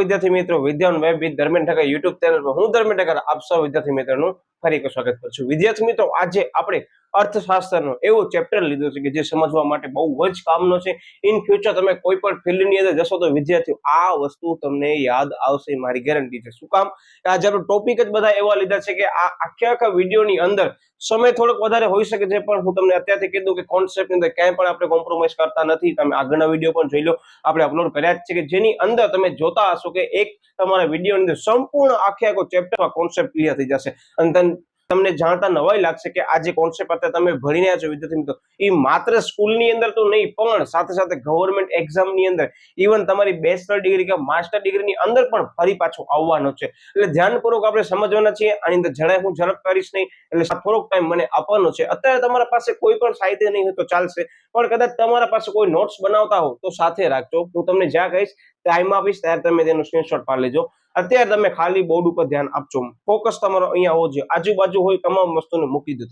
વિદ્યાર્થી મિત્રો, Vidyan web with Dharmendra Thakkar YouTube channel પર હું ધર્મેન્દ્ર ઠક્કર આપ સૌ વિદ્યાર્થી મિત્રોનું ફરી એક સ્વાગત કરું છું। વિદ્યાર્થી મિત્રો, આજે આપણે અર્થશાસ્ત્રનો એવો ચેપ્ટર લીધો છે કે જે સમજવા માટે બહુ જ કામનો છે। ઇન ફ્યુચર તમે કોઈ પણ ફિલ્ડની અંદર જશો તો વિદ્યાર્થીઓ આ વસ્તુ તમને યાદ આવશે, મારી ગેરંટી છે। શું કામ? આજે આપણો ટોપિક જ બધા એવા લીધા છે કે આ આખા વિડીયોની અંદર સમય થોડોક વધારે હોઈ શકે છે, પણ હું તમને અત્યારથી કહી દઉં કે કોન્સેપ્ટની અંદર ક્યાંય પણ આપણે કોમ્પ્રોમાઇઝ કરતા નથી। તમે આગળના વિડીયો પણ જોઈ લો, આપણે અપલોડ કર્યા જ છે કે જેની અંદર તમે જોતા હશો કે એક તમારા વિડીયોની અંદર સંપૂર્ણ આખો ચેપ્ટરમાં કોન્સેપ્ટ ક્લિયર થઈ જશે અને તમને જાણતા નવાઈ લાગશે કે આ જે કોન્સેપ્ટ અત્યારે તમે ભણી રહ્યા છો વિદ્યાર્થી મિત્રો, એ માત્ર સ્કૂલની અંદર તો નહીં પણ સાથે સાથે ગવર્મેન્ટ એક્ઝામની અંદર, ઇવન તમારી બેચલર ડિગ્રી કે માસ્ટર ડિગ્રીની અંદર પણ ફરી પાછો આવવાનો છે। એટલે ધ્યાનપૂર્વક આપણે સમજવાના છીએ। આની અંદર જરાય હું ઝડપ કરીશ નહીં, એટલે થોડોક ટાઈમ મને આપવાનો છે। અત્યારે તમારા પાસે કોઈ પણ સાહિત્ય નહીં હોય તો ચાલશે, પણ કદાચ તમારા પાસે કોઈ નોટ્સ બનાવતા હો તો સાથે રાખજો। હું તમને જ્યાં કહીશ ટાઈમ આપીશ ત્યારે તમે તેનો સ્ક્રીનશોટ પાડી લેજો। અત્યારે તમે ખાલી બોર્ડ ઉપર ધ્યાન આપજો, ફોકસ તમારો અહીંયા હોવો જોઈએ, આજુબાજુ હોય તમામ વસ્તુને મૂકી દો।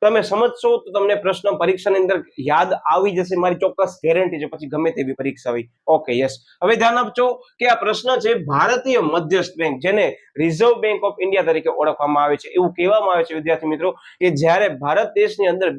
તમે સમજશો તો તમને પ્રશ્ન પરીક્ષાની અંદર યાદ આવી જશે, મારી ચોક્કસ ગેરંટી છે, પછી ગમે તેવી પરીક્ષા હોય। Okay, yes. હવે ધ્યાન આપજો કે આ પ્રશ્ન છે ભારતીય મધ્યસ્થ બેંક, જેને રિઝર્વ બેંક ઓફ ઇન્ડિયા તરીકે ઓળખવામાં આવે છે। એવું કહેવામાં આવે છે વિદ્યાર્થી મિત્રો કે જ્યારે ભારત દેશની અંદર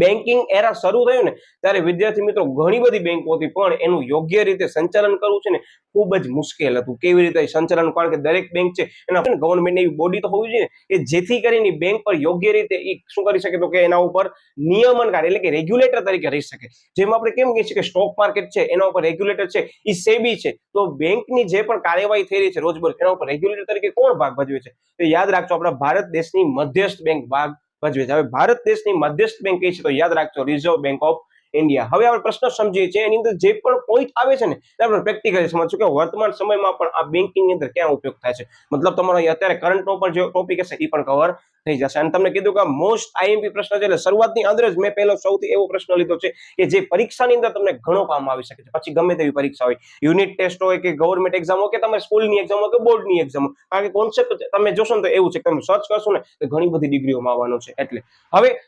બેન્કિંગ એરા શરૂ થયું ને ત્યારે વિદ્યાર્થી મિત્રો ઘણી બધી બેંકો હતી, પણ એનું યોગ્ય રીતે સંચાલન કરવું છે ને ખૂબ જ મુશ્કેલ હતું। કેવી રીતે સંચાલન? કારણ કે દરેક બેંક છે એના ગવર્મેન્ટની એવી બોડી તો હોવી જોઈએ કે જેથી કરીને બેંક પર યોગ્ય રીતે એ શું કરી શકે, તો કે એના ઉપર નિયમનકાર એટલે કે રેગ્યુલેટર તરીકે રહી શકે। જેમ આપણે કેમ કહીએ છીએ કે સ્ટોક માર્કેટ છે એના ઉપર રેગ્યુલેટર છે, એ સેબી છે, તો બેંકની જે પણ કાર્યવાહી થઈ રહી છે રોજબરોજ એના ઉપર રેગ્યુલેટર તરીકે કોણ ભાગ ભજવે છે? તો યાદ રાખજો, આપણા ભારત દેશની મધ્યસ્થ બેંક ભાગ ભજવે છે। હવે ભારત દેશની મધ્યસ્થ બેંક કઈ છે તો યાદ રાખજો રિઝર્વ બેંક ઓફ ઇન્ડિયા। હવે આપણે પ્રશ્ન સમજીએ છીએ, એની અંદર જે પણ પોઈન્ટ આવે છે ને આપણે પ્રેક્ટિકલી સમજશું કે વર્તમાન સમયમાં પણ આ બેંકિંગની અંદર ક્યાં ઉપયોગ થાય છે। મતલબ તમારો અત્યારે કરંટનો પણ જે ટોપિક હશે એ પણ કવર થઈ જશે। અને તમને કીધું કે મોસ્ટ આઈએમપી પ્રશ્ન છે, એટલે શરૂઆતની અંદર જ મેં પહેલો સૌથી એવો પ્રશ્ન લીધો છે કે જે પરીક્ષાની અંદર તમને ઘણો કામ આવી શકે છે, પછી ગમે તેવી પરીક્ષા હોય, યુનિટ ટેસ્ટ હોય કે ગવર્મેન્ટ એક્ઝામ હોય કે તમે સ્કૂલની એક્ઝામ હોય કે બોર્ડની એક્ઝામ હોય, કારણ કે કોન્સેપ્ટ તમે જોશો ને તો એવું છે કે તમે સર્ચ કરશો ને તો ઘણી બધી ડિગ્રીઓમાં આવવાનો છે। એટલે હવે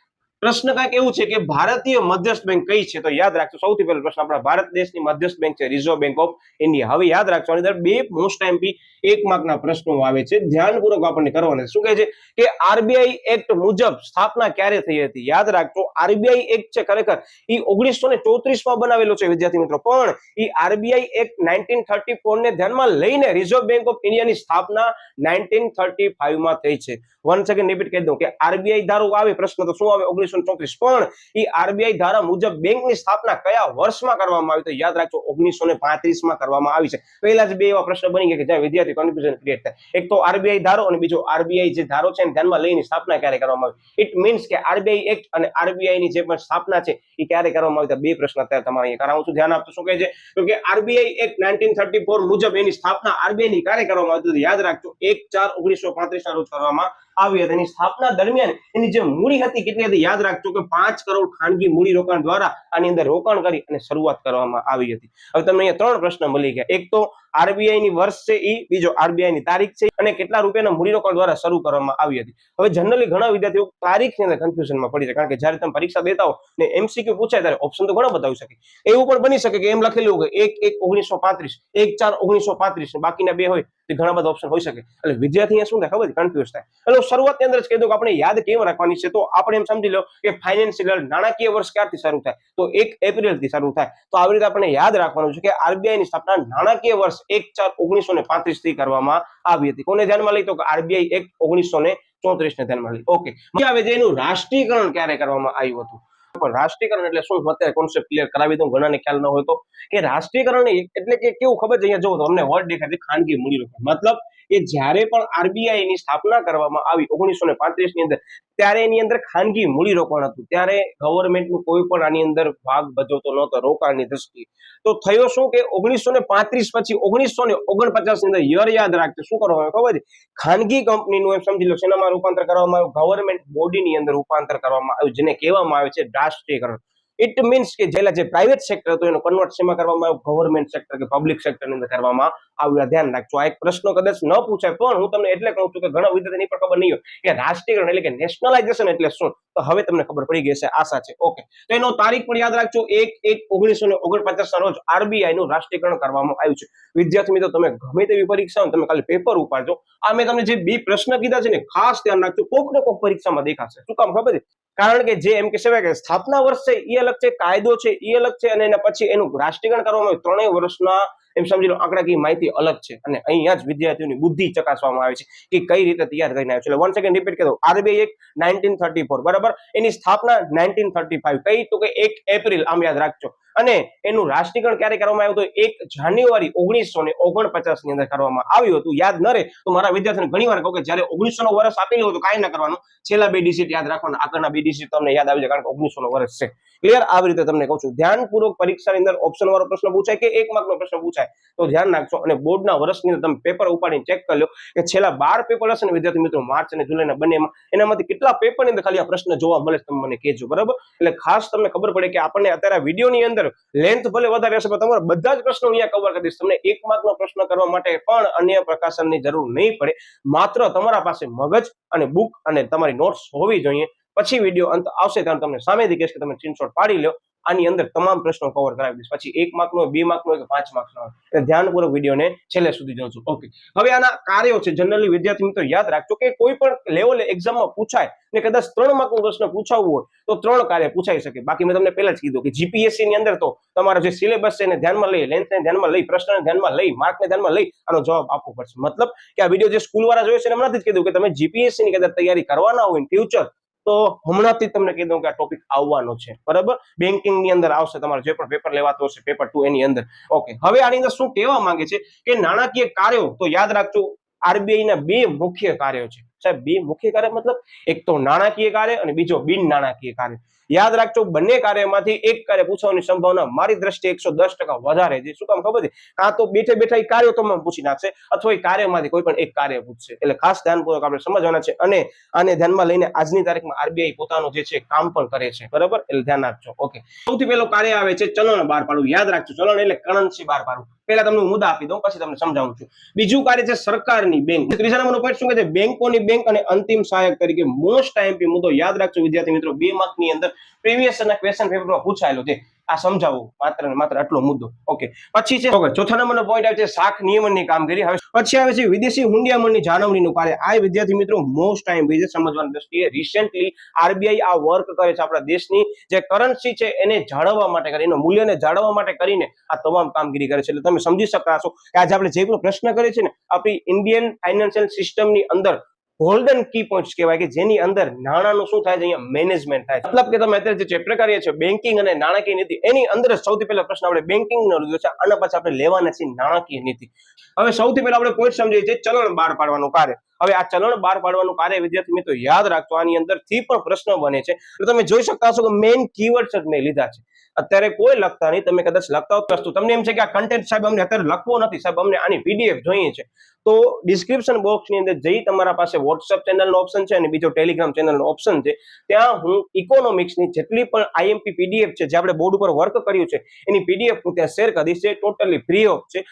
પ્રશ્ન કાંઈક એવું છે કે ભારતીય મધ્યસ્થ બેંક કઈ છે? તો યાદ રાખજો સૌથી પહેલો પ્રશ્ન આપણા ભારત દેશની મધ્યસ્થ બેંક છે રિઝર્વ બેંક ઓફ ઇન્ડિયા। હવે યાદ રાખજો આની અંદર બે મોસ્ટ આઈએમપી 1 માર્કના પ્રશ્નો આવે છે, ધ્યાનપૂર્વક આપણને કરવાના। શું કહે છે કે આરબીઆઈ એક્ટ મુજબ સ્થાપના ક્યારે થઈ હતી? યાદ રાખજો આરબીઆઈ એક્ટ છે ખરેખર એ 1934 માં બનાવેલો છે વિદ્યાર્થી મિત્રો, પણ એ આરબીઆઈ એક્ટ 1934 ને ધ્યાનમાં લઈને રિઝર્વ બેંક ઓફ ઇન્ડિયાની સ્થાપના 1935 માં થઈ છે। વન સેકન્ડ રિપીટ કરી દઉં કે આરબીઆઈ ધારો આવે પ્રશ્ન તો શું આવે 1934, પણ એ આરબીઆઈ ધારા મુજબ બેંકની સ્થાપના કયા વર્ષમાં કરવામાં આવી? તો યાદ રાખજો 1935 માં કરવામાં આવી છે। પહેલા જ બે એવા પ્રશ્ન બની ગયા કે જ્યાં વિદ્યાર્થી કન્ફ્યુઝન ક્રિએટ થાય, એક તો આરબીઆઈ ધારો અને બીજો આરબીઆઈ જે ધારો છે એને ધ્યાનમાં લઈને સ્થાપના ક્યારે કરવામાં આવી। ઇટ મીન્સ કે આરબીઆઈ એક્ટ અને આરબીઆઈ ની જે પણ સ્થાપના છે એ ક્યારે કરવામાં આવી? બે પ્રશ્ન અત્યારે તમારે અહીંયા કરાવું છું, ધ્યાન આપજો। શું કહે છે તો કે આરબીઆઈ એક્ટ 1934 મુજબ એની સ્થાપના આરબીઆઈ ની ક્યારે કરવામાં આવી? તો યાદ રાખજો 1/4/1935 ના રોજ કરવામાં આવી હતી। એની સ્થાપના દરમિયાન એની જે મૂડી હતી કેટલી હતી? યાદ રાખજો કે 5 કરોડ ખાનગી મૂડી રોકાણ દ્વારા આની અંદર રોકાણ કરી અને શરૂઆત કરવામાં આવી હતી। હવે તમને અહીંયા ત્રણ પ્રશ્ન મળી ગયા, એક તો આરબીઆઈ ની વર્ષ છે ઈ, બીજો આરબીઆઈ ની તારીખ છે અને કેટલા રૂપિયાના મૂડી રોકાણ દ્વારા શરૂ કરવામાં આવી હતી। હવે જનરલી ઘણા વિદ્યાર્થીઓ તારીખની અંદર કન્ફ્યુઝનમાં પડી જાય, કારણ કે જ્યારે તમે પરીક્ષા દેતા હો ને એમસીક્યુ પૂછાય ત્યારે ઓપ્શન તો ઘણા બધા આવી શકે। એવું પણ બની શકે કે એમ લખેલું હોય 1/1/1935, 1/4/1935, બાકીના બે હોય તો ઘણા બધા ઓપ્શન હોઈ શકે। એટલે વિદ્યાર્થી શું થાય ખબર છે? કન્ફ્યુઝ થાય। એટલે શરૂઆતની અંદર જ કહી દઉં કે આપણે યાદ કેમ રાખવાની છે, તો આપણે એમ સમજી લો કે ફાઇનાન્શિયલ નાણાકીય વર્ષ ક્યારથી શરૂ થાય? તો 1 એપ્રિલ થી શરૂ થાય। તો આવી રીતે આપણે યાદ રાખવાનું છે કે આરબીઆઈ ની સ્થાપના નાણાકીય વર્ષ 1/4/1935 થી કરવામાં આવી હતી। કોને ધ્યાનમાં લઈ? તો કે આરબીઆઈ એક્ટ 1934 ને ધ્યાનમાં લઈ। ઓકે, હવે જે એનું રાષ્ટ્રીયકરણ ક્યારે કરવામાં આવ્યું હતું? પણ રાષ્ટ્રીયકરણ એટલે શું? અત્યારે કોન્સેપ્ટ ક્લિયર કરાવી દઉં, ઘણાને ખ્યાલ ન હોય તો કે રાષ્ટ્રીયકરણ એટલે કે કેવું ખબર છે? અહીંયા જો તમને વર્ડ દેખાય છે ખાનગી મૂડી રોકાણ, મતલબ કે જ્યારે પણ આરબીઆઈ ની સ્થાપના કરવામાં આવી 1935 ની અંદર, ત્યારે એની અંદર ખાનગી મૂડી રોકાણ હતું, ત્યારે ગવર્મેન્ટનું કોઈ પણ આની અંદર ભાગ ભજવતો નહોતો રોકાણની દ્રષ્ટિએ। તો થયો શું કે 1935 પછી 1949 ની અંદર યર યાદ રાખજો શું કરવામાં આવ્યું ખબર છે? ખાનગી કંપનીનું એમ સમજી લો શેનામાં રૂપાંતર કરવામાં આવ્યું? ગવર્મેન્ટ બોડીની અંદર રૂપાંતર કરવામાં આવ્યું, જેને કહેવામાં આવે છે રાષ્ટ્રીયકરણ। ઇટ મીન્સ કે જે પ્રાઇવેટ સેક્ટર હતું એનું કન્વર્ટ શેમાં કરવામાં આવ્યું, ગવર્મેન્ટ સેક્ટર કે પબ્લિક સેક્ટરની અંદર કરવામાં આવ્યું. ધ્યાન રાખજો. આ એક પ્રશ્ન કદાચ ન પૂછાય, પણ હું તમને એટલે કહું છું કે ઘણા વિદ્યાર્થીની પણ ખબર નહીં હોય કે રાષ્ટ્રીયકરણ એટલે કે નેશનલાઇઝેશન એટલે શું. તો હવે તમને ખબર પડી ગઈ છે, આશા છે. ઓકે, તો એનો તારીખ પણ યાદ રાખજો, 1/1/1949 ના રોજ આરબીઆઈ નું રાષ્ટ્રીયકરણ કરવામાં આવ્યું છે. વિદ્યાર્થી મિત્રો, તમે ગમે તેવી પરીક્ષા હોય તમે ખાલી પેપર ઉપાડજો. આ મેં તમને જે 2 પ્રશ્ન કીધા છે ને, ખાસ ધ્યાન રાખજો, કોક ને કોક પરીક્ષામાં દેખાશે. શું કામ ખબર છે? કારણ કે જે એમ કે છે કે સ્થાપના વર્ષ છે એ અલગ છે, કાયદો છે એ અલગ છે, અને એના પછી એનું રાષ્ટ્રીયકરણ કરવામાં આવ્યું 3 વર્ષના એમ સમજી લો આંકડાકીય માહિતી અલગ છે. અને અહીંયા જ વિદ્યાર્થીઓની બુદ્ધિ ચકાસવામાં આવે છે કે કઈ રીતે તૈયાર કરીને આવ્યું છે. એટલે વન સેકન્ડ રિપીટ કરો. આરબીઆઈ એક 1934, બરાબર. એની સ્થાપના 1935, કઈ તો કે 1 એપ્રિલ, આમ યાદ રાખજો. અને એનું રાષ્ટ્રીયકરણ ક્યારે કરવામાં આવ્યું હતું? 1 જાન્યુઆરી 1949 ની અંદર કરવામાં આવ્યું હતું. યાદ ન રહે તો મારા વિદ્યાર્થીઓને ઘણી વાર કહું કે જ્યારે 1900 નો વર્ષ આપેલું હતું કાંઈ ના કરવાનું, છેલ્લા 2 ડિજિટ યાદ રાખવાના, આગળના 2 ડિજિટ તમને યાદ આવી જાય કારણ કે 1900 નો વર્ષ છે. ક્લિયર? આવી રીતે તમને કહું છું. ધ્યાનપૂર્વક પરીક્ષાની અંદર ઓપ્શન વાળો પ્રશ્ન પૂછાય કે 1 માર્કનો પ્રશ્ન પૂછાય તો ધ્યાન રાખજો. અને બોર્ડના વર્ષની અંદર તમે પેપર ઉપાડીને ચેક કરી લો કે છેલ્લા 12 પેપર હશે ને વિદ્યાર્થી મિત્રો, માર્ચ અને જુલાઈના બંનેમાં, એનામાંથી કેટલા પેપરની અંદર ખાલી આ પ્રશ્ન જોવા મળે છે તમે મને કહેજો, બરાબર. એટલે ખાસ તમને ખબર પડે કે આપણને અત્યારે આ વિડીયોની અંદર લેન્થ ભલે વધારે હશે પણ તમારા બધા જ પ્રશ્નો અહીંયા કવર કરી દઈશ. તમને 1 માર્કનો પ્રશ્ન કરવા માટે પણ અન્ય પ્રકાશનની જરૂર નહીં પડે. માત્ર તમારા પાસે મગજ અને બુક અને તમારી નોટ્સ હોવી જોઈએ. પછી વિડીયો અંત આવશે ત્યારે તમને સામેથી કહેશ કે તમે સ્ક્રીનશોટ પાડી લો, આની અંદર તમામ પ્રશ્નો કવર કરાવી દઈશ. પછી 1 માર્કનો, 2 માર્કનો કે 5 માર્કનો, એટલે ધ્યાનપૂર્વક વિડીયોને છેલ્લે સુધી જોજો. ઓકે, હવે આના કાર્યો છે. જનરલી વિદ્યાર્થી મિત્રો યાદ રાખજો કે કોઈ પણ લેવલે એક્ઝામમાં પૂછાય ને કદાચ 3 માર્કનો પ્રશ્ન પૂછાવવું હોય તો 3 કાર્ય પૂછાઈ શકે. બાકી મેં તમને પહેલા જ કીધું કે જીપીએસસી ની અંદર તો તમારો જે સિલેબસ છે એને ધ્યાનમાં લઈ, લેન્થને ધ્યાનમાં લઈ, પ્રશ્નને ધ્યાનમાં લઈ, માર્કને ધ્યાનમાં લઈ આનો જવાબ આપવો પડશે. મતલબ કે આ વિડીયો જે સ્કૂલ વાળા જોયો છે એમને નથી જ કીધું કે તમે જીપીએસસી ની કદાચ તૈયારી કરવાના હોય ઇન ફ્યુચર તો હમણાંથી તમને કહી દઉં કે આ ટોપિક આવવાનો છે, બરાબર. બેન્કિંગ ની અંદર આવશે, તમારે જે પણ પેપર લેવાતો હશે પેપર 2 એની અંદર. ઓકે, હવે આની અંદર શું કહેવા માંગે છે કે નાણાકીય કાર્યો, તો યાદ રાખજો આરબીઆઈ ના 2 મુખ્ય કાર્યો છે. સાહેબ 2 મુખ્ય કાર્ય મતલબ એક તો નાણાકીય કાર્ય અને બીજો બિન નાણાકીય કાર્ય. યાદ રાખજો બંને કાર્યમાંથી એક કાર્ય પૂછવાની સંભાવના મારી દ્રષ્ટિએ 110% વધારે છે. શું કામ ખબર છે? કાં તો બેઠે બેઠા એ કાર્યો તમામ પૂછી નાખશે અથવા એ કાર્યમાંથી કોઈ પણ એક કાર્ય પૂછશે. એટલે ખાસ ધ્યાનપૂર્વક આપણે સમજવાના છે અને આને ધ્યાનમાં લઈને આજની તારીખમાં આરબીઆઈ પોતાનું જે છે કામ પણ કરે છે, બરાબર. એટલે ધ્યાન રાખજો. ઓકે, સૌથી પહેલો કાર્ય આવે છે ચલણ બહાર પાડવું. યાદ રાખજો, ચલણ એટલે કરન્સી બહાર પાડવું. પહેલા તમને મુદ્દા આપી દઉં પછી તમને સમજાવું છું. બીજું કાર્ય છે સરકારની બેંક. ત્રીજા નંબરનો પોઈન્ટ શું કહે છે? બેંકોની બેંક અને અંતિમ સહાયક તરીકે. મોસ્ટ આઈએમપી મુદ્દો યાદ રાખજો વિદ્યાર્થી મિત્રો, 2 માર્કની અંદર પ્રીવિયસ ના ક્વેશ્ચન પેપરમાં પૂછાયેલો છે. આ સમજાવું માત્ર ને માત્ર આટલો મુદ્દો. ઓકે, પછી છે ચોથા નંબરનો પોઈન્ટ આવે છે શાખ નિયમનની કામગીરી. હવે પછી આવે છે વિદેશી હુંડિયામણની જાળવણીનું કાર્ય. આ વિદ્યાર્થી મિત્રો મોસ્ટ ટાઈમ વિશે સમજવાની દ્રષ્ટિએ રિસેન્ટલી આરબીઆઈ આ વર્ક કરે છે આપણા દેશની જે કરન્સી છે એને જાળવવા માટે કરીને, એનું મૂલ્યને જાળવવા માટે કરીને આ તમામ કામગીરી કરે છે. એટલે તમે સમજી શકતા છો કે આજે આપણે જે પણ પ્રશ્ન કરીએ છીએ ને આપણી ઇન્ડિયન ફાઇનાન્શિયલ સિસ્ટમની અંદર ગોલ્ડન કી પોઈન્ટ્સ કહેવાય કે જેની અંદર નાણાંનું શું થાય છે? અહીંયા મેનેજમેન્ટ થાય છે. મતલબ કે તમે અત્યારે જે ચેપ્ટર કરીએ છીએ બેન્કિંગ અને નાણાકીય નીતિ, એની અંદર સૌથી પહેલા પ્રશ્ન આપણે બેન્કિંગ નો લીધો છે અને પછી આપણે લેવાના છે નાણાકીય નીતિ. હવે સૌથી પહેલા આપણે પોઈન્ટ સમજીએ છીએ ચલણ બહાર પાડવાનું કાર્ય. હવે આ ચલણ બહાર પાડવાનું કાર્ય વિદ્યાર્થી મિત્રો યાદ રાખજો, આની અંદરથી પણ પ્રશ્ન બને છે. એટલે તમે જોઈ શકતા હશો કે મેઇન કીવર્ડ્સ જ મેં લીધા છે. અત્યારે કોઈ લખતા નહીં, તમે કદાચ લખતા હો તો તમને એમ છે કે આ કન્ટેન્ટ સાહેબ અમને અત્યારે લખવો નથી, સાહેબ અમને આની પીડીએફ જોઈએ છે. તો ડિસ્ક્રિપ્શન બોક્સની અંદર જઈ તમારા પાસે વોટ્સએપ ચેનલનો ઓપ્શન છે અને બીજો ટેલિગ્રામ ચેનલનો ઓપ્શન છે. ત્યાં હું ઇકોનોમિક્સની જેટલી પણ આઈએમપી પીડીએફ છે જે આપણે બોર્ડ ઉપર વર્ક કર્યું છે એની પીડીએફ હું ત્યાં શેર કરી દઈશ. ટોટલી ફ્રી ઓફ છે.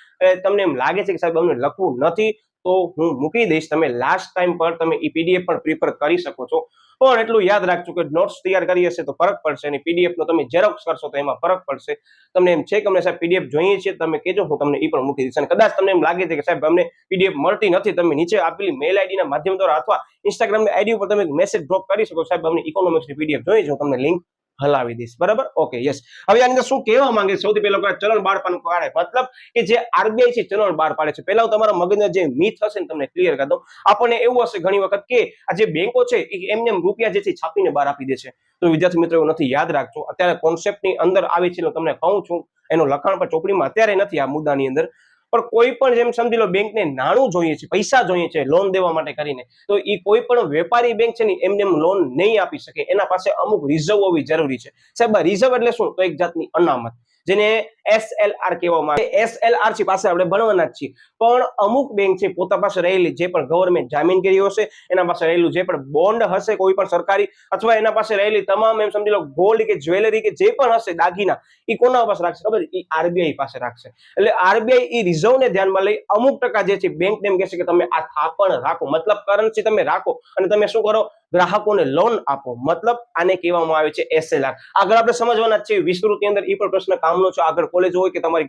તમને એમ લાગે છે કે સાહેબ અમને લખવું નથી તો હું મૂકી દઈશ, તમે લાસ્ટ ટાઈમ પર તમે એ પીડીએફ પણ પ્રિફર કરી શકો છો. પણ એટલું યાદ રાખજો કે નોટ્સ તૈયાર કરી હશે તો ફરક પડશે અને પીડીએફ નો તમે ઝેરોક્સ કરશો તો એમાં ફરક પડશે. તમને એમ છે કે અમને સાહેબ પીડીએફ જોઈએ છે તમે કહેજો, હું તમને એ પણ મૂકી દઈશ. અને કદાચ તમને એમ લાગે છે કે સાહેબ અમને પીડીએફ મળતી નથી, તમે નીચે આપેલી મેલ આઈડી ના માધ્યમ દ્વારા અથવા ઇન્સ્ટાગ્રામ આઈડી ઉપર તમે મેસેજ ડ્રોપ કરી શકો, સાહેબ અમને ઇકોનોમિક્સની પીડીએફ જોઈએ છે, હું તમને લિંક હલાવી દઈશ, બરાબર. Okay, yes. હવે આની અંદર શું કહેવા માંગે? સૌથી પહેલા ચલણ બહાર પાડવાનું કાર્ય, મતલબ કે જે આરબીઆઈ છે ચલણ બહાર પાડે છે. પહેલા તમારા મગજના જે મિથ હશે ને તમને ક્લિયર કરી દઉં. આપણને એવું હશે ઘણી વખત કે આ જે બેંકો છે એમને રૂપિયા જે છે છાપીને બહાર આપી દે છે. તો વિદ્યાર્થી મિત્રો એવું નથી, યાદ રાખજો. અત્યારે કોન્સેપ્ટની અંદર આવી છે તમને કહું છું, એનું લખાણ પણ ચોપડીમાં અત્યારે નથી આ મુદ્દાની અંદર. પણ કોઈ પણ જેમ સમજી લો બેંકને નાણું જોઈએ છે, પૈસા જોઈએ છે લોન દેવા માટે કરીને, તો એ કોઈ પણ વેપારી બેંક છે ને એમને લોન નહીં આપી શકે. એના પાસે અમુક રિઝર્વ હોવી જરૂરી છે. સાહેબ રિઝર્વ એટલે શું? તો એક જાતની અનામત. જેને SLR કહેવામાં આવે. SLR છે પાસે આપણે ભણવાના જ છીએ, પણ અમુક બેંક છે પોતા પાસે રહેલી જે પણ ગવર્મેન્ટ જામીનગીરી હશે, એના પાસે રહેલું જે પણ બોન્ડ હશે કોઈ પણ સરકારી, અથવા એના પાસે રહેલી તમામ એમ સમજી લો ગોલ્ડ કે જ્વેલરી કે જે પણ હશે દાગીના, એ કોના પાસે રાખશે ખબર? એ RBI પાસે રાખશે. એટલે RBI એ રિઝર્વ ને ધ્યાનમાં લઈ અમુક ટકા જે છે બેંક એમ કહેશે કે તમે આ થાપણ રાખો, મતલબ કરન્સી તમે રાખો અને તમે શું કરો? ગ્રાહકોને લોન આપો. મતલબ આને કહેવામાં આવે છે SLR. આગળ આપણે સમજવાના જ છે વિસ્તૃતની અંદર, એ પણ પ્રશ્ન કામનો છે, આગળ કોલેજ હોય કે તમારી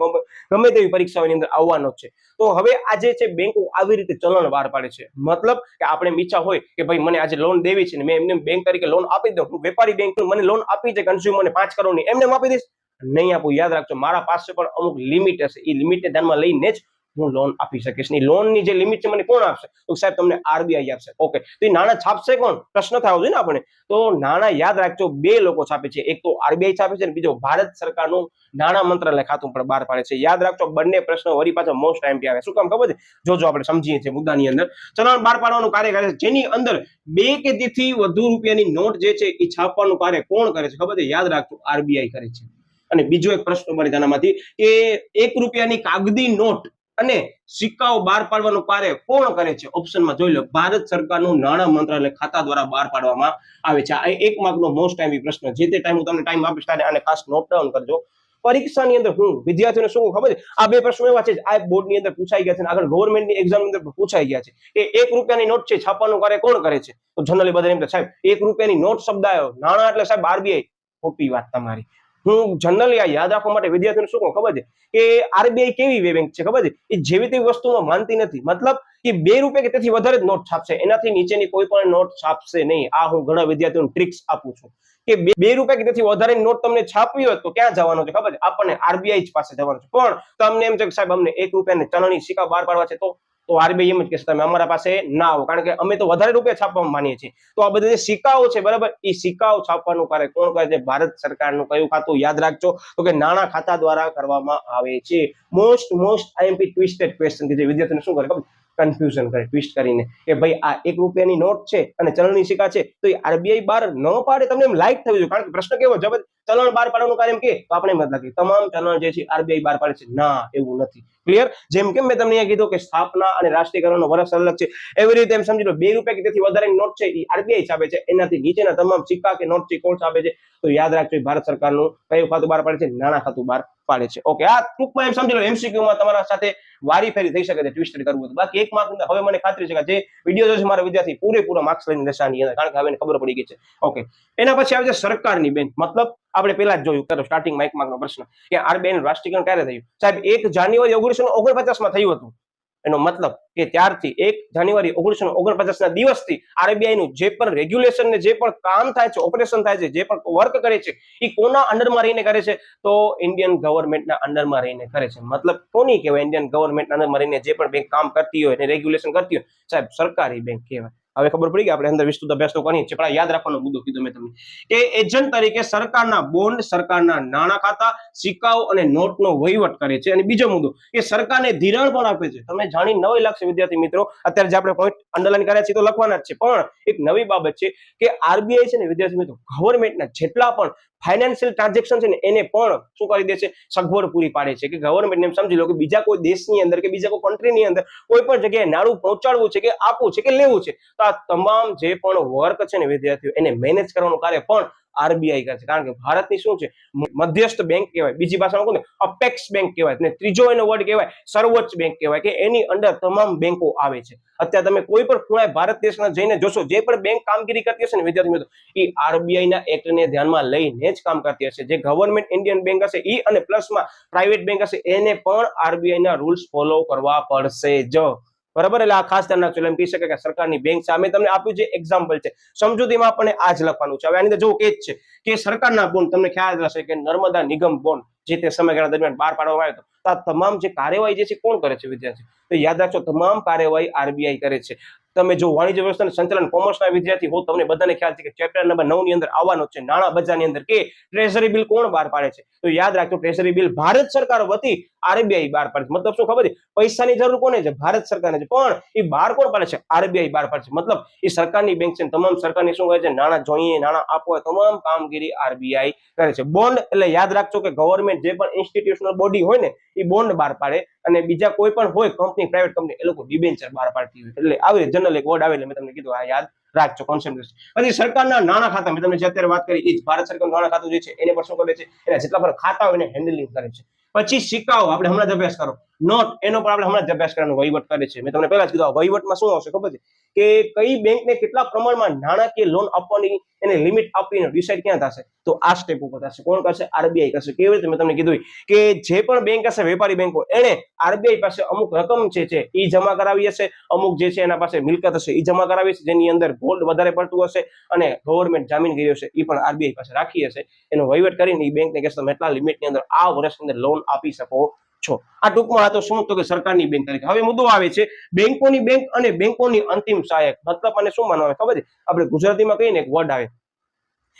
ગમે તેવી પરીક્ષાઓની અંદર આવવાનો છે. તો હવે આજે છે બેંકો આવી રીતે ચલણ બહાર પાડે છે. મતલબ કે આપણે ઈચ્છા હોય કે ભાઈ મને આજે લોન દેવી છે ને મેં એમને બેંક તરીકે લોન આપી દઉં, હું વેપારી બેંક મને લોન આપી છે કન્ઝ્યુમરને 5 કરોડની, એમને આપી દઈશ? નહીં આપું. યાદ રાખજો, મારા પાસે પણ અમુક લિમિટ હશે, એ લિમિટને ધ્યાનમાં લઈને જ હું લોન આપી શકીશ. ની લોનની જે લિમિટ છે મને કોણ આપશે? તો સાહેબ તમને RBI આપશે. ઓકે, તો એ નાણાં છાપશે કોણ? પ્રશ્ન થયો છે ને આપણે. તો નાણાં યાદ રાખજો બે લોકો છાપે છે, એક તો RBI છાપે છે અને બીજો ભારત સરકારનું નાણાં મંત્રાલય ખાતું પણ બહાર પાડે છે. યાદ રાખજો બંને પ્રશ્નો વળી પાછા મોસ્ટ ટાઈમ આવે. શું કામ ખબર છે? જોજો આપણે સમજીએ છીએ મુદ્દાની અંદર. ચલણ બહાર પાડવાનું કાર્ય કરે છે, જેની અંદર 2 કે તેથી વધુ રૂપિયાની નોટ જે છે એ છાપવાનું કાર્ય કોણ કરે છે ખબર છે? યાદ રાખજો RBI કરે છે. અને બીજો એક પ્રશ્ન મળે તેનામાંથી કે 1 રૂપિયાની કાગદી નોટ અને સિક્કાઓ બહાર પાડવાનું કાર્ય કોણ કરે છે? ઓપ્શનમાં જોઈ લો, ભારત સરકારનું નાણાં મંત્રાલય ખાતા દ્વારા બહાર પાડવામાં આવે છે. આ એક માર્કનો મોસ્ટ ટાઈમ પ્રશ્ન, જે તે ટાઈમ હું તમને ટાઈમ આપીશ ત્યારે આને ખાસ નોટ ડાઉન કરજો. પરીક્ષાની અંદર હું વિદ્યાર્થીઓને શું ખબર છે? આ બે પ્રશ્નો એવા છે આ બોર્ડની અંદર પૂછાઈ ગયા છે, આગળ ગવર્મેન્ટની એક્ઝામની અંદર પૂછાઈ ગયા છે કે 1 રૂપિયાની નોટ છે છાપવાનું કાર્ય કોણ કરે છે? તો જનરલી બધા એમ કે સાહેબ 1 રૂપિયાની નોટ શબ્દ આવ્યો, નાણાં એટલે સાહેબ RBI. ખોટી વાત તમારી. હું જનરલી આ યાદ રાખવા માટે વિદ્યાર્થીઓને શું કહું ખબર છે કે RBI કેવી બેંક છે ખબર છે? એ જેવી તેવી વસ્તુમાં માનતી નથી. મતલબ કે 2 રૂપિયા કે તેથી વધારે જ નોટ છાપશે, એનાથી નીચેની કોઈ પણ નોટ છાપશે નહીં. આ હું ઘણા વિદ્યાર્થીઓને ટ્રિક્સ આપું છું કે 2 રૂપિયા કે તેથી વધારેની નોટ તમને છાપવી હોય તો ક્યાં જવાનું છે ખબર છે? આપણને RBI જ પાસે જવાનું છે. પણ તમને એમ છે કે સાહેબ અમને 1 રૂપિયાની ચલણી સિક્કા બહાર પાડવા છે, તો RBI એમ જ કહેશે તમે અમારા પાસે ના આવો, કારણ કે અમે તો વધારે રૂપિયા છાપવામાં માનીએ છીએ. તો આ બધા જે સિક્કાઓ છે બરાબર, એ સિક્કાઓ છાપવાનું કાર્ય કોણ કરે છે? ભારત સરકારનું કયું ખાતું? યાદ રાખજો તો કે નાણાં ખાતા દ્વારા કરવામાં આવે છે. મોસ્ટ IMP ટ્વિસ્ટેડ ક્વેશ્ચન કે જે વિદ્યાર્થીને શું કરે ખબર? કન્ફ્યુઝન કરે ટ્વિસ્ટ કરીને કે ભાઈ આ 1 રૂપિયાની નોટ છે અને ચલણી સિક્કા છે, તો એ RBI બહાર ન પાડે તમને એમ લાઈક થયું, કારણ કે પ્રશ્ન કેવો જબરદસ્ત ચલણ બહાર પાડવાનું કાર્ય એમ કે તો આપણે મત લાગી તમામ ચલણ જે છે RBI બહાર પાડે છે. ના, એવું નથી. ક્લિયર? જેમ કે મેં તમને અહીંયા કીધું કે સ્થાપના અને રાષ્ટ્રીયકરણનો વર્ષ અલગ છે, એવી રીતે એમ સમજી લો 2 રૂપિયા કે તેથી વધારેની નોટ છે એ RBI છાપે છે, એનાથી નીચેના તમામ સિક્કા કે નોટ છે કોણ છાપે છે? તો યાદ રાખજો ભારત સરકારનું કયું ખાતું બહાર પાડે છે? નાણાં ખાતું બહાર પાડે છે. ઓકે, આ ટૂંકમાં એમ સમજી લો MCQ માં તમારા સાથે વારી ફેરી થઈ શકે છે ટ્વિસ્ટેડ કરવું તો. બાકી 1 માર્ક હવે મને ખાતરી છે કે જે વિડીયો જોશે મારા વિદ્યાર્થી પૂરેપૂરા માર્ક્સ લઈને લેશે આની અંદર, કારણ કે હવે એને ખબર પડી ગઈ છે. ઓકે, એના પછી આવે છે સરકારની બેંક. મતલબ આપણે પહેલા જ જોયું કે સ્ટાર્ટિંગમાં 1 માર્કનો પ્રશ્ન કે RBI નું રાષ્ટ્રીયકરણ ક્યારે થયું? સાહેબ 1 જાન્યુઆરી 1949 માં થયું હતું. એનો મતલબ કે ત્યારથી 1 જાન્યુઆરી 1949 ના દિવસથી RBI નું જે પણ રેગ્યુલેશન ને જે પણ કામ થાય છે, ઓપરેશન થાય છે, જે પણ વર્ક કરે છે, એ કોના અંડરમાં રહીને કરે છે? તો ઇન્ડિયન ગવર્મેન્ટના અંડરમાં રહીને કરે છે. મતલબ કોની કહેવાય? ઇન્ડિયન ગવર્મેન્ટના અંડરમાં રહીને જે પણ બેંક કામ કરતી હોય અને રેગ્યુલેશન કરતી હોય, સાહેબ સરકારી બેંક કહેવાય. હવે ખબર પડી કે આપણે અંદર વિસ્તૃત અભ્યાસ તો કરીએ છીએ, પણ યાદ રાખવાનો મુદ્દો કીધો મેં તમને કે એજન્ટ તરીકે સરકારના બોન્ડ, સરકારના નાણાં ખાતા, સિક્કાઓ અને નોટનો વહીવટ કરે છે. અને બીજો મુદ્દો કે સરકારને ધિરાણ પણ આપે છે. તમે જાણી નવાઈ લાગશે વિદ્યાર્થી મિત્રો, અત્યારે જે આપણે પોઈન્ટ અંડરલાઈન કર્યા છે તો લખવાના જ છે, પણ એક નવી બાબત છે કે RBI છે ને વિદ્યાર્થી મિત્રો ગવર્મેન્ટના જેટલા પણ ફાઇનાન્શિયલ ટ્રાન્ઝેક્શન છે ને એને પણ શું કરી દે છે? સગવડ પૂરી પાડે છે. કે ગવર્મેન્ટ એમ સમજી લો કે બીજા કોઈ દેશની અંદર કે બીજા કોઈ કન્ટ્રીની અંદર કોઈ પણ જગ્યાએ નાણું પહોંચાડવું છે કે આપવું છે કે લેવું છે, તો આ તમામ જે પણ વર્ક છે ને વિદ્યાર્થીઓ એને મેનેજ કરવાનું કાર્ય પણ RBI કરે છે. કારણ કે ભારતની શું છે? મધ્યસ્થ બેંક કહેવાય, બીજી ભાષામાં કહું તો અપેક્સ બેંક કહેવાય, અને ત્રીજો એનો વર્ડ કહેવાય સર્વોચ્ચ બેંક કહેવાય, કે એની અંદર તમામ બેંકો આવે છે. અત્યારે તમે કોઈ પણ ખૂણાએ ભારત દેશના જઈને જોશો, જે પણ બેંક કામગીરી કરતી હશે ને વિદ્યાર્થી મિત્રો, એ RBI ના એક્ટને ધ્યાનમાં લઈને જ કામ કરતી હશે. જે ગવર્મેન્ટ ઇન્ડિયન બેંક હશે એ અને પ્લસમાં પ્રાઇવેટ બેંક હશે એને પણ RBI ના રૂલ્સ ફોલો કરવા પડશે જ. બરાબર? એટલે આ ખાસ ધ્યાન રાખજો. એમ કહી શકે કે સરકારની બેંક સામે તમને આપ્યું છે એક્ઝામ્પલ છે, સમજૂતીમાં આપણને આ જ લખવાનું છે. હવે આની અંદર જો કે છે કે સરકારના બોન્ડ, તમને ખ્યાલ હશે કે નર્મદા નિગમ બોન્ડ જે તે સમયગાળા દરમિયાન બહાર પાડવામાં આવ્યો હતો, તો આ તમામ જે કાર્યવાહી જે છે કોણ કરે છે વિદ્યાર્થી? તો યાદ રાખજો તમામ કાર્યવાહી RBI કરે છે. તમે જો વાણિજ્ય વ્યવસ્થાનું સંચાલન કોમર્સના વિદ્યાર્થી હો, તમને બધાને ખ્યાલ છે કે ચેપ્ટર નંબર 9 ની અંદર આવવાનો છે નાણાં બજારની અંદર કે ટ્રેઝરી બિલ કોણ બહાર પાડે છે. તો યાદ રાખજો, ટ્રેઝરી બિલ ભારત સરકાર વતી આરબીઆઈ બહાર પાડે છે. મતલબ શું ખબર છે? પૈસાની જરૂર કોને છે? ભારત સરકારને છે, પણ એ બહાર કોણ પાડે છે? આરબીઆઈ બહાર પાડે છે. મતલબ એ સરકારની બેંક છે, તમામ સરકારની શું કહે છે? નાણાં જોઈએ, નાણાં આપવા, તમામ કામગીરી આરબીઆઈ કરે છે. બોન્ડ એટલે યાદ રાખજો કે ગવર્મેન્ટ જે પણ ઇન્સ્ટિટ્યુશનલ બોડી હોય ને એ બોન્ડ બહાર પાડે, અને બીજા કોઈ પણ હોય કંપની, પ્રાઇવેટ કંપની, એ લોકો ડિબેન્ચર બહાર પાડતી હોય. એટલે આવે જનરલ એક વર્ડ આવે એટલે મેં તમને કીધું આ યાદ રાખજો, કોન્સન્ટ્રેશન. પછી સરકારના નાણાં ખાતા, મેં તમને જે અત્યારે વાત કરી એ જ ભારત સરકારનું નાણાં ખાતું જે છે એને પર શું કરે છે? એના જેટલા પણ ખાતા હોય એને હેન્ડલિંગ કરે છે. પછી સિક્કાઓ, આપણે હમણાં જ અભ્યાસ કરો. નોટ, એનો પણ આપણે હમણાં જ અભ્યાસ કરવાનો વહીવટ કરે છે. મેં તમને પહેલા જ કીધું વહીવટમાં શું આવશે ખબર છે? કે કઈ બેંકને કેટલા પ્રમાણમાં નાણાકીય લોન આપવાની એને લિમિટ આપીને ડિસાઇડ ક્યાં થશે? તો આ સ્ટેપ ઉપર થશે. કોણ કરશે? આરબીઆઈ કરશે. કેવી રીતે? મેં તમને કીધું કે જે પણ બેંક હશે, વેપારી બેંકો, એને આરબીઆઈ પાસે અમુક રકમ છે એ જમા કરાવી હશે, અમુક જે છે એના પાસે મિલકત હશે એ જમા કરાવી હશે, જેની અંદર ગોલ્ડ વધારે પડતું હશે અને ગવર્મેન્ટ જામીન કર્યો હશે એ પણ આરબીઆઈ પાસે રાખી હશે. એનો વહીવટ કરીને એ બેંકને કહેશે તમે એટલા લિમિટની અંદર આ વર્ષની અંદર લોન આપી શકો છો. આ ટૂંકમાં આ તો શું? તો કે સરકારની બેંક તરીકે. હવે મુદ્દો આવે છે બેંકોની બેંક અને બેંકોની અંતિમ સહાયક. મતલબ અને શું માનવા આવે ખબર છે? આપણે ગુજરાતીમાં કહીને એક વર્ડ આવે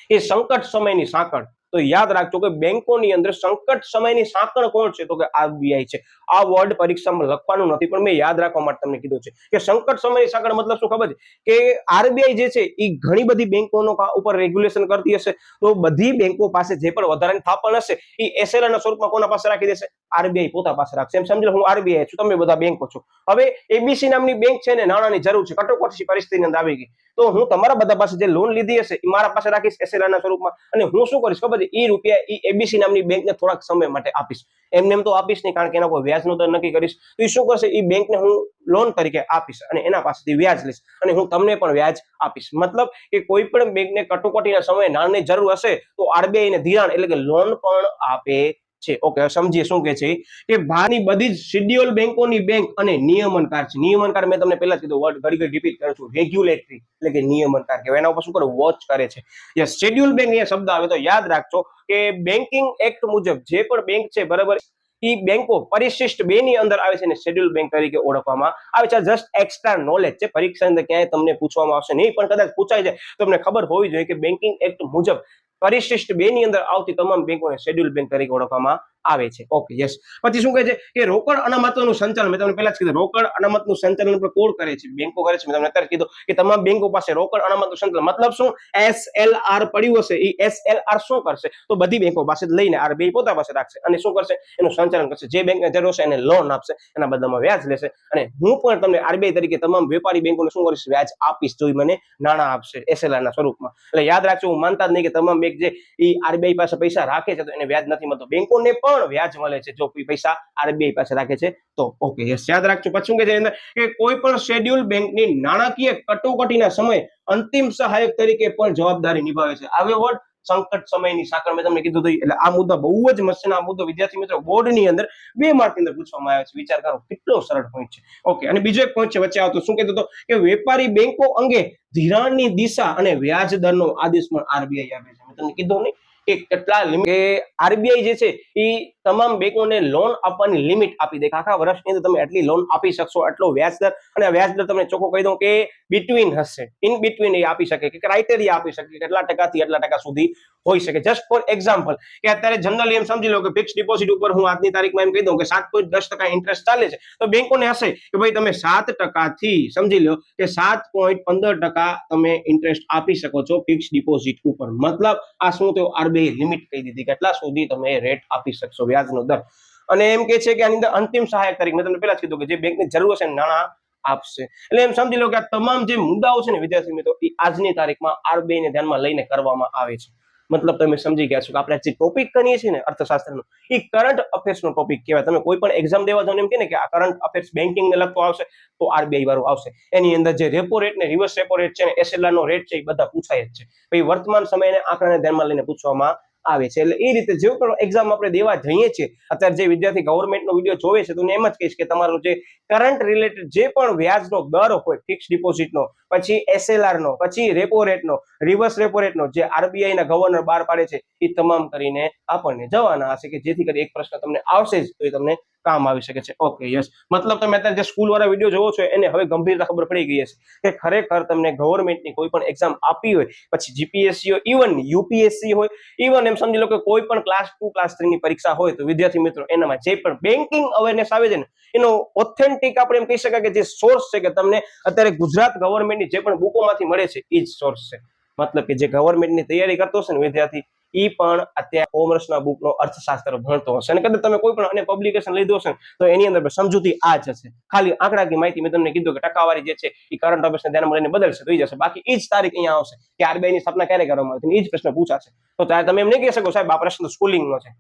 એ સંકટ સમયની સાંકળ. તો યાદ રાખજો કે બેંકોની અંદર સંકટ સમયની સાંકળ કોણ છે? તો કે આરબીઆઈ છે. આ વર્ડ પરીક્ષામાં લખવાનું નથી, પણ મેં યાદ રાખવા માટે તમને કીધું છે કે સંકટ સમયની સાંકળ મતલબ શું ખબર છે? કે આરબીઆઈ જે છે એ ઘણી બધી બેંકોનો ઉપર રેગ્યુલેશન કરતી હશે, તો બધી બેંકો પાસે જે પણ વધારાની થાપણ હશે એ એસએલઆર ના સ્વરૂપમાં કોના પાસે રાખી દેશે? આરબીઆઈ પોતા પાસે રાખશે. એમ સમજી લો હું આરબીઆઈ છું, તમે બધા બેંકો છો. હવે એબીસી નામની બેંક છે ને, નાણાંની જરૂર છે, કટોકટી પરિસ્થિતિની અંદર આવી ગઈ, તો હું તમારા બધા પાસે જે લોન લીધી હશે એ મારા પાસે રાખીશ એસએલઆર ના સ્વરૂપમાં, અને હું શું કરીશ ખબર છે? એ રૂપિયા એ એબીસી નામની બેંકને થોડાક સમય માટે આપીશ. એમને એમ તો આપીશ નહીં, કારણ કે એના કોઈ વ્યાજનો દર નક્કી કરીશ. તો એ શું કરશે? એ બેંકને હું લોન તરીકે આપીશ અને એના પાસેથી વ્યાજ લઈશ, અને હું તમને પણ વ્યાજ આપીશ. મતલબ કે કોઈ પણ બેંકને કટોકટીના સમયે નાણાંની જરૂર હશે તો આરબીઆઈ ને ધિરાણ એટલે કે લોન પણ આપે છે. ઓકે, સમજીએ શું કે છે કે ભારતની બધી જ શેડ્યુલ બેંકોની બેંક અને નિયમનકાર છે. નિયમનકાર મેં તમને પહેલા જ કીધું, વર્ડ ઘડી ઘડી રિપીટ કરું છું, રેગ્યુલેટરી એટલે કે નિયમનકાર કહેવાય. એના ઉપર શું કરે? વોચ કરે છે. યસ, શેડ્યુલ બેંક એ શબ્દ આવે તો યાદ રાખજો કે બેન્કિંગ એક્ટ મુજબ જે પણ બેંક છે, બરાબર, એ બેંકો પરિશિષ્ટ 2 ની અંદર આવે છે અને શેડ્યુલ બેંક તરીકે ઓળખવામાં આવે છે. જસ્ટ એક્સ્ટ્રા નોલેજ છે, પરીક્ષા અંદર ક્યાંય તમને પૂછવામાં આવશે નહીં, પણ કદાચ પૂછાય જાય તો તમને ખબર હોવી જોઈએ કે બેન્કિંગ એક્ટ મુજબ પરિશિષ્ટ 2 ની અંદર આવતી તમામ બેંકોને શેડ્યુલ બેંક તરીકે ઓળખવામાં આવે છે. Okay, yes. પછી શું કહે છે કે રોકડ અનામતનું સંચાલન, મેં તમને પહેલા જ કીધું, રોકડ અનામતનું સંચાલન પણ કોણ કરે છે? બેંકો કરે છે. મેં તમને અત્યારે કીધું કે તમામ બેંકો પાસે રોકડ અનામતનું સંચાલન, મતલબ શું? એસએલઆર પડ્યું હશે, એ એસએલઆર શું કરશે? તો બધી બેંકો પાસે લઈને આરબીઆઈ પોતા પાસે રાખશે અને શું કરશે? એનું સંચાલન કરશે. જે બેંકને જરૂર હશે એને લોન આપશે, એના બદલામાં વ્યાજ લેશે, અને હું પણ તમને આરબીઆઈ તરીકે તમામ વેપારી બેંકોને શું કરીશ? વ્યાજ આપીશ, જો મને નાણાં આપશે એસએલઆર ના સ્વરૂપમાં. એટલે યાદ રાખજો, હું માનતા જ નહીં કે તમામ બેંક જે એ આરબીઆઈ પાસે પૈસા રાખે છે તો એને વ્યાજ નથી મળતો. બેંકોને પણ વ્યાજ મળે છે જો કોઈ પૈસા આરબીઆઈ પાસે રાખે છે તો. ઓકે, યસ, યાદ રાખજો. પછી શું કહે છે કે કોઈ પણ શેડ્યુલ બેંકની નાણાકીય કટોકટીના સમયે અંતિમ સહાયક તરીકે પણ જવાબદારી નિભાવે છે. આવે વર્ડ સંકટ સમયની સાંકળ મેં તમને કીધું હતું. એટલે આ મુદ્દા બહુ જ મસ્ત છે. આ મુદ્દો વિદ્યાર્થી મિત્રો બોર્ડની અંદર 2 માર્કની અંદર પૂછવામાં આવે છે. વિચાર કરો કેટલો સરળ પોઈન્ટ છે. ઓકે, અને બીજો એક પોઈન્ટ છે વચ્ચે આવતો, શું કહેતો હતો કે વેપારી બેંકો અંગે ધિરાણની દિશા અને વ્યાજ દરનો આદેશ પણ આરબીઆઈ આપે છે. મેં તમને કીધું નહીં કે કેટલા લિમિટ, કે આરબીઆઈ જે છે એ તમામ બેંકોને લોન આપવાની લિમિટ આપી દે. આખા વર્ષની અંદર તમે એટલી લોન આપી શકશો, આટલો વ્યાજદર, અને વ્યાજદર તમને ચોખ્ખો કહી દઉં કે બિટવીન હશે, ઇન બિટવીન એ આપી શકે, કે ક્રાઇટેરિયા આપી શકે કે એટલા ટકાથી એટલા ટકા સુધી હોઈ શકે. જસ્ટ ફોર એક્ઝામ્પલ, કે અત્યારે જનરલી એમ સમજી લો કે ફિક્સ ડિપોઝિટ ઉપર હું આજની તારીખમાં એમ કહી દઉં કે 7.10% ઇન્ટરેસ્ટ ચાલે છે, તો બેંકોને હશે કે ભાઈ તમે 7% થી સમજી લો કે 7.15% તમે ઇન્ટરેસ્ટ આપી શકો છો ફિક્સ ડિપોઝિટ ઉપર. મતલબ આ શું થયું? આરબીઆઈ લિમિટ કહી દીધી કેટલા સુધી તમે રેટ આપી શકશો, વ્યાજનો દર. અને એમ કે છે કે આની અંદર અંતિમ સહાયક તરીકે મેં તમને પહેલા જ કીધું કે જે બેંકની જરૂર હશે નાણાં આપશે. એટલે એમ સમજી લો કે આ તમામ જે મુદ્દાઓ છે ને વિદ્યાર્થી મિત્રો, એ આજની તારીખમાં આરબીઆઈ ને ધ્યાનમાં લઈને કરવામાં આવે છે. મતલબ તમે સમજી ગયા છો કે આપણે જે ટોપિક કરીએ છીએ ને અર્થશાસ્ત્રનો, એ કરંટ અફેર્સનો ટોપિક કહેવાય. તમે કોઈ પણ એક્ઝામ દેવા જાવ એમ કે ને કે આ કરંટ અફેર્સ બેન્કિંગને લગતો આવશે તો આરબીઆઈ વાળું આવશે. એની અંદર જે રેપો રેટ ને રિવર્સ રેપો રેટ છે ને એસએલઆર નો રેટ છે એ બધા પૂછાય જ છે. પછી વર્તમાન સમયને આંકડાને ધ્યાનમાં લઈને પૂછવામાં આવે છે. એટલે એ રીતે જે પણ એક્ઝામ આપણે દેવા જઈએ છીએ, અત્યારે જે વિદ્યાર્થી ગવર્મેન્ટનો વિડીયો જોવે છે તો એમ જ કહીશ કે તમારો જે કરંટ રિલેટેડ જે પણ વ્યાજનો દર હોય, ફિક્સ ડિપોઝિટનો, પછી એસએલઆર નો, પછી રેપો રેટનો, રિવર્સ રેપો રેટનો, જે આરબીઆઈ ના ગવર્નર બહાર પાડે છે, એ તમામ કરીને આપણને જવાના હશે, કે જેથી કરી એક પ્રશ્ન તમને આવશે જ તો એ તમને કામ આવી શકે છે. Okay, yes. મતલબ તમે અત્યારે જે સ્કૂલ વાળા વિડીયો જોવો છો એને હવે ગંભીરતા ખબર પડી ગઈ હશે કે ખરેખર તમને ગવર્મેન્ટની કોઈ પણ એક્ઝામ આપી હોય, પછી જીપીએસસી હોય, ઇવન યુપીએસસી હોય, ઇવન એમ સમજી લો કે કોઈ પણ ક્લાસ 2 ક્લાસ 3 ની પરીક્ષા હોય, તો વિદ્યાર્થી મિત્રો એનામાં જે પણ બેન્કિંગ અવેરનેસ આવે છે ને એનો ઓથેન્ટિક આપણે એમ કહી શકાય કે જે સોર્સ છે કે તમને અત્યારે ગુજરાત ગવર્મેન્ટની જે પણ બુકોમાંથી મળે છે એ જ સોર્સ છે. મતલબ કે જે ગવર્મેન્ટની તૈયારી કરતો હશે ને વિદ્યાર્થી, એ પણ અત્યારે કોમર્સના બુકનો અર્થશાસ્ત્ર ભણતો હશે અને કદાચ તમે કોઈ પણ અને પબ્લિકેશન લીધું હશે તો એની અંદર સમજૂતી આ જ હશે. ખાલી આંકડાકીય માહિતી મેં તમને કીધું કે ટકાવારી જે છે એ કરંટ અફેર્સને ધ્યાનમાં લઈને બદલશે તો એ જશે. બાકી એ જ તારીખ અહીંયા આવશે કે આરબીઆઈ ની સ્થાપના ક્યારે કરવામાં આવી એ જ પ્રશ્ન પૂછાશે. તો ત્યારે તમે એમ નહીં કહી શકો સાહેબ આ પ્રશ્ન સ્કૂલિંગનો છે.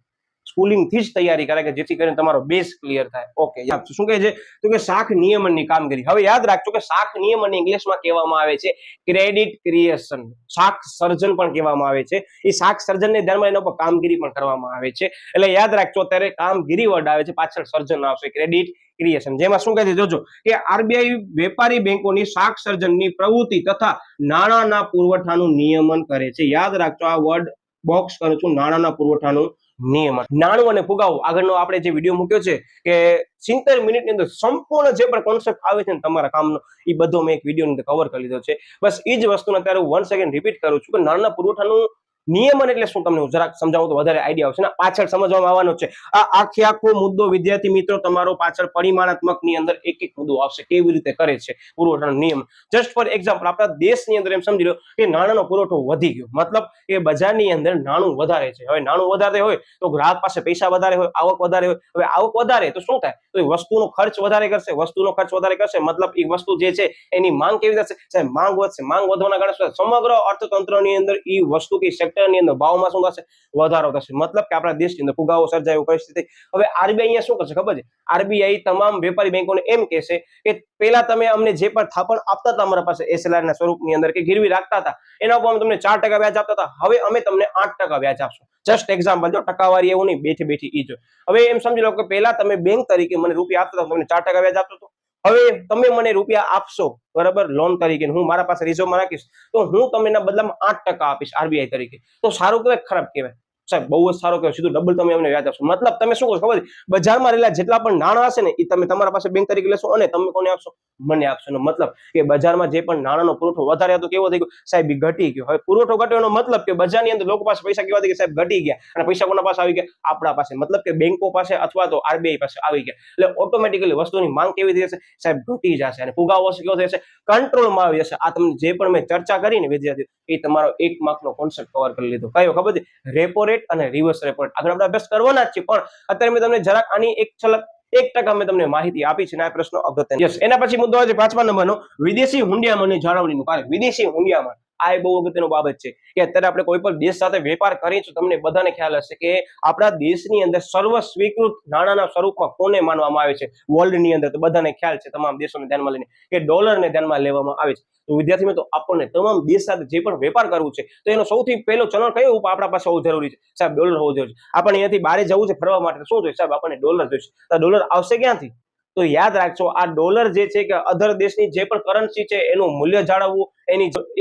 સ્કૂલિંગ થી જ તૈયારી કરે કે જેથી કરીને તમારો બેઝ ક્લિયર થાય. ઓકે, શું કહે છે તો કે શાખ નિયમનની કામગીરી. હવે યાદ રાખજો કે શાખ નિયમન ઇંગ્લિશમાં કહેવામાં આવે છે ક્રેડિટ ક્રિએશન. શાખ સર્જન પણ કહેવામાં આવે છે. એ શાખ સર્જનને ધ્યાનમાં એના ઉપર કામગીરી પણ કરવામાં આવે છે. એટલે યાદ રાખજો અત્યારે કામગીરી વર્ડ આવે છે, પાછળ સર્જન આવશે, ક્રેડિટ ક્રિએશન. જેમાં શું કહે છે જોજો કે આરબીઆઈ વેપારી બેંકોની શાખ સર્જનની પ્રવૃત્તિ તથા નાણાંના પુરવઠાનું નિયમન કરે છે. યાદ રાખજો આ વર્ડ બોક્સ કરું છું, નાણાંના પુરવઠાનું નિયમન. નાણું અને ફુગાવો આગળનો આપણે જે વિડીયો મૂક્યો છે કે 70 મિનિટની અંદર સંપૂર્ણ જે પણ કોન્સેપ્ટ આવે છે ને તમારા કામનો એ બધો મેં એક વિડીયોની અંદર કવર કરી લીધો છે. બસ એ જ વસ્તુને અત્યારે હું વન સેકન્ડ રિપીટ કરું છું કે નાણાંના પુરવઠાનું નિયમન એટલે શું તમને હું જરાક સમજાવું તો વધારે આઈડિયા આવશે ને પાછળ સમજવામાં આવવાનો છે. આ આખો મુદ્દો વિદ્યાર્થી મિત્રો તમારો પાછળ પરિમાણાત્મક ની અંદર એક એક મુદ્દો આવશે કેવી રીતે કરે છે પુરવઠાનો નિયમ. જસ્ટ ફોર એક્ઝામ્પલ આપણા દેશની અંદર એમ સમજી લો કે નાણાંનો પુરવઠો વધી ગયો, મતલબ કે બજારની અંદર નાણું વધારે છે. હવે નાણું વધારે હોય તો ગ્રાહક પાસે પૈસા વધારે હોય, આવક વધારે હોય. હવે આવક વધારે તો શું થાય તો એ વસ્તુનો ખર્ચ વધારે કરશે, વસ્તુનો ખર્ચ વધારે કરશે મતલબ એ વસ્તુ જે છે એની માંગ કેવી થશે સાહેબ, માંગ વધશે. માંગ વધવાના કારણે સમગ્ર અર્થતંત્રની અંદર એ વસ્તુ કે સેક્ટરની અંદર ભાવમાં શું થશે વધારો થશે. મતલબ કે આપણા દેશની અંદર ફુગાવો સર્જાય એવી પરિસ્થિતિ. હવે આરબીઆઈ અહીંયા શું કરશે ખબર છે? આરબીઆઈ તમામ વેપારી બેંકોને એમ કહેશે કે પહેલા તમે અમને જે પણ થાપણ આપતા હતા અમારા પાસે એસએલઆર ના સ્વરૂપની અંદર કે ગીરવી રાખતા હતા એના ઉપર અમે તમને 4% વ્યાજ આપતા હતા, હવે અમે તમને 8% વ્યાજ આપશું. જસ્ટ એક્ઝામ્પલ, જો ટકાવારી એવું નહીં, બેઠી બેઠી ઈ જો. હવે એમ સમજી લો કે પહેલા તમે બેંક તરીકે મને રૂપિયા આપતા હતા, તમને 4% વ્યાજ આપતો હતો. હવે તમે મને રૂપિયા આપશો બરાબર લોન તરીકે, હું મારા પાસે રિઝર્વમાં રાખીશ તો હું તમને એના બદલામાં 8% આપીશ આરબીઆઈ તરીકે. તો સારું કહેવાય ખરાબ કહેવાય? સાહેબ બહુ જ સારો કહેવાય, સીધું ડબલ તમે અમને વ્યાજ આપશો. મતલબ તમે શું કરો ખબર છે? બજારમાં રહેલા જેટલા પણ નાણાં હશે ને એ તમે તમારા પાસે બેંક તરીકે લેશો અને તમે કોને આપશો? મને આપશો. મતલબ કે બજારમાં જે પણ નાણાંનો પુરવઠો વધારે હતો કેવો થઈ ગયો સાહેબ? ઘટી ગયો. હવે પુરવઠો ઘટ્યો મતલબ કે બજારની અંદર લોકો પાસે પૈસા કેવા થઈ ગયા સાહેબ? ઘટી ગયા. અને પૈસા કોના પાસે આવી ગયા? આપણા પાસે. મતલબ કે બેંકો પાસે અથવા તો આરબીઆઈ પાસે આવી ગયા. એટલે ઓટોમેટિકલી વસ્તુની માંગ કેવી થઈ જશે સાહેબ? ઘટી જશે અને ફુગાવો કેવો થઈ જશે? કંટ્રોલમાં આવી જશે. આ તમને જે પણ મેં ચર્ચા કરીને વિદ્યાર્થીઓ એ તમારો 1 માર્કનો કોન્સેપ્ટ કવર કરી લીધો. કયો ખબર છે? રેપો રેટ અને રિવર્સ રેપો રેટ. આગળ આપણે અભ્યાસ કરવાના જ છે પણ અત્યારે મેં તમને જરાક આની એક છલક 1% મેં તમને માહિતી આપી છે ને આ પ્રશ્નો અગત્યનો. યસ. એના પછી મુદ્દો આવે છે 5મા નંબરનો, વિદેશી હુંડિયામણની જાળવણીનું કાર્ય. વિદેશી હુંડિયામણ આ બહુ અગત્યનો બાબત છે કે અત્યારે આપણે કોઈ પણ દેશ સાથે વેપાર કરીએ તો તમને બધાને ખ્યાલ હશે કે આપણા દેશની અંદર સર્વ સ્વીકૃત નાણાંના સ્વરૂપમાં કોને માનવામાં આવે છે વર્લ્ડની અંદર? તો બધાને ખ્યાલ છે તમામ દેશોને ધ્યાનમાં લઈને કે ડોલરને ધ્યાનમાં લેવામાં આવે છે. તો વિદ્યાર્થી મિત્રો આપણને તમામ દેશ સાથે જે પણ વેપાર કરવું છે તો એનો સૌથી પહેલો ચલણ કયો આપણા પાસે હોવું જરૂરી છે સાહેબ? ડોલર હોવું જરૂરી છે. આપણે અહીંયાથી બહાર જવું છે ફરવા માટે શું જોઈએ સાહેબ? આપણને ડોલર જોઈશે. તો ડોલર આવશે ક્યાંથી? તો યાદ રાખજો આ ડોલર જે છે કે અધર દેશની જે પણ કરન્સી છે એનું મૂલ્ય જાળવવું,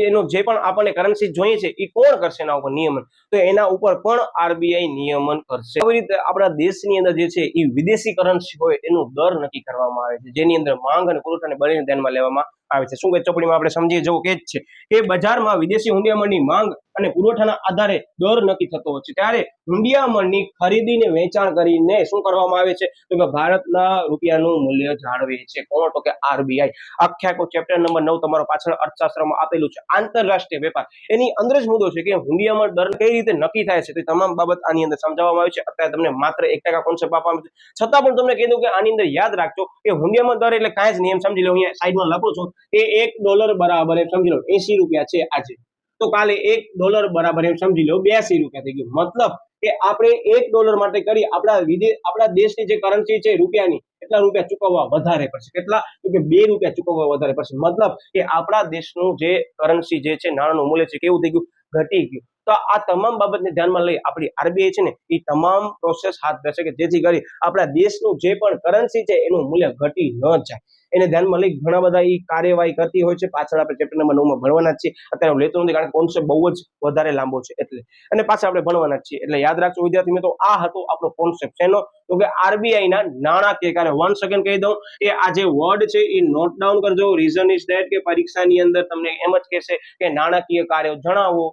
એનું જે પણ આપણને કરન્સી જોઈએ છે એ કોણ કરશે એના ઉપર નિયમન? તો એના ઉપર પણ આરબીઆઈ નિયમન કરશે. આવી રીતે આપણા દેશની અંદર જે છે એ વિદેશી કરન્સી હોય એનું દર નક્કી કરવામાં આવે છે જેની અંદર માંગ અને પુરવઠાને બંનેને ધ્યાનમાં લેવામાં આવે છે. શું કે ચોપડીમાં આપણે સમજીએ જવું કે જ છે કે બજારમાં વિદેશી હુંડિયામણની માંગ અને પુરવઠાના આધારે દર નક્કી થતો હોય છે. ત્યારે હુંડિયામણની ખરીદીને વેચાણ કરીને શું કરવામાં આવે છે તો કે ભારતના રૂપિયાનું મૂલ્ય જાળવે છે. કોણ? તો કે આરબીઆઈ. આખો ચેપ્ટર નંબર 9 તમારો પાછળ અર્થશાસ્ત્રમાં આપેલું છે. આંતરરાષ્ટ્રીય વેપાર એની અંદર જ મુદ્દો છે કે હુંડિયામણ દર કઈ રીતે નક્કી થાય છે તો તમામ બાબત આની અંદર સમજાવવામાં આવી છે. અત્યારે તમને માત્ર 1% કોન્સેપ્ટ આપવામાં છે છતાં પણ તમને કીધું કે આની અંદર યાદ રાખજો કે હુંડિયામણ દર એટલે કાંઈ જ નિયમ સમજી લો. અહીંયા સાઈડમાં લખું છું કે $1 બરાબર એમ સમજી લો 80 રૂપિયા છે આજે, તો કાલે $1 બરાબર એમ સમજી લો 82 રૂપિયા થઈ ગયું. મતલબ કે આપણે $1 માટે કરી આપણા દેશની જે કરન્સી છે રૂપિયાની એટલા રૂપિયા ચૂકવવા વધારે પડશે. કેટલા? તો કે 2 રૂપિયા ચૂકવવા વધારે પડશે. મતલબ કે આપણા દેશનું જે કરન્સી જે છે નાણાંનું મૂલ્ય છે કેવું થઈ ગયું? ઘટી ગયું. તો આ તમામ બાબતને ધ્યાનમાં લઈ આપણી આરબીઆઈ છે ને એ તમામ પ્રોસેસ હાથ ધરશે કે જેથી કરી આપણા દેશનું જે પણ કરન્સી છે એનું મૂલ્ય ઘટી ન જાય. એને ધ્યાનમાં લઈ ઘણા બધા એ કાર્યવાહી કરતી હોય છે. પાછળ આપણે ચેપ્ટર નંબર 9 માં ભણવાના જ છીએ. અત્યારે હું લેતો નથી કારણ કે કોન્સેપ્ટ બહુ જ વધારે લાંબો છે એટલે, અને પાછા આપણે ભણવાના જ છીએ. એટલે યાદ રાખજો વિદ્યાર્થી મિત્રો, આ હતો આપણો કોન્સેપ્ટ શેનો, તો કે આરબીઆઈ ના નાણાકીય કાર્ય. 1 સેકન્ડ કહી દઉં, એ આ જે વર્ડ છે એ નોટ ડાઉન કરજો. રીઝન ઇઝ ધેટ કે પરીક્ષાની અંદર તમને એમ જ કહેશે કે નાણાકીય કાર્યો જણાવો,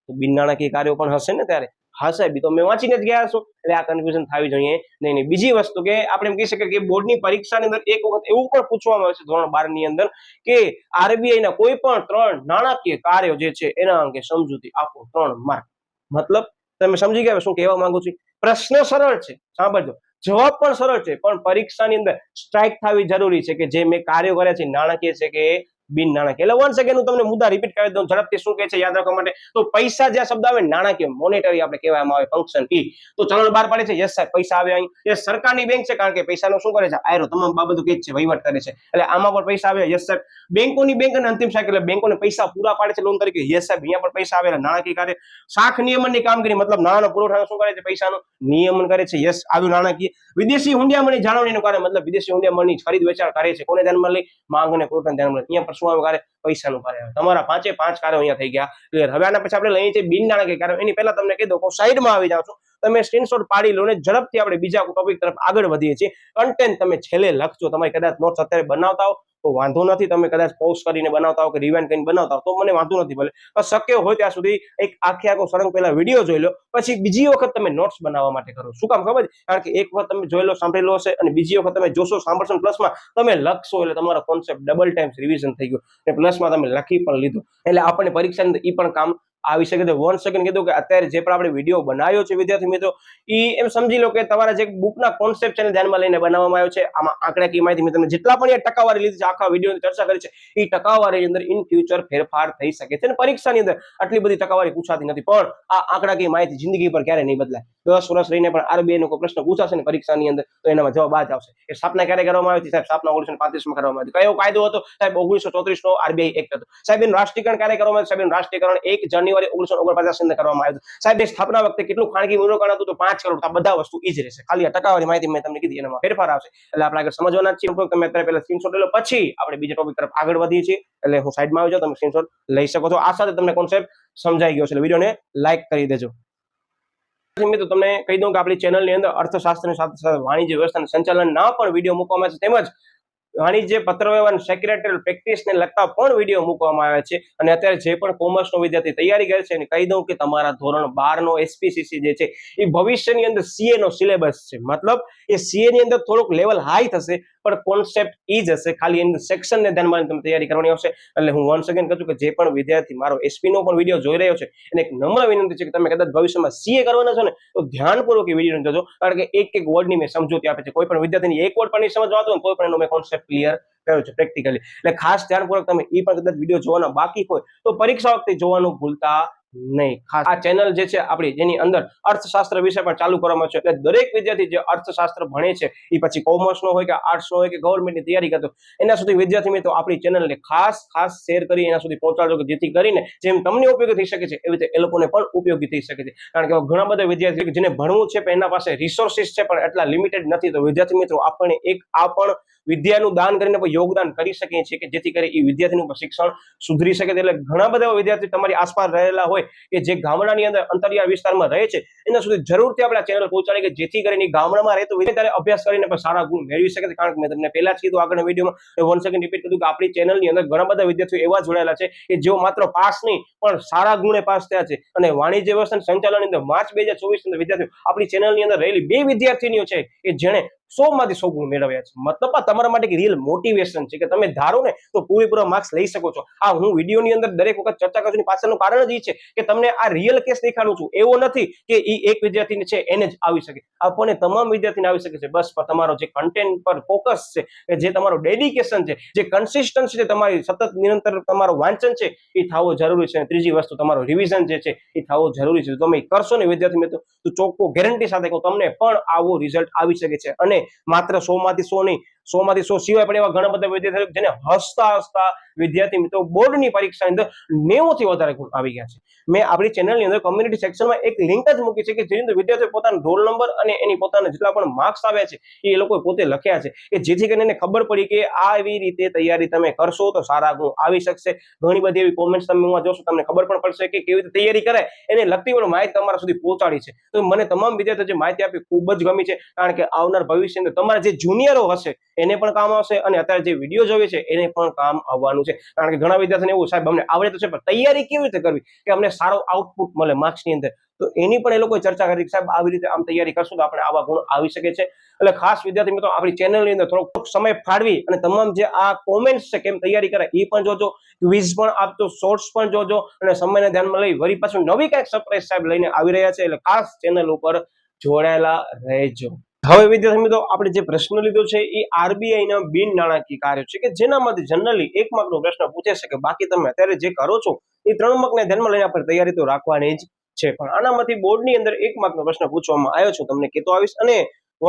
તો બિન નાણાકીય કાર્યો પણ હશે ને ત્યારે. હા સાહેબ, તો મેં વાંચીને જ ગયા છો એટલે આ કન્ફ્યુઝન થવી જોઈએ નહીં. બીજી વસ્તુ કે આપણે એમ કહી શકીએ કે બોર્ડની પરીક્ષાની અંદર એક વખત એવું પણ પૂછવામાં આવે છે ધોરણ 12 ની અંદર કે આરબીઆઈ ના કોઈ પણ 3 નાણાકીય કાર્યો જે છે એના અંગે સમજૂતી આપો, 3 માર્ક. મતલબ તમે સમજી ગયા શું કહેવા માંગુ છું? પ્રશ્ન સરળ છે, સાંભળજો, જવાબ પણ સરળ છે, પણ પરીક્ષાની અંદર સ્ટ્રાઇક થવી જરૂરી છે કે જે મેં કાર્યો કર્યા છે નાણાકીય છે કે બિન નાણાકીય. એટલે 1 સેકન્ડ હું તમને મુદ્દા રિપીટ કરી દઉં ઝડપથી, શું કહે છે યાદ રાખવા માટે. તો પૈસા જે શબ્દ આવે નાણાકીય, મોનેટરી આપણે કહેવામાં આવે, ફંક્શન ઈ. તો ચલણ બહાર પાડે છે, યસ સાહેબ પૈસા આવે અહીં. એ સરકારની બેંક છે કારણ કે પૈસાનો શું કરે છે, આયરો તમામ બાબતો કે છે વહીવટ કરે છે, એટલે આમાં પણ પૈસા આવે, યસ સાહેબ. બેંકોની બેંક અને અંતિમ શાખા એટલે બેંકોને પૈસા પૂરા પાડે છે લોન તરીકે, યસ સાહેબ અહીંયા પણ પૈસા આવે. નાણાકીય કાર્ય શાખ નિયમનની કામગીરી, મતલબ નાણાંનો પુરવઠાનો શું કરે છે, પૈસાનું નિયમન કરે છે, યસ આવ્યું નાણાકીય. વિદેશી હુંડિયામણની જાળવણીનું કાર્ય, મતલબ વિદેશી હુંડિયામણની ખરીદ વેચાણ કરે છે, કોને ધ્યાનમાં લઈ, માંગ અને પુરવઠાને ધ્યાનમાં લઈ. અહીંયા પણ શું આવે કાર્ય, પૈસાનું કાર્ય આવે. તમારા 5 કાર્યો અહીંયા થઈ ગયા ક્લિયર. હવે આના પછી આપણે લઈએ છીએ બિન નાણાકીય કાર્ય. એની પહેલા તમને કહી દઉં સાઈડમાં આવી જાવ છો, તમે સ્ક્રીનશોટ પાડી લો ને ઝડપથી આપણે બીજા ટોપિક તરફ આગળ વધીએ છીએ. કન્ટેન્ટ તમે છેલ્લે લખજો. તમારી કદાચ નોટ્સ અત્યારે બનાવતા હો તો વાંધો નથી, તમે કદાચ પોઝ કરીને બનાવતા હો કે રિવાઇન્ડ કરીને બનાવતા હો તો મને વાંધો નથી, ભલે શક્ય હોય ત્યાં સુધી એક આખો સળંગ પહેલા વિડીયો જોઈ લો, પછી બીજી વખત તમે નોટ્સ બનાવવા માટે કરો. શું કામ ખબર? કારણ કે એક વખત તમે જોઈ લો, સાંભળેલો હશે, અને બીજી વખત તમે જોશો, સાંભળશો, પ્લસમાં તમે લખશો એટલે તમારો કોન્સેપ્ટ ડબલ ટાઈમ્સ રિવિઝન થઈ ગયો અને પ્લસમાં તમે લખી પણ લીધું, એટલે આપણને પરીક્ષાની અંદર એ પણ કામ આવી શકે છે. 1 સેકન્ડ કીધું કે અત્યારે જે પણ આપણે વિડીયો બનાવ્યો છે વિદ્યાર્થી મિત્રો, એ એમ સમજી લો કે તમારા જે બુકના કોન્સેપ્ટ છે ધ્યાનમાં લઈને બનાવવામાં આવ્યો છે. આમાં આંકડાકીય માહિતી મેં તમને જેટલા પણ ટકાવારી લીધી છે, આખા વિડીયોની ચર્ચા કરી છે, એ ટકાવારીની અંદર ઇન ફ્યુચર ફેરફાર થઈ શકે છે. અને પરીક્ષાની અંદર આટલી બધી ટકાવારી પૂછાતી નથી, પણ આ આંકડાકીય માહિતી જિંદગી પર ક્યારે નહીં બદલાય. 10 વર્ષ રહીને પણ આરબીઆઈ નો કોઈ પ્રશ્ન પૂછાશે ને પરીક્ષાની અંદર તો એનામાં જવાબ આ જ આવશે. એ સ્થાપના ક્યારે કરવામાં આવી હતી સાહેબ? સ્થાપના 1935 માં કરવામાં આવી હતી. કયો કાયદો હતો સાહેબ? 1934 નો આરબીઆઈ એક્ટ હતો. સાહેબ એનું રાષ્ટ્રીયકરણ ક્યારે કરવામાં આવ્યું? સાહેબ એનું રાષ્ટ્રીયકરણ 1 જાન્યુઆરી 1949 ની કરવામાં આવ્યું. સાહેબ એ સ્થાપના વખતે કેટલું ખાનગી મૂડીરોકાણ હતું? તો 5 કરોડ. આ બધા વસ્તુ ઈ જ રહેશે, ખાલી આ ટકાવારી માહિતી મેં તમને કીધી એનામાં ફેરફાર આવશે. એટલે આપણે આગળ સમજવાના જ છીએ. તમે અત્યારે પહેલા સ્ક્રીનશોટ લઈ લો, પછી આપણે બીજા ટોપિક તરફ આગળ વધીએ છીએ. એટલે હું સાઈડમાં આવી જાઉં, તમે સ્ક્રીનશોટ લઈ શકો છો. આ સાથે તમને કોન્સેપ્ટ સમજાઈ ગયો છે એટલે વિડીયોને લાઈક કરી દેજો. મિત્રો તમને કહી દઉં કે આપણી ચેનલની અંદર અર્થશાસ્ત્રની સાથે સાથે વાણિજ્ય વ્યવસ્થાના સંચાલનના પણ વિડીયો મૂકવામાં આવે છે, તેમજ વાણિજ્ય પત્રવ્યવહાર સેક્રેટરીયલ પ્રેક્ટિસને લગતા પણ વિડીયો મૂકવામાં આવે છે. અને અત્યારે જે પણ કોમર્સનો વિદ્યાર્થી તૈયારી કરે છે એને કહી દઉં કે તમારા ધોરણ 12 નો એસપીસીસી જે છે એ ભવિષ્યની અંદર સીએ નો સિલેબસ છે. મતલબ એ સીએ ની અંદર થોડુંક લેવલ હાઈ થશે, પણ કોન્સેપ્ટ ઈ જ હશે, ખાલી એની સેક્શનને ધ્યાનમાં તમે તૈયારી કરવાની આવશે. એટલે હું 1 સેકન્ડ કહું છું કે જે પણ વિદ્યાર્થી મારો એસપી નો પણ વિડીયો જોઈ રહ્યો છે એને એક નમ્ર વિનંતી છે કે તમે કદાચ ભવિષ્યમાં સીએ કરવાના છો ને તો ધ્યાનપૂર્વક એ વિડીયો જોજો, કારણ કે એક વર્ડની મેં સમજૂતી આપે છે. કોઈ પણ વિદ્યાર્થીની એક વર્ડ પણ નહીં સમજવા આવતો હોય તો પણ એનો મેં કોન્સેપ્ટ ક્લિયર કર્યો છે પ્રેક્ટિકલી. એટલે ખાસ ધ્યાનપૂર્વક તમે એ પણ કદાચ વિડીયો જોવાના બાકી હોય તો પરીક્ષા વખતે જોવાનું ભૂલતા નહીં. ખાસ આ ચેનલ જે છે આપણી, જેની અંદર અર્થશાસ્ત્ર વિશે પણ ચાલુ કરવામાં છે, એટલે દરેક વિદ્યાર્થી જે અર્થશાસ્ત્ર ભણે છે એ પછી કોમર્સ નો હોય કે આર્ટ્સ નો હોય કે ગવર્મેન્ટની તૈયારી કરતો, એના સુધી વિદ્યાર્થી મિત્રો આપણી ચેનલને ખાસ શેર કરી એના સુધી પહોંચાડજો કે જેથી કરીને જેમ તમને ઉપયોગી થઈ શકે છે એવી રીતે એ લોકોને પણ ઉપયોગી થઈ શકે છે. કારણ કે ઘણા બધા વિદ્યાર્થીઓ જેને ભણવું છે પણ એના પાસે રિસોર્સિસ છે પણ એટલા લિમિટેડ નથી, તો વિદ્યાર્થી મિત્રો આપણે એક આ પણ વિદ્યાનું દાન કરીને પણ યોગદાન કરી શકીએ છીએ કે જેથી કરી એ વિદ્યાર્થીનું શિક્ષણ સુધરી શકે. એટલે ઘણા બધા વિદ્યાર્થી તમારી આસપાસ રહેલા હોય કે જે ગામડાની અંદર અંતરિયાળ વિસ્તારમાં રહે છે, એના સુધી જરૂરથી આપણે આ ચેનલ પહોંચાડીએ કે જેથી કરીને ગામડામાં રહેતો વિદ્યાર્થી અભ્યાસ કરીને પણ સારા ગુણ મેળવી શકે છે. કારણ કે મેં તમને પહેલા જ કીધું આગળના વિડીયોમાં 1 સેકન્ડ રિપીટ કર્યું કે આપણી ચેનલની અંદર ઘણા બધા વિદ્યાર્થીઓ એવા જોડાયેલા છે કે જેઓ માત્ર પાસ નહીં પણ સારા ગુણે પાસ થયા છે. અને વાણિજ્ય વ્યવસ્થાના સંચાલનની અંદર માર્ચ 2024 ની વિદ્યાર્થીઓ આપણી ચેનલની અંદર રહેલી 2 વિદ્યાર્થીનીઓ છે કે જેણે 100 માંથી 100 ગુણ મેળવ્યા છે. મતલબ આ તમારા માટે રિયલ મોટિવેશન છે કે તમે ધારો ને તો પૂરેપૂરા માર્ક્સ લઈ શકો છો. આ હું વિડીયોની અંદર દરેક વખત ચર્ચા કરું છું, પાછળનું કારણ જ એ છે કે તમને આ રિયલ કેસ દેખાડું છું. એવો નથી કે એ એક વિદ્યાર્થીને છે એને જ આવી શકે, આપણને તમામ વિદ્યાર્થીને આવી શકે છે. બસ તમારો જે કન્ટેન્ટ પર ફોકસ છે, કે જે તમારો ડેડિકેશન છે, જે કન્સિસ્ટન્સી છે, તમારી સતત નિરંતર તમારો વાંચન છે એ થવો જરૂરી છે. ત્રીજી વસ્તુ તમારો રિવિઝન જે છે એ થવો જરૂરી છે. તમે કરશો ને વિદ્યાર્થી મિત્રો તો ચોખ્ખો ગેરંટી સાથે કહું તમને પણ આવો રિઝલ્ટ આવી શકે છે. અને માત્ર 100 માંથી 100 નહીં, 100 માંથી 100 સિવાય પણ એવા ઘણા બધા વિદ્યાર્થીઓ જેને હસતા વિદ્યાર્થી મિત્રો બોર્ડની પરીક્ષાની અંદર 90 થી વધારે ગુણ આવી ગયા છે. મેં આપણી ચેનલની અંદર કોમ્યુનિટી સેક્શનમાં એક લિંક જ મૂકી છે કે જેની અંદર વિદ્યાર્થીઓ પોતાનો રોલ નંબર અને એની પોતાના જેટલા પણ માર્ક્સ આવ્યા છે એ લોકોએ પોતે લખ્યા છે કે જેથી કરીને એને ખબર પડી કે આવી રીતે તૈયારી તમે કરશો તો સારા ગુણ આવી શકશે. ઘણી બધી એવી કોમેન્ટ્સ તમે જોશો તમને ખબર પણ પડશે કે કેવી રીતે તૈયારી કરે એને લગતી પણ માહિતી તમારા સુધી પહોંચાડી છે. તો મને તમામ વિદ્યાર્થીઓ જે માહિતી આપી ખૂબ જ ગમી છે કારણ કે આવનાર ભવિષ્યની અંદર તમારા જે જુનિયરો હશે એને પણ કામ આવશે અને અત્યારે જે વિડીયો જોવે છે એને પણ કામ આવવાનું છે. કારણ કે ઘણા વિદ્યાર્થીઓને એવું સાહેબ અમને આવડે તો છે પણ તૈયારી કેવી રીતે કરવી કે અમને સારો આઉટપુટ મળે માર્ક્સની અંદર, તો એની પણ એ લોકોએ ચર્ચા કરી સાહેબ આવી રીતે આમ તૈયારી કરશું તો આપણે આવા ગુણ આવી શકે છે. એટલે ખાસ વિદ્યાર્થી મિત્રો આપણી ચેનલની અંદર થોડોક સમય ફાળવી અને તમામ જે આ કોમેન્ટ્સ છે કેમ તૈયારી કરે એ પણ જોજો, ક્વિઝ પણ આપજો, શોર્ટ્સ પણ જોજો અને સમયને ધ્યાનમાં લઈ વળી પાછું નવી કંઈક સરપ્રાઈઝ સાહેબ લઈને આવી રહ્યા છે એટલે ખાસ ચેનલ ઉપર જોડાયેલા રહેજો. હવે વિદ્યાર્થી મિત્રો આપણે જે પ્રશ્ન લીધો છે એ આરબીઆઈ ના બિન નાણાકીય કાર્યો છે કે જેનામાંથી જનરલી 1 માર્કનો પ્રશ્ન પૂછે છે કે બાકી તમે અત્યારે જે કરો છો એ 3 માર્કને ધ્યાનમાં લઈને આપણે તૈયારી તો રાખવાની જ છે. પણ આનામાંથી બોર્ડની અંદર 1 માર્કનો પ્રશ્ન પૂછવામાં આવ્યો છે તમને કહેતો આવીશ અને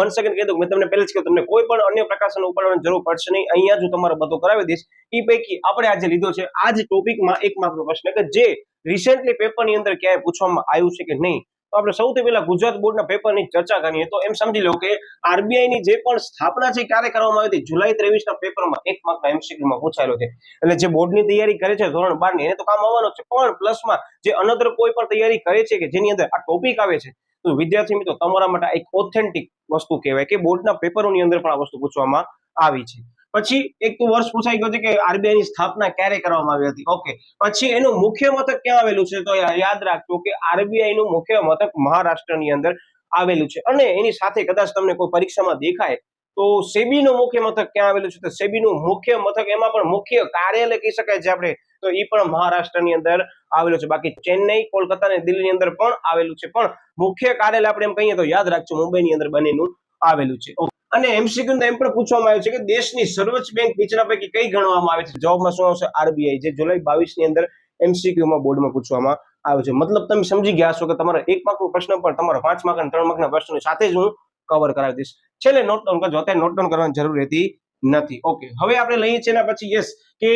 1 સેકન્ડ કહી દઉં મેં તમને પહેલા જ કહ્યું તમને કોઈ પણ અન્ય પ્રકાશન ઉપાડવાની જરૂર પડશે નહીં. અહીંયા જ હું તમારો બધો કરાવી દઈશ. એ પૈકી આપણે આજે લીધો છે આ જ ટોપિકમાં 1 માર્કનો પ્રશ્ન કે જે રિસેન્ટલી પેપરની અંદર ક્યાંય પૂછવામાં આવ્યું છે કે નહીં. તો આપણે સૌથી પહેલા ગુજરાત બોર્ડના પેપરની ચર્ચા કરીએ તો એમ સમજી લો કે આરબીઆઈ ની જે પણ સ્થાપના છે ક્યારે કરવામાં આવી હતી જુલાઈ 23 ના પેપરમાં 1 માર્કના એમસીક્યુમાં પૂછાયેલો છે. એટલે જે બોર્ડની તૈયારી કરે છે ધોરણ 12 ની એને તો કામ આવવાનો છે પણ પ્લસમાં જે અનધર કોઈ પણ તૈયારી કરે છે કે જેની અંદર આ ટોપિક આવે છે તો વિદ્યાર્થી મિત્રો તમારા માટે એક ઓથેન્ટિક વસ્તુ કહેવાય કે બોર્ડના પેપરોની અંદર પણ આ વસ્તુ પૂછવામાં આવી છે. પછી એક તો વર્ષ પૂછાઈ ગયો છે કે આરબીઆઈ ની સ્થાપના ક્યારે કરવામાં આવી હતી. ઓકે, પછી એનું મુખ્ય મથક ક્યાં આવેલું છે તો યાદ રાખજો કે આરબીઆઈ નું મુખ્ય મથક મહારાષ્ટ્રની અંદર આવેલું છે અને એની સાથે કદાચ તમને કોઈ પરીક્ષામાં દેખાય તો સેબી નું મુખ્ય મથક ક્યાં આવેલું છે તો સેબી નું મુખ્ય મથક એમાં પણ મુખ્ય કાર્યાલય કહી શકાય છે આપણે તો એ પણ મહારાષ્ટ્રની અંદર આવેલું છે. બાકી ચેન્નઈ, કોલકાતા અને દિલ્હીની અંદર પણ આવેલું છે પણ મુખ્ય કાર્યાલય આપણે એમ કહીએ તો યાદ રાખજો મુંબઈની અંદર બંનેનું આવેલું છે. અને એમસીક્યુ એમ પણ પૂછવામાં આવ્યું છે કે દેશની સર્વોચ્ચ બેંક નીચેના પૈકી કઈ ગણવામાં આવે છે. જવાબમાં શું આવશે? આરબીઆઈ, જે જુલાઈ 22 ની અંદર એમસીક્યુમાં બોર્ડમાં પૂછવામાં આવ્યું છે. મતલબ તમે સમજી ગયા છો કે તમારો 1 માર્કનો પ્રશ્ન પણ તમારો 5 માર્ક અને 3 માર્કના પ્રશ્નો સાથે જ હું કવર કરાવી દઈશ. છેલ્લે નોટ ડાઉન કરજો, અત્યારે નોટ ડાઉન કરવાની જરૂર રહેતી નથી. ઓકે, હવે આપણે લઈએ છીએ એના પછી યસ કે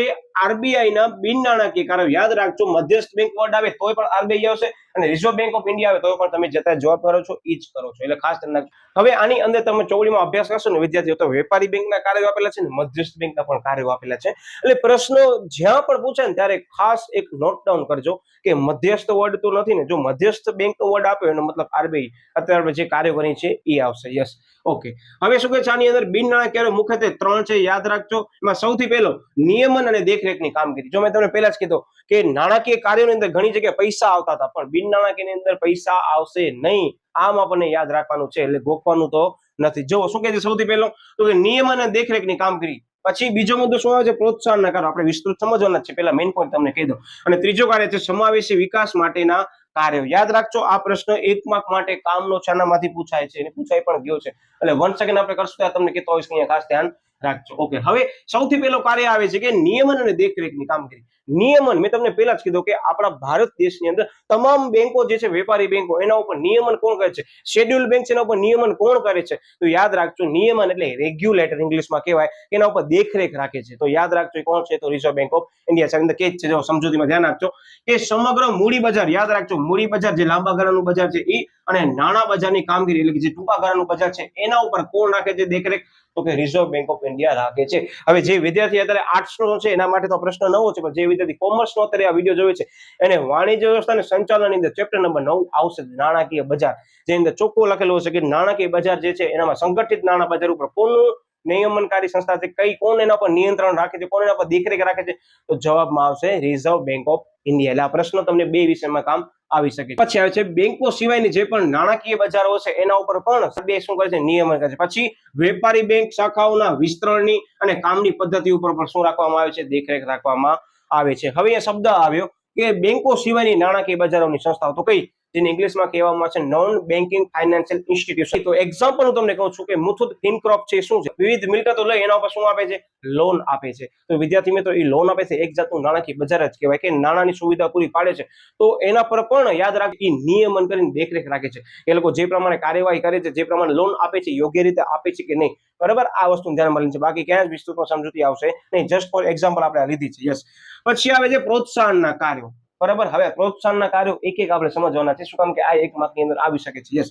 આરબીઆઈ ના બિન નાણાકીય કાર્યો યાદ રાખજો મધ્યસ્થ બેંક વર્ડ આવે તોય પણ આરબીઆઈ આવશે અને રિઝર્વ બેંક ઓફ ઇન્ડિયા આવે તો પણ તમે જતા જવાબ કરો છો એ જ કરો છો એટલે ખાસ ધ્યાન રાખજો. હવે આની અંદર તમે ચોપડીમાં અભ્યાસ કરશો ને વિદ્યાર્થીઓ તો વેપારી બેંકના કાર્યો આપેલા છે ને મધ્યસ્થ બેંકના પણ કાર્યો આપેલા છે. એટલે પ્રશ્નો જ્યાં પણ પૂછે ને ત્યારે ખાસ એક નોટ ડાઉન કરજો કે મધ્યસ્થ વર્ડ તો નથી ને, જો મધ્યસ્થ બેંકનો વર્ડ આપ્યો એનો મતલબ આરબીઆઈ અત્યારે જે કાર્યો કરી છે એ આવશે. Yes, okay. હવે શું કહે છે આની અંદર બિન નાણાકીય મુખ્યત્વે 3 છે યાદ રાખજો. એમાં સૌથી પહેલો નિયમન અને દેખરેખની કામગીરી. જો મેં તમને પહેલા જ કીધું કે નાણાકીય કાર્યોની અંદર ઘણી જગ્યાએ પૈસા આવતા હતા પણ બિન નાણાકીયની અંદર પૈસા આવશે નહીં. આમ આપણને યાદ રાખવાનું છે એટલે ગોખવાનું તો નથી. જો શું કહે છે સૌથી પહેલો તો કે નિયમન અને દેખરેખની કામગીરી. પછી બીજો મુદ્દો શું આવે છે? પ્રોત્સાહનના કાર્યો. આપણે વિસ્તૃત સમજવાના છે, પહેલા મેઇન પોઈન્ટ તમને કહી દો. અને ત્રીજો કાર્ય છે સમાવેશી વિકાસ માટેના કાર્યો. યાદ રાખજો આ પ્રશ્ન 1 માર્ક માટે કામનો છે, આનામાંથી પૂછાય છે અને પૂછાઈ પણ ગયો છે એટલે 1 સેકન્ડ આપણે કરશું ત્યાં તમને કહેતો હોઈશ કે ખાસ ધ્યાન રાખજો. ઓકે, હવે સૌથી પહેલો કાર્ય આવે છે કે નિયમન અને દેખરેખની કામગીરી. નિયમન મેં તમને પહેલા જ કીધું કે આપણા ભારત દેશની અંદર તમામ બેંકો જે છે વેપારી બેંકો એના ઉપર નિયમન કોણ કરે છે? શેડ્યુલ બેંક છે એના ઉપર નિયમન કોણ કરે છે? તો યાદ રાખજો નિયમન એટલે રેગ્યુલેટર ઇંગ્લિશમાં કહેવાય, એના ઉપર દેખરેખ રાખે છે. તો યાદ રાખજો કોણ છે? તો રિઝર્વ બેંક ઓફ ઇન્ડિયા છે. અંદર કે છે જો સમજૂતીમાં ધ્યાન રાખજો કે સમગ્ર મૂડી બજાર, યાદ રાખજો મૂડી બજાર જે લાંબા ગાળાનું બજાર છે એ અને નાણાં બજારની કામગીરી એટલે કે જે ટૂંકા ગાળાનું બજાર છે એના ઉપર કોણ રાખે છે દેખરેખ? તો કે રિઝર્વ બેંક ઓફ ઇન્ડિયા રાખે છે. હવે જે વિદ્યાર્થી અત્યારે આર્ટ્સનો છે એના માટે તો પ્રશ્ન નવો છે પણ જે વિદ્યાર્થી કોમર્સનો અત્યારે આ વિડીયો જોવે છે એને વાણિજ્ય વ્યવસ્થા અને સંચાલનની અંદર ચેપ્ટર નંબર 9 આવશે નાણાકીય બજાર, જેની અંદર ચોખ્ખું લખેલું હશે કે નાણાકીય બજાર જે છે એનામાં સંગઠિત નાણાં બજાર ઉપર કોનું નિયમનકારી સંસ્થા છે, કઈ કોણ એના પર નિયંત્રણ રાખે છે, કોણ એના પર દેખરેખ રાખે છે? તો જવાબમાં આવશે રિઝર્વ બેંક ઓફ ઇન્ડિયા. એટલે આ પ્રશ્ન તમને બે વિષયમાં કામ આવી શકે. પછી આવે છે બેંકો સિવાયની જે પણ નાણાકીય બજારો છે એના ઉપર પણ બે શું કરે છે? નિયમન કરે છે. પછી વેપારી બેંક શાખાઓના વિસ્તરણની અને કામની પદ્ધતિ ઉપર પણ શું રાખવામાં આવે છે? દેખરેખ રાખવામાં આવે છે. હવે અહીંયા શબ્દ આવ્યો કે બેંકો સિવાયની નાણાકીય બજારોની સંસ્થાઓ, તો કઈ? જેને ઇંગ્લિશમાં કહેવામાં છે નોન બેન્કિંગ ફાઇનાન્શિયલ ઇન્સ્ટિટ્યુશન. તો એક્ઝામ્પલ હું તમને કહું છું કે મુથુટ ફિનકોર્પ છે શું છે, વિવિધ મિલકતો લઈ એના ઉપર શું આપે છે, લોન આપે છે. તો વિદ્યાર્થી મિત્રો એ લોન આપે છે એક જાતનું નાણાકીય બજાર જ કહેવાય કે નાણાંની સુવિધા પૂરી પાડે છે. તો એના પર પણ યાદ રાખ એ નિયમન કરીને દેખરેખ રાખે છે. એ લોકો જે પ્રમાણે કાર્યવાહી કરે છે, જે પ્રમાણે લોન આપે છે યોગ્ય રીતે આપે છે કે નહીં, બરાબર, આ વસ્તુ ધ્યાનમાં લેવાની છે. બાકી ક્યાંય જ વિસ્તૃતમાં સમજૂતી આવશે નહીં, જસ્ટ ફોર એક્ઝામ્પલ આપણે લીધી છે. યસ. પછી આવે છે પ્રોત્સાહનના કાર્યો. બરાબર, હવે પ્રોત્સાહનના કાર્યો એક એક આપણે સમજવાના છે. શું કામ કે આ એક માર્કની અંદર આવી શકે છે. યસ.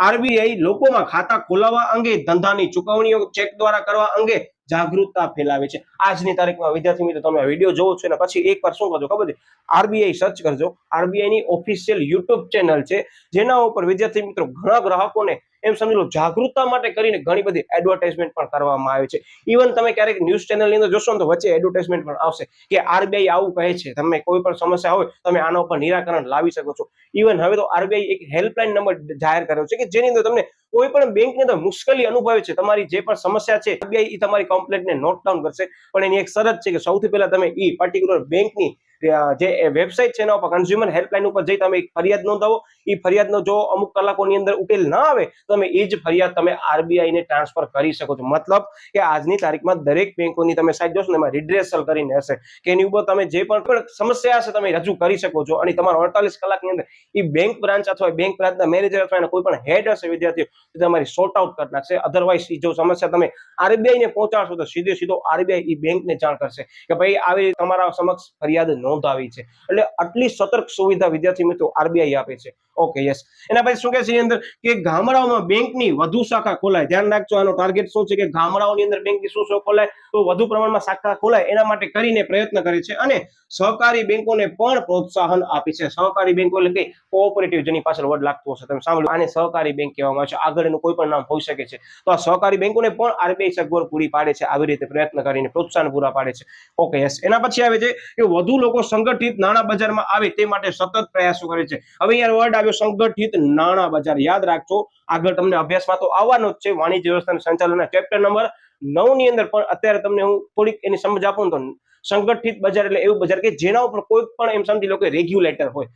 આરબીઆઈ લોકોમાં ખાતા ખોલાવવા અંગે, ધંધાની ચુકવણીઓ ચેક દ્વારા કરવા અંગે જાગૃતતા ફેલાવે છે. આજની તારીખમાં વિદ્યાર્થી મિત્રો તમે વિડીયો જોવો છો ને પછી એકવાર શું કરજો ખબર છે, આરબીઆઈ સર્ચ કરજો. આરબીઆઈ ની ઓફિશિયલ યુટ્યુબ ચેનલ છે જેના ઉપર વિદ્યાર્થી મિત્રો ઘણા ગ્રાહકોને એમ સમજી લો જાગૃતતા માટે કરીને ઘણી બધી એડવર્ટાઇઝમેન્ટ પણ કરવામાં આવે છે. ઇવન તમે ક્યારેક ન્યૂઝ ચેનલની અંદર જોશો ને તો વચ્ચે એડવર્ટાઇઝમેન્ટ પણ આવશે કે આરબીઆઈ આવું કહે છે, તમે કોઈ પણ સમસ્યા હોય તમે આના ઉપર નિરાકરણ લાવી શકો છો. ઇવન હવે તો આરબીઆઈ એક હેલ્પલાઇન નંબર જાહેર કર્યો છે કે જેની અંદર તમને કોઈ પણ બેંકની અંદર મુશ્કેલી અનુભવે છે, તમારી જે પણ સમસ્યા છે, આરબીઆઈ તમારી કમ્પ્લેન્ટને નોટ ડાઉન કરશે. પણ એની એક શરત છે કે સૌથી પહેલા તમે ઈ પર્ટિક્યુલર બેંકની જે વેબસાઇટ છે એના ઉપર કન્ઝ્યુમર હેલ્પલાઇન ઉપર જઈ તમે ફરિયાદ નોંધાવો. એ ફરિયાદનો જો અમુક કલાકોની અંદર ઉકેલ ના આવે તમે એ જ ફરિયાદ તમે આરબીઆઈ ને ટ્રાન્સફર કરી શકો છો. મતલબ કે આજની તારીખમાં દરેક બેંકોની તમે સાઈટ જોશો ને એમાં રિડ્રેસલ કરીને હશે કે એની ઉપર તમે જે પણ સમસ્યા હશે તમે રજૂ કરી શકો છો અને તમારા 48 કલાકની અંદર એ બેંક બ્રાન્ચ અથવા બેંક બ્રાન્ચના મેનેજર અથવા કોઈ પણ હેડ હશે વિદ્યાર્થીઓ તમારી સોર્ટ આઉટ કરી નાખશે. અધરવાઇઝ જો સમસ્યા તમે આરબીઆઈ ને પહોંચાડશો તો સીધો આરબીઆઈ એ બેંકને જાણ કરશે કે ભાઈ આવી તમારા સમક્ષ ફરિયાદ નોંધાવી છે. એટલે આટલી સતર્ક સુવિધા વિદ્યાર્થી મિત્રો આરબીઆઈ આપે છે. Okay, yes. એના પછી શું કહે છે અંદર કે ગામડાઓમાં બેંકની વધુ શાખા ખોલાય. ધ્યાન રાખજો આનો ટાર્ગેટ શું છે કે ગામડાઓની અંદર બેંકની શું ખોલાય તો વધુ પ્રમાણમાં શાખા ખોલાય એના માટે કરીને પ્રયત્ન કરે છે. અને સહકારી બેંકોને પણ પ્રોત્સાહન આપે છે. સહકારી બેંકો એટલે કે કોઓપરેટિવ, જેની પાછળ વર્ડ લાગતો હશે તમે સાંભળ્યું, આને સહકારી બેંક કહેવામાં આવે છે. આગળ એનું કોઈ પણ નામ હોઈ શકે છે. તો આ સહકારી બેંકોને પણ આરબીઆઈ સગવડ પૂરી પાડે છે, આવી રીતે પ્રયત્ન કરીને પ્રોત્સાહન પૂરા પાડે છે. Okay, yes. એના પછી આવે છે કે વધુ લોકો સંગઠિત નાણાં બજારમાં આવે તે માટે સતત પ્રયાસો કરે છે. હવે યાર વર્ડ આવ્યો સંગઠિત નાણાં બજાર. યાદ રાખજો આગળ તમને અભ્યાસમાં તો આવવાનો જ છે. વાણિજ્ય વ્યવસ્થાના સંચાલનના ચેપ્ટર નંબર 9 ની અંદર પણ અત્યારે તમને હું થોડીક એની સમજ આપું તો સંગઠિત બજાર એટલે એવું બજાર કે જેના ઉપર કોઈ પણ એમ સમજી લો કે રેગ્યુલેટર હોય.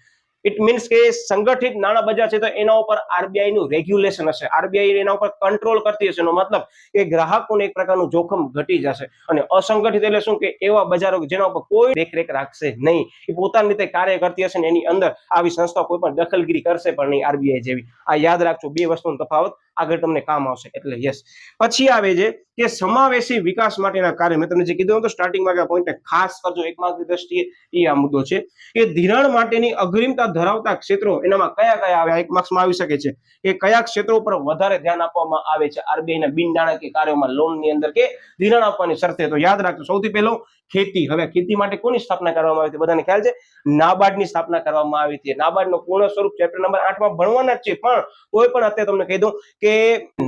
ઇટ મીન્સ કે સંગઠિત નાણાં બજાર છે તો એના ઉપર આરબીઆઈ નું રેગ્યુલેશન હશે, આરબીઆઈ એના ઉપર કંટ્રોલ કરતી હશે. એનો મતલબ કે ગ્રાહકોને એક પ્રકારનું જોખમ ઘટી જશે. અને અસંગઠિત એટલે શું કે એવા બજારો જેના ઉપર કોઈ દેખરેખ રાખશે નહીં, એ પોતાની રીતે કાર્ય કરતી હશે ને એની અંદર આવી સંસ્થા કોઈ પણ દખલગીરી કરશે પણ નહીં આરબીઆઈ જેવી. આ યાદ રાખજો, બે વસ્તુનો તફાવત આગળ તમને કામ આવશે. એટલે યસ. પછી આવે છે કે સમાવેશી વિકાસ માટેના કાર્ય. મેં તમને જે કીધું હતું સ્ટાર્ટિંગમાં કે પોઈન્ટ ખાસ કરજો એક માર્કની દ્રષ્ટિએ, એ આ મુદ્દો છે કે ધિરાણ માટેની અગ્રિમતા ધરાવતા ક્ષેત્રો એનામાં કયા આવે, એક માર્ક્સમાં આવી શકે છે કે કયા ક્ષેત્રો પર વધારે ધ્યાન આપવામાં આવે છે આરબીઆઈના બિન નાણાકીય કાર્યોમાં લોનની અંદર કે ધિરાણ આપવાની શરતે. તો યાદ રાખજો સૌથી પહેલો ખેતી. હવે ખેતી માટે કોની સ્થાપના કરવામાં આવી હતી બધાને ખ્યાલ છે, નાબાર્ડની સ્થાપના કરવામાં આવી હતી. નાબાર્ડનું પૂર્ણ સ્વરૂપ ચેપ્ટર નંબર 8 માં ભણવાના જ છે, પણ કોઈ પણ અત્યારે તમને કહી દઉં કે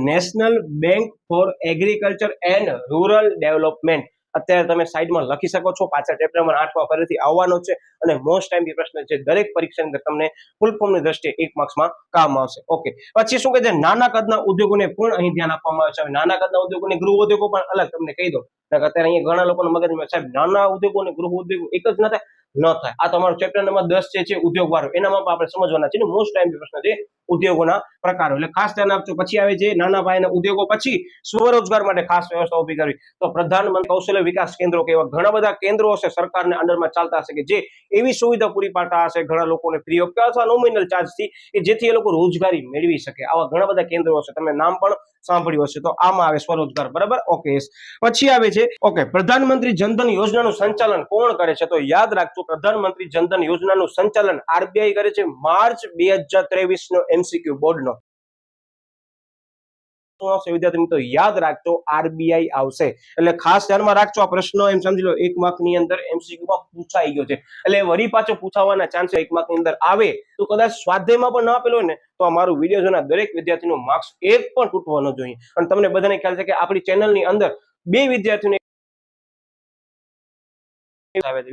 national bank four agriculture and rural development અત્યારે તમે સાઈડમાં લખી શકો છો. પાછા ચેપ્ટર નંબર 8 માં ફરીથી આવવાનો છે અને મોસ્ટ ટાઈમ પ્રશ્ન છે દરેક પરીક્ષાની અંદર તમને ફૂલ ફોર્મની દ્રષ્ટિએ એક માર્ક્સમાં કામ આવશે. ઓકે, પછી શું કહે છે નાના કદના ઉદ્યોગોને પણ અહીં ધ્યાન આપવામાં આવે છે. નાના કદના ઉદ્યોગોને ગૃહ ઉદ્યોગો પણ અલગ તમને કહી દો. અત્યારે અહીંયા ઘણા લોકોના મગજમાં સાહેબ નાના ઉદ્યોગો અને ગૃહ ઉદ્યોગો એક જ ન થાય. આ તમારો ચેપ્ટર નંબર 10 છે ઉદ્યોગ વાળો, એનામાં આપણે સમજવાના છે. મોસ્ટ ટાઈમ પ્રશ્ન છે ઉદ્યોગોના પ્રકારો, એટલે ખાસ ધ્યાન આપજો. પછી આવે છે નાના પાયાના ઉદ્યોગો, પછી સ્વરોજગાર માટે ખાસ વ્યવસ્થા ઉભી કરવી. તો પ્રધાનમંત્રી કૌશલ્ય વિકાસ કેન્દ્રો કે એવા ઘણા બધા કેન્દ્રો હશે સરકારના અંડરમાં ચાલતા હશે કે જે એવી સુવિધા પૂરી પાડતા હશે ઘણા લોકોને ફ્રી ઓફ અથવા નોમિનલ ચાર્જથી કે જેથી એ લોકો રોજગારી મેળવી શકે. આવા ઘણા બધા કેન્દ્રો હશે, તમે નામ પણ સાંભળ્યું હશે. તો આમાં આવે સ્વરોજગાર, બરાબર. ઓકે, પછી આવે છે ઓકે પ્રધાનમંત્રી જનધન યોજનાનું સંચાલન કોણ કરે છે? તો યાદ રાખજો પ્રધાનમંત્રી જનધન યોજનાનું સંચાલન આરબીઆઈ કરે છે. માર્ચ 2023 નો એમસીક્યુ બોર્ડનો વિદ્યાર્થી મિત્રો યાદ રાખજો આરબીઆઈ આવશે. એટલે ખાસ ધ્યાનમાં રાખજો આ પ્રશ્ન એમ સમજી લો એક માર્કની અંદર એમસીક્યુ માં પૂછાઈ ગયો છે, એટલે વળી પાછો પૂછાવાના ચાન્સ એક માર્કની અંદર આવે તો કદાચ સ્વાધ્યાયમાં પણ ના આપેલો હોય ને તો આ મારું વિડીયો જોનાર દરેક વિદ્યાર્થીનો માર્ક્સ એક પણ તૂટવો ન જોઈએ. અને તમને બધાને ખ્યાલ છે કે આપણી ચેનલની અંદર 2 વિદ્યાર્થીઓને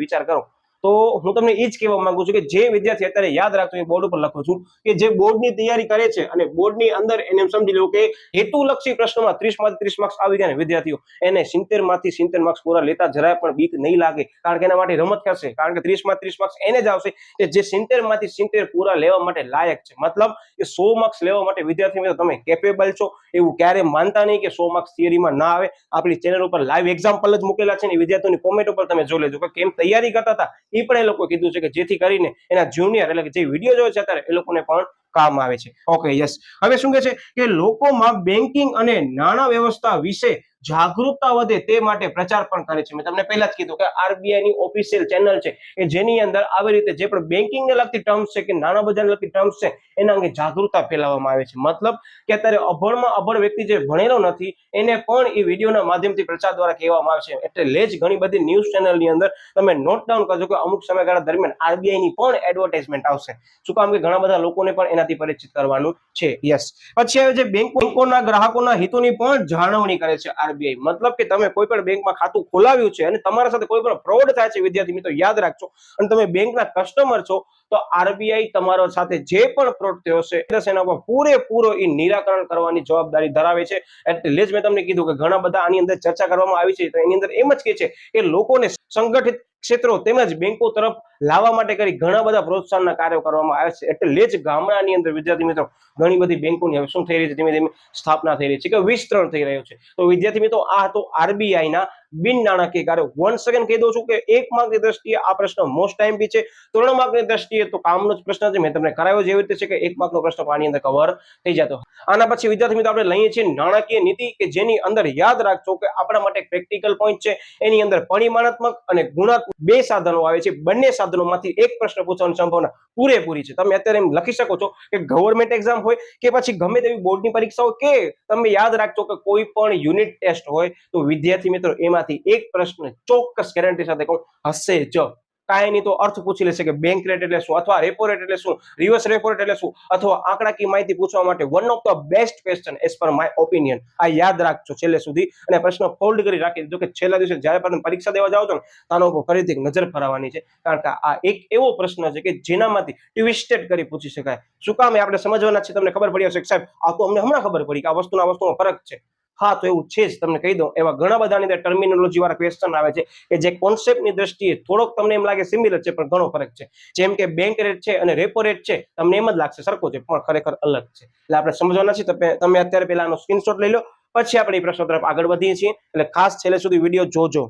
વિચાર કરો તો હું તમને એ જ કહેવા માંગુ છું કે જે વિદ્યાર્થી અત્યારે યાદ રાખજો, બોર્ડ ઉપર લખું છું કે જે બોર્ડની તૈયારી કરે છે અને બોર્ડની અંદર એને સમજી લો કે હેતુલક્ષી પ્રશ્નોમાં 30 માંથી 30 માર્ક્સ આવી ગયા ને વિદ્યાર્થીઓ, એને 70 માંથી 70 માર્ક્સ પૂરા લેતા જરાય પણ બીક નહીં લાગે, કારણ કે એના માટે રમત થશે, કારણ કે 30 માંથી 30 માર્ક્સ એને જ આવશે કે જે 70 માંથી 70 પૂરા લેવા માટે લાયક છે. મતલબ કે 100 માર્ક્સ લેવા માટે વિદ્યાર્થી મિત્રો તમે કેપેબલ છો, એવું ક્યારે માનતા નહીં કે 100 માર્ક્સ થિયરીમાં ના આવે. આપણી ચેનલ ઉપર લાઈવ એક્ઝામ્પલ જ મૂકેલા છે ને, વિદ્યાર્થીઓની કોમેન્ટ ઉપર તમે જોઈ લેજો કે કેમ તૈયારી કરતા હતા, એ પણ એ લોકો કીધું છે કે જેથી કરીને એના જુનિયર એટલે કે જે વિડીયો જોયો છે અત્યારે એ લોકોને પણ કામ આવે છે. Okay, yes. હવે શું કહે છે કે લોકોમાં બેન્કિંગ અને નાણાં વ્યવસ્થા વિશે જાગૃતતા વધે તે માટે પ્રચાર પણ કરે છે. મેં તમને પહેલા જ કીધું કે આરબીઆઈ ની ઓફિશિયલ ચેનલ છે કે જેની અંદર આવી રીતે જે પણ બેન્કિંગને લગતી ટર્મ્સ છે કે નાણાં બજારને લગતી ટર્મ્સ છે એના અંગે જાગૃતતા ફેલાવવામાં આવે છે. મતલબ કે અત્યારે અભણમાં અભણ વ્યક્તિ જે ભણેલો નથી એને પણ એ વિડીયોના માધ્યમથી પ્રચાર દ્વારા કહેવામાં આવે છે. એટલે જ ઘણી બધી ન્યૂઝ ચેનલની અંદર તમે નોટ ડાઉન કરજો કે અમુક સમયગાળા દરમિયાન આરબીઆઈ ની પણ એડવર્ટાઇઝમેન્ટ આવશે. શું કામ કે ઘણા બધા લોકોને પણ એનાથી પરિચિત કરવાનું છે. યસ. પછી આવે છે બેંકોના ગ્રાહકોના હિતોની પણ જાળવણી કરે છે આરબીઆઈ. મતલબ કે તમે કોઈ પણ બેંકમાં ખાતું ખોલાવ્યું છે અને તમારા સાથે કોઈ પણ ફ્રોડ થાય છે વિદ્યાર્થી મિત્રો યાદ રાખજો, અને તમે બેંકના કસ્ટમર છો, તો આરબીઆઈ તમારા સાથે જે પણ ફ્રોડ થયો છે એના પર પૂરેપૂરો એ નિરાકરણ કરવાની જવાબદારી ધરાવે છે. એટલે જ મેં તમને કીધું કે ઘણા બધા આની અંદર ચર્ચા કરવામાં આવી છે, તો એની અંદર એમ જ કે છે કે લોકોને સંગઠિત ક્ષેત્રો તેમજ બેંકો તરફ લાવવા માટે કરી ઘણા બધા પ્રોત્સાહનના કાર્યો કરવામાં આવે છે. એટલે જ ગામડાની અંદર વિદ્યાર્થી મિત્રો ઘણી બધી બેંકોની હવે શું થઈ રહી છે, ધીમે ધીમે સ્થાપના થઈ રહી છે કે વિસ્તરણ થઈ રહ્યું છે. તો વિદ્યાર્થી મિત્રો આ હતો આરબીઆઈ ના બિન નાણાકીય કાર્યો. વન સેકન્ડ કહી દઉં છું કે 1 માર્કની દ્રષ્ટિએ આ પ્રશ્ન મોસ્ટ ટાઈમ બી છે, 3 માર્કની દ્રષ્ટિએ તો કામનો જ પ્રશ્ન છે. મેં તમને કરાયો જેવી રીતે છે કે 1 માર્કનો પ્રશ્ન આની અંદર કવર થઈ જતો. આના પછી વિદ્યાર્થી મિત્રો આપણે લઈએ છીએ નાણાકીય નીતિ કે જેની અંદર યાદ રાખજો કે આપણા માટે પ્રેક્ટિકલ પોઈન્ટ છે. એની અંદર પરિમાણાત્મક અને ગુણાત્મક બે સાધનો આવે છે. બંને સાધનોમાંથી એક પ્રશ્ન પૂછવાની સંભાવના પૂરેપૂરી છે. તમે અત્યારે એમ લખી શકો છો કે ગવર્મેન્ટ એક્ઝામ હોય કે પછી ગમે તેવી બોર્ડની પરીક્ષા હોય કે તમે યાદ રાખજો કે કોઈ પણ યુનિટ ટેસ્ટ હોય તો વિદ્યાર્થી મિત્રો એમાંથી એક પ્રશ્ન ચોક્કસ ગેરંટી સાથે કહું હશે જ. કાંઈ નહીં તો અર્થ પૂછી લેશે કે બેંક રેટ એટલે શું, અથવા રેપો રેટ એટલે શું, રિવર્સ રેપો રેટ એટલે શું, અથવા આંકડાકીય માહિતી પૂછવા માટે one of the best question as per my opinion. આ યાદ રાખજો છેલ્લે સુધી, અને પ્રશ્ન ફોલ્ડ કરી રાખી દીધો કે છેલ્લા દિવસે જ્યારે પણ પરીક્ષા દેવા જાઓ છો ને આનો ઉપર ફરીથી નજર ફરાવવાની છે, કારણ કે આ એક એવો પ્રશ્ન છે કે જેનામાંથી ટ્વિસ્ટેડ કરી પૂછી શકાય. શું કામ આપણે સમજવાના છે, તમને ખબર પડી હશે કે સાહેબ આ તો અમને હમણાં ખબર પડી કે આ વસ્તુમાં ફરક છે. હા, તો એવું છે જ, તમને કહી દઉં. એવા ઘણા બધા અંદર ટર્મિનોલોજી વાળા ક્વેશ્ચન આવે છે કે જે કોન્સેપ્ટની દ્રષ્ટિએ થોડોક તમને એમ લાગે સિમિલર છે પણ ઘણો ફરક છે. જેમ કે બેંક રેટ છે અને રેપો રેટ છે, તમને એમ જ લાગશે સરખો છે પણ ખરેખર અલગ છે. એટલે આપણે સમજવાના છે. તમે અત્યારે પહેલા આનો સ્ક્રીનશોટ લઈ લો, પછી આપણે એ પ્રશ્ન તરફ આગળ વધીએ છીએ. એટલે ખાસ છેલ્લે સુધી વિડીયો જોજો.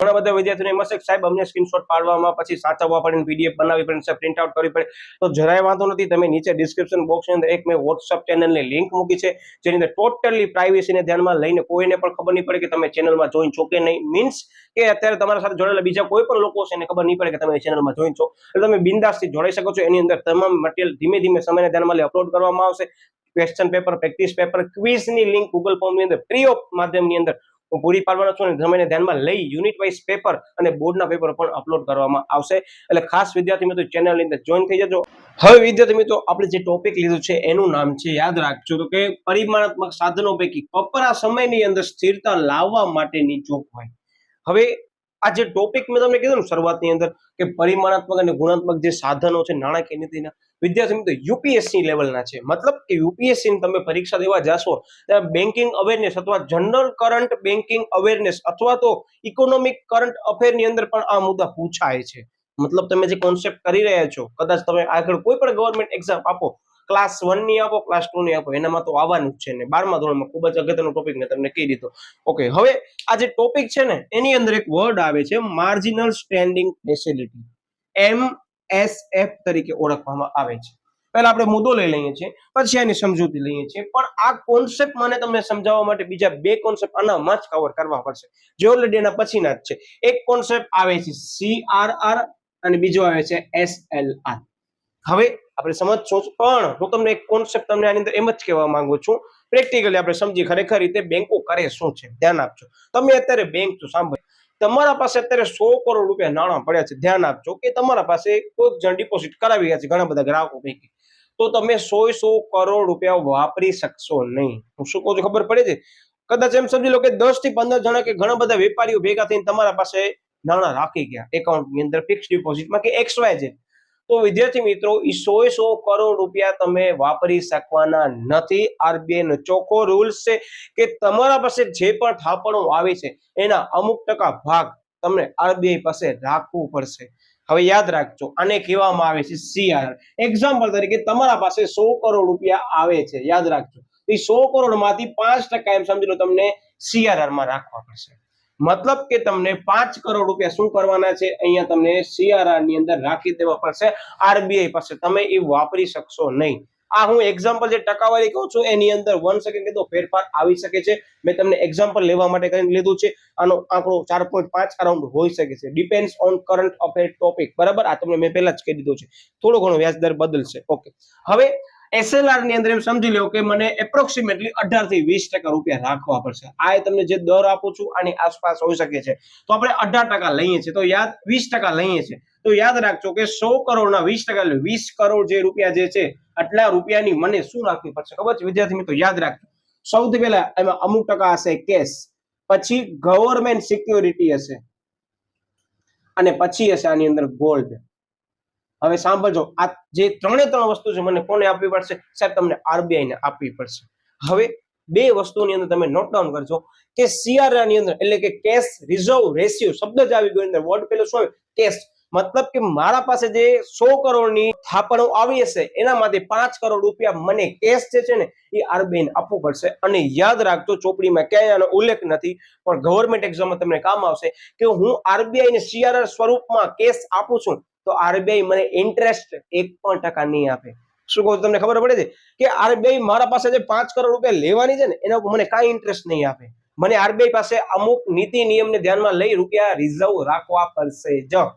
ઘણા બધા વિદ્યાર્થીઓને એમ હશે કે સાહેબ અમને સ્ક્રીનશોટ પાડવામાં પછી સાચવવા પડે, પીડીએફ બનાવવી પડે, પ્રિન્ટ આઉટ કરવી પડે. તો જરાય વાંધો નથી. તમે નીચે ડિસ્ક્રિપ્શન બોક્સની અંદર એક મેં વોટ્સઅપ ચેનલની લિંક મૂકી છે જેની અંદર ટોટલી પ્રાઇવેસીને ધ્યાનમાં લઈને કોઈને પણ ખબર નહીં પડે કે તમે ચેનલમાં જોઈન છો કે નહીં. મીન્સ કે અત્યારે તમારા સાથે જોડાયેલા બીજા કોઈ પણ લોકો છે એને ખબર નહીં પડે કે તમે ચેનલમાં જોઈન છો. એટલે તમે બિંદાસથી જોડાઈ શકો છો. એની અંદર તમામ મટીરિયલ ધીમે ધીમે સમયને ધ્યાનમાં લઈ અપલોડ કરવામાં આવશે. ક્વેશ્ચન પેપર, પ્રેક્ટિસ પેપર, ક્વિઝની લિંક ગૂગલ ફોર્મની અંદર ફ્રી ઓફ માધ્યમની અંદર હું પૂરી પાડવાનો છું, અને સમયને ધ્યાનમાં લઈ યુનિટ વાઇઝ પેપર અને બોર્ડના પેપર પણ અપલોડ કરવામાં આવશે. એટલે ખાસ વિદ્યાર્થી મિત્રો ચેનલની અંદર જોઈન થઈ જજો. હવે વિદ્યાર્થી મિત્રો આપણે જે ટોપિક લીધું છે એનું નામ છે, યાદ રાખજો તો કે પરિમાણાત્મક સાધનો પૈકી કપરા સમયની અંદર સ્થિરતા લાવવા માટેની જોગવાઈ. હવે આ જે ટોપિક મેં તમને કીધું ને શરૂઆતની અંદર કે પરિમાણાત્મક અને ગુણાત્મક જે સાધનો છે નાણાકીય નીતિના, વિદ્યાર્થી મિત્રો યુપીએસસી લેવલના છે. મતલબ કે યુપીએસસી ની તમે પરીક્ષા દેવા જાશો ત્યારે બેન્કિંગ અવેરનેસ અથવા જનરલ કરંટ બેન્કિંગ અવેરનેસ અથવા તો ઇકોનોમિક કરંટ અફેરની અંદર પણ આ મુદ્દા પૂછાય છે. મતલબ તમે જે કોન્સેપ્ટ કરી રહ્યા છો, કદાચ તમે આગળ કોઈ પણ ગવર્મેન્ટ એક્ઝામ આપો, ક્લાસ 1 ની આપો, ક્લાસ 2 ની આપો, એનામાં તો આવવાનું જ છે ને. 12મા ધોરણમાં ખૂબ જ અગત્યનો ટોપિક મેં તમને કહી દીધો. ઓકે, હવે આ જે ટોપિક છે ને એની અંદર એક વર્ડ આવે છે માર્જિનલ સ્ટેન્ડિંગ ફેસિલિટી, MSF તરીકે ઓળખવામાં આવે છે. પહેલા આપણે મુદ્દો લઈ લઈએ છીએ, પછી આની સમજૂતી લઈએ છીએ. પણ આ કોન્સેપ્ટ મને તમને સમજાવવા માટે બીજા બે કોન્સેપ્ટ આનામાં જ કવર કરવા પડશે, જે ઓલરેડી એના પછીના જ છે. એક કોન્સેપ્ટ આવે છે CRR અને બીજો આવે છે SLR. હવે આપણે સમજશું, પણ હું તમને એક કોન્સેપ્ટ તમને આની અંદર એમ જ કહેવા માંગુ છું, પ્રેક્ટિકલી આપણે સમજી ખરેખર રીતે બેંકો કરે શું છે. ધ્યાન આપજો. તમે અત્યારે બેંક તો સાંભળો, તમારા પાસે અત્યારે 100 કરોડ રૂપિયા નાણાં પડ્યા છે. ધ્યાન આપજો કે તમારા પાસે કોઈ જણ ડિપોઝિટ કરાવી રહ્યા છે ઘણા બધા ગ્રાહકો પૈકી, તો તમે 100 કરોડ રૂપિયા વાપરી શકશો નહીં. હું શું કહું છું ખબર પડે છે? કદાચ એમ સમજી લો કે 10 થી 15 જણા કે ઘણા બધા વેપારીઓ ભેગા થઈને તમારા પાસે નાણાં રાખી ગયા એકાઉન્ટની અંદર ફિક્સ ડિપોઝિટમાં કે XYZ, તો વિદ્યાર્થી મિત્રો એ 100 કરોડ રૂપિયા તમે વાપરી શકવાના નથી. RBI નો ચોખ્ખો રૂલ્સ છે કે તમારા પાસે જે પણ થાપણો આવે છે એના અમુક ટકા ભાગ તમને RBI પાસે રાખવું પડશે. હવે યાદ રાખજો, આને કહેવામાં આવે છે CRR. એક્ઝામ્પલ તરીકે તમારા પાસે 100 કરોડ રૂપિયા આવે છે, યાદ રાખજો, એ 100 કરોડ માંથી 5% એમ સમજી લો તમને CRR માં રાખવા પડશે. મતલબ કે તમને 5 કરોડ રૂપિયા શું કરવાના છે, અહીંયા તમને CRR ની અંદર રાખી દેવા પડશે RBI પાસે, તમે એ વાપરી શકશો નહીં. આ હું એક્ઝામ્પલ જે ટકાવારી કહું છું એની અંદર 1 સેકન્ડ કીધો ફેરફાર આવી શકે છે. મેં તમને એક્ઝામ્પલ લેવા માટે કરીને લીધું છે. આનો આંકડો 4.5 અરાઉન્ડ હોઈ શકે છે, depends on current affair topic. બરાબર, આ તમને મેં પહેલા જ કહી દીધું છે. થોડો ઘણો વ્યાજ દર બદલશે. ઓકે, હવે SLR ની અંદર એમ સમજી લો કે મને એપ્રોક્સિમેટલી 18 થી 20% રૂપિયા રાખવા પડશે. આ તમને જે દર આપું છું આની આસપાસ હોઈ શકે છે. તો આપણે 18% લઈએ છીએ, તો યાદ 20% લઈએ છીએ, તો યાદ રાખજો કે 100 કરોડના 20% એટલે 20 કરોડ જે રૂપિયા જે છે આટલા રૂપિયાની મને શું રાખવી પડશે ખબર છે વિદ્યાર્થી મિત્રો? યાદ રાખજો, સૌથી પહેલા એમાં અમુક ટકા હશે કેશ, પછી ગવર્નમેન્ટ સિક્યોરિટી હશે, અને પછી હશે આની અંદર ગોલ્ડ. હવે સાંભળજો, આ જે ત્રણે વસ્તુ છે મને કોને આપવી પડશે? સાહેબ તમને RBI ને આપવી પડશે. હવે બે વસ્તુની અંદર તમે નોટ ડાઉન કરજો કે CRR ની અંદર એટલે કે કેશ રિઝર્વ રેશિયો શબ્દ જ આવી ગયો અંદર, વર્ડ પેલો શું આવે? કેશ. મતલબ કે મારા પાસે જે 100 કરોડની થાપણો આવી હશે એનામાંથી 5 કરોડ રૂપિયા મને કેશ જે છે ને એ RBI ને આપવું પડશે. અને યાદ રાખજો, ચોપડીમાં ક્યાંય આનો ઉલ્લેખ નથી પણ ગવર્મેન્ટ એક્ઝામમાં તમને કામ આવશે કે હું RBI ને CRR સ્વરૂપમાં કેશ આપું છું તો RBI મને ઇન્ટરેસ્ટ 1% નહીં આપે. શું કહું તમને ખબર પડે છે કે RBI મારા પાસે જે 5 કરોડ રૂપિયા લેવાની છે ને એના ઉપર મને કાંઈ ઇન્ટરેસ્ટ નહીં આપે. મને RBI પાસે અમુક નીતિ નિયમને ધ્યાનમાં લઈ રૂપિયા રિઝર્વ રાખવા પડશે જ.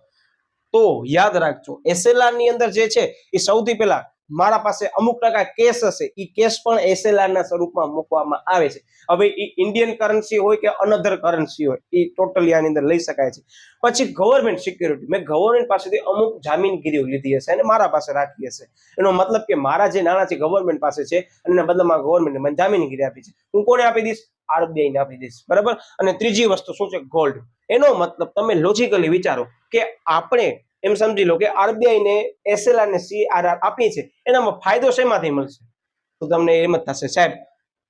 તો યાદ રાખજો, SLR ની અંદર જે છે એ સૌથી પહેલા મારા પાસે અમુક ટકા કેશ હશે, એ કેશ પણ SLR ના સ્વરૂપમાં મૂકવામાં આવે છે. હવે એ ઇન્ડિયન કરન્સી હોય કે અનધર કરન્સી હોય એ ટોટલી આની અંદર લઈ શકાય છે. પછી ગવર્નમેન્ટ સિક્યોરિટી, મેં ગવર્નમેન્ટ પાસેથી અમુક જામીનગીરીઓ લીધી હશે અને મારા પાસે રાખી હશે. એનો મતલબ કે મારા જે નાણાં છે ગવર્નમેન્ટ પાસે છે અને એના બદલામાં ગવર્નમેન્ટે મને જામીનગીરી આપી છે, હું કોને આપી દઈશ? RBI ને આપી દઈશ. બરાબર. અને ત્રીજી વસ્તુ શું છે? ગોલ્ડ. એનો મતલબ તમે લોજિકલી વિચારો કે આપણે એમ સમજી લો કે RBI ને SLR ને CRR આપી છે, એનામાં ફાયદો શેમાંથી મળશે? તો તમને એમ જ થશે સાહેબ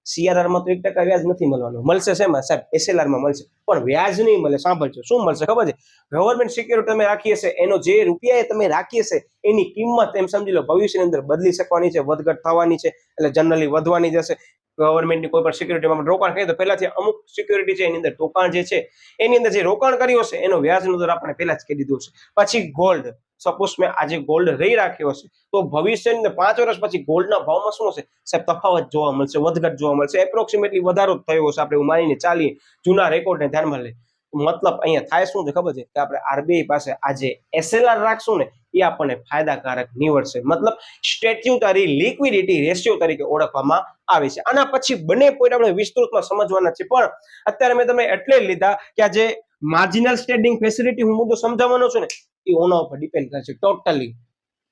CRR માં તો 1% વ્યાજ નથી મળવાનું, મળશે શેમાં? સાહેબ SLR માં મળશે, પણ વ્યાજ નહીં મળે. સાંભળજો, શું મળશે ખબર છે? ગવર્નમેન્ટ સિક્યોરિટી તમે રાખી હશે, એનો જે રૂપિયા તમે રાખી હશે એની કિંમત એમ સમજી લો ભવિષ્યની અંદર બદલી શકવાની છે, વધઘટ થવાની છે, એટલે જનરલી વધવાની જશે. ગવર્નમેન્ટની કોઈ પણ સિક્યોરિટીમાં રોકાણ કરીએ તો પહેલાથી અમુક સિક્યોરિટી છે એની અંદર રોકાણ જે છે એની અંદર જે રોકાણ કર્યું હશે એનો વ્યાજનો દર આપણે પહેલા જ કહી દીધું છે. પછી ગોલ્ડ, સપોઝ મેં આજે ગોલ્ડ રહી રાખ્યો હશે તો ભવિષ્યની 5 વર્ષ પછી ગોલ્ડના ભાવમાં શું હશે? સાહેબ તફાવત જોવા મળશે, વધઘટ જોવા મળશે, એપ્રોક્સિમેટલી વધારો થયો હશે. આપણે માનીને ચાલીએ, જૂના રેકોર્ડને ધ્યાનમાં લઈએ. મતલબ અહીંયા થાય શું છે ખબર છે કે આપણે RBI પાસે આજે SLR રાખશું ને એ આપણને ફાયદાકારક નીવડશે. મતલબ સ્ટેટ્યુટરી લિક્વિડિટી રેશિયો તરીકે ઓળખવામાં આવે છે. આના પછી બંને પોઈન્ટ આપણે વિસ્તૃતમાં સમજવાના છે, પણ અત્યારે મેં તમે એટલે લીધા કે આ જે માર્જિનલ સ્ટેન્ડિંગ ફેસિલિટી હું મુદ્દો સમજાવવાનો છું ને એ ઓના ઉપર ડિપેન્ડ કરે છે ટોટલી.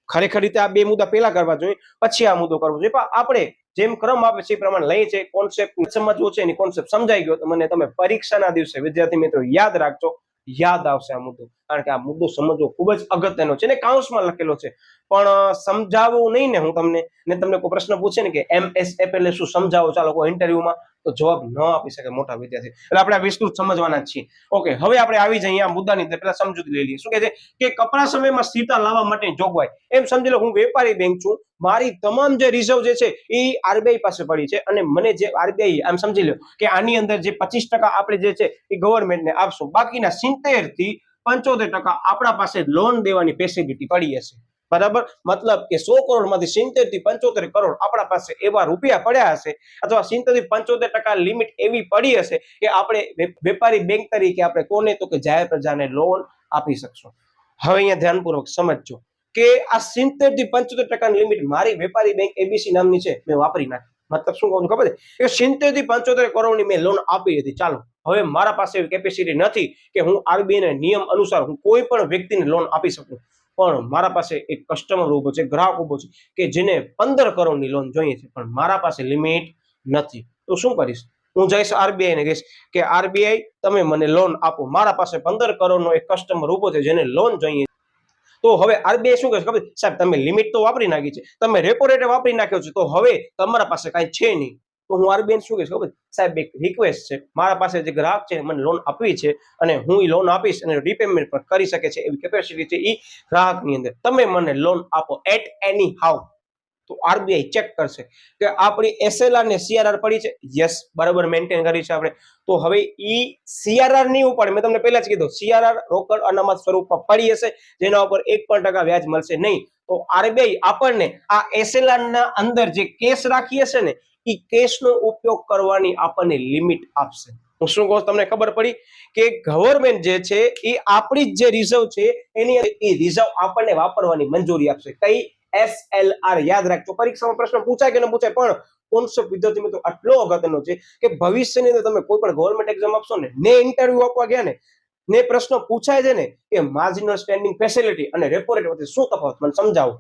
ખરેખર રીતે આ બે મુદ્દા પહેલા કરવા જોઈએ, પછી આ મુદ્દો કરવો જોઈએ, પણ આપણે જેમ ક્રમ આપે છે એ પ્રમાણે લઈએ છે. કોન્સેપ્ટ સમજવો છે એની કોન્સેપ્ટ સમજાઈ ગયો તો મને તમે પરીક્ષાના દિવસે વિદ્યાર્થી મિત્રો યાદ રાખજો, યાદ આવશે આ મુદ્દો, કારણ કે આ મુદ્દો સમજવો ખૂબ જ અગત્યનો છે ને કાઉન્સમાં લખેલો છે. પણ સમજાવવું નહીં ને હું તમને, ને તમને કોઈ પ્રશ્ન પૂછે ને કે MSF એટલે શું સમજાવો, ચાલો કોઈ ઇન્ટરવ્યુમાં, તો જવાબ ન આપી શકે મોટા વિદ્યાર્થી. એટલે આપણે આ વિસ્તૃત સમજવાના જ છીએ. ઓકે, હવે આપણે આવી જઈએ આ મુદ્દાની અંદર, પહેલા સમજૂતી લઈ લઈએ. શું કહે છે કે કપરા સમયમાં સ્થિરતા લાવવા માટેની જોગવાઈ. એમ સમજી લો હું વેપારી બેંક છું, મારી તમામ જે રિઝર્વ જે છે એ RBI પાસે પડી છે અને મને જે RBI આમ સમજી લો કે આની અંદર જે 25% આપણે જે છે એ ગવર્નમેન્ટને આપશું, બાકીના 70 થી 75% આપણા પાસે લોન દેવાની ફેસિલિટી પડી હશે. બરાબર. મતલબ કે 100 કરોડ માંથી 70 થી 75 કરોડ આપણા પાસે એવા રૂપિયા પડ્યા હશે, અથવા 70 થી 75% લિમિટ એવી પડી હશે કે આપણે વેપારી બેંક તરીકે આપણે કોને, તો કે જાહેર પ્રજાને લોન આપી શકશું. હવે અહીંયા ધ્યાનપૂર્વક સમજજો કે આ 70 થી 75% લિમિટ મારી વેપારી બેંક ABC નામની છે, મેં વાપરી નાખી. મતલબ શું કહું છું ખબર છે કે 70 થી 75 કરોડની મેં લોન આપી હતી. ચાલો, હવે મારા પાસે એવી કેપેસિટી નથી કે હું RBI ના નિયમ અનુસાર હું કોઈ પણ વ્યક્તિને લોન આપી શકું, પણ મારા પાસે એક કસ્ટમર ઉભો છે, ગ્રાહક ઉભો છે કે જેને 15 કરોડની લોન જોઈએ છે, પણ મારા પાસે લિમિટ નથી. તો શું કરીશ? હું જઈશ આરબીઆઈ ને કહીશ કે આરબીઆઈ તમે મને લોન આપો, મારા પાસે 15 કરોડનો એક કસ્ટમર ઉભો છે જેને લોન જોઈએ, તો હવે આરબીઆઈ શું કહે ખબર, સાહેબ તમે લિમિટ તો વાપરી નાખી છે, તમે રેપો રેટ વાપરી નાખ્યો છે, તો હવે તમારા પાસે કાંઈ છે નહીં. તો હું આરબીઆઈ શું કહીશ ખબર, સાહેબ એક રિક્વેસ્ટ છે, મારા પાસે જે ગ્રાહક છે મને લોન આપવી છે અને હું એ લોન આપીશ અને રીપેમેન્ટ પણ કરી શકે છે એવી કેપેસિટી છે એ ગ્રાહકની અંદર, તમે મને લોન આપો એટ એની હાઉ. તો આરબીઆઈ ચેક કરશે કે આપણી એસએલઆર ને સીઆરઆર પડી છે, યસ બરાબર મેન્ટેન કરી છે આપણે, તો હવે ઈ સીઆરઆર નહીં ઉપાડે, મેં તમને પહેલા જ કીધું સીઆરઆર રોકડ અનામત સ્વરૂપમાં પડી હશે જેના ઉપર 1% વ્યાજ મળશે નહીં, તો આરબીઆઈ આપણને આ એસએલઆર ના અંદર જે કેસ રાખી હશે ને એ કેસનો ઉપયોગ કરવાની આપણને લિમિટ આપશે. હું શું કહું તમને ખબર પડી કે ગવર્મેન્ટ જે છે એ આપણી જ જે રિઝર્વ છે એની એ રિઝર્વ આપણને વાપરવાની મંજૂરી આપશે. કઈ? એસએલઆર. યાદ રાખજો, પરીક્ષામાં પ્રશ્ન પૂછાય કે ન પૂછાય, પણ કોન્સેપ્ટ વિદ્યાર્થી મિત્રો આટલો અગત્યનો છે કે ભવિષ્યની અંદર તમે કોઈ પણ ગવર્મેન્ટ એક્ઝામ આપશો ને ઇન્ટરવ્યુ આપવા ગયા ને પ્રશ્ન પૂછાય છે ને કે માર્જિનલ સ્ટેન્ડિંગ ફેસિલિટી અને રેપો રેટ વચ્ચે શું તફાવત મને સમજાવો,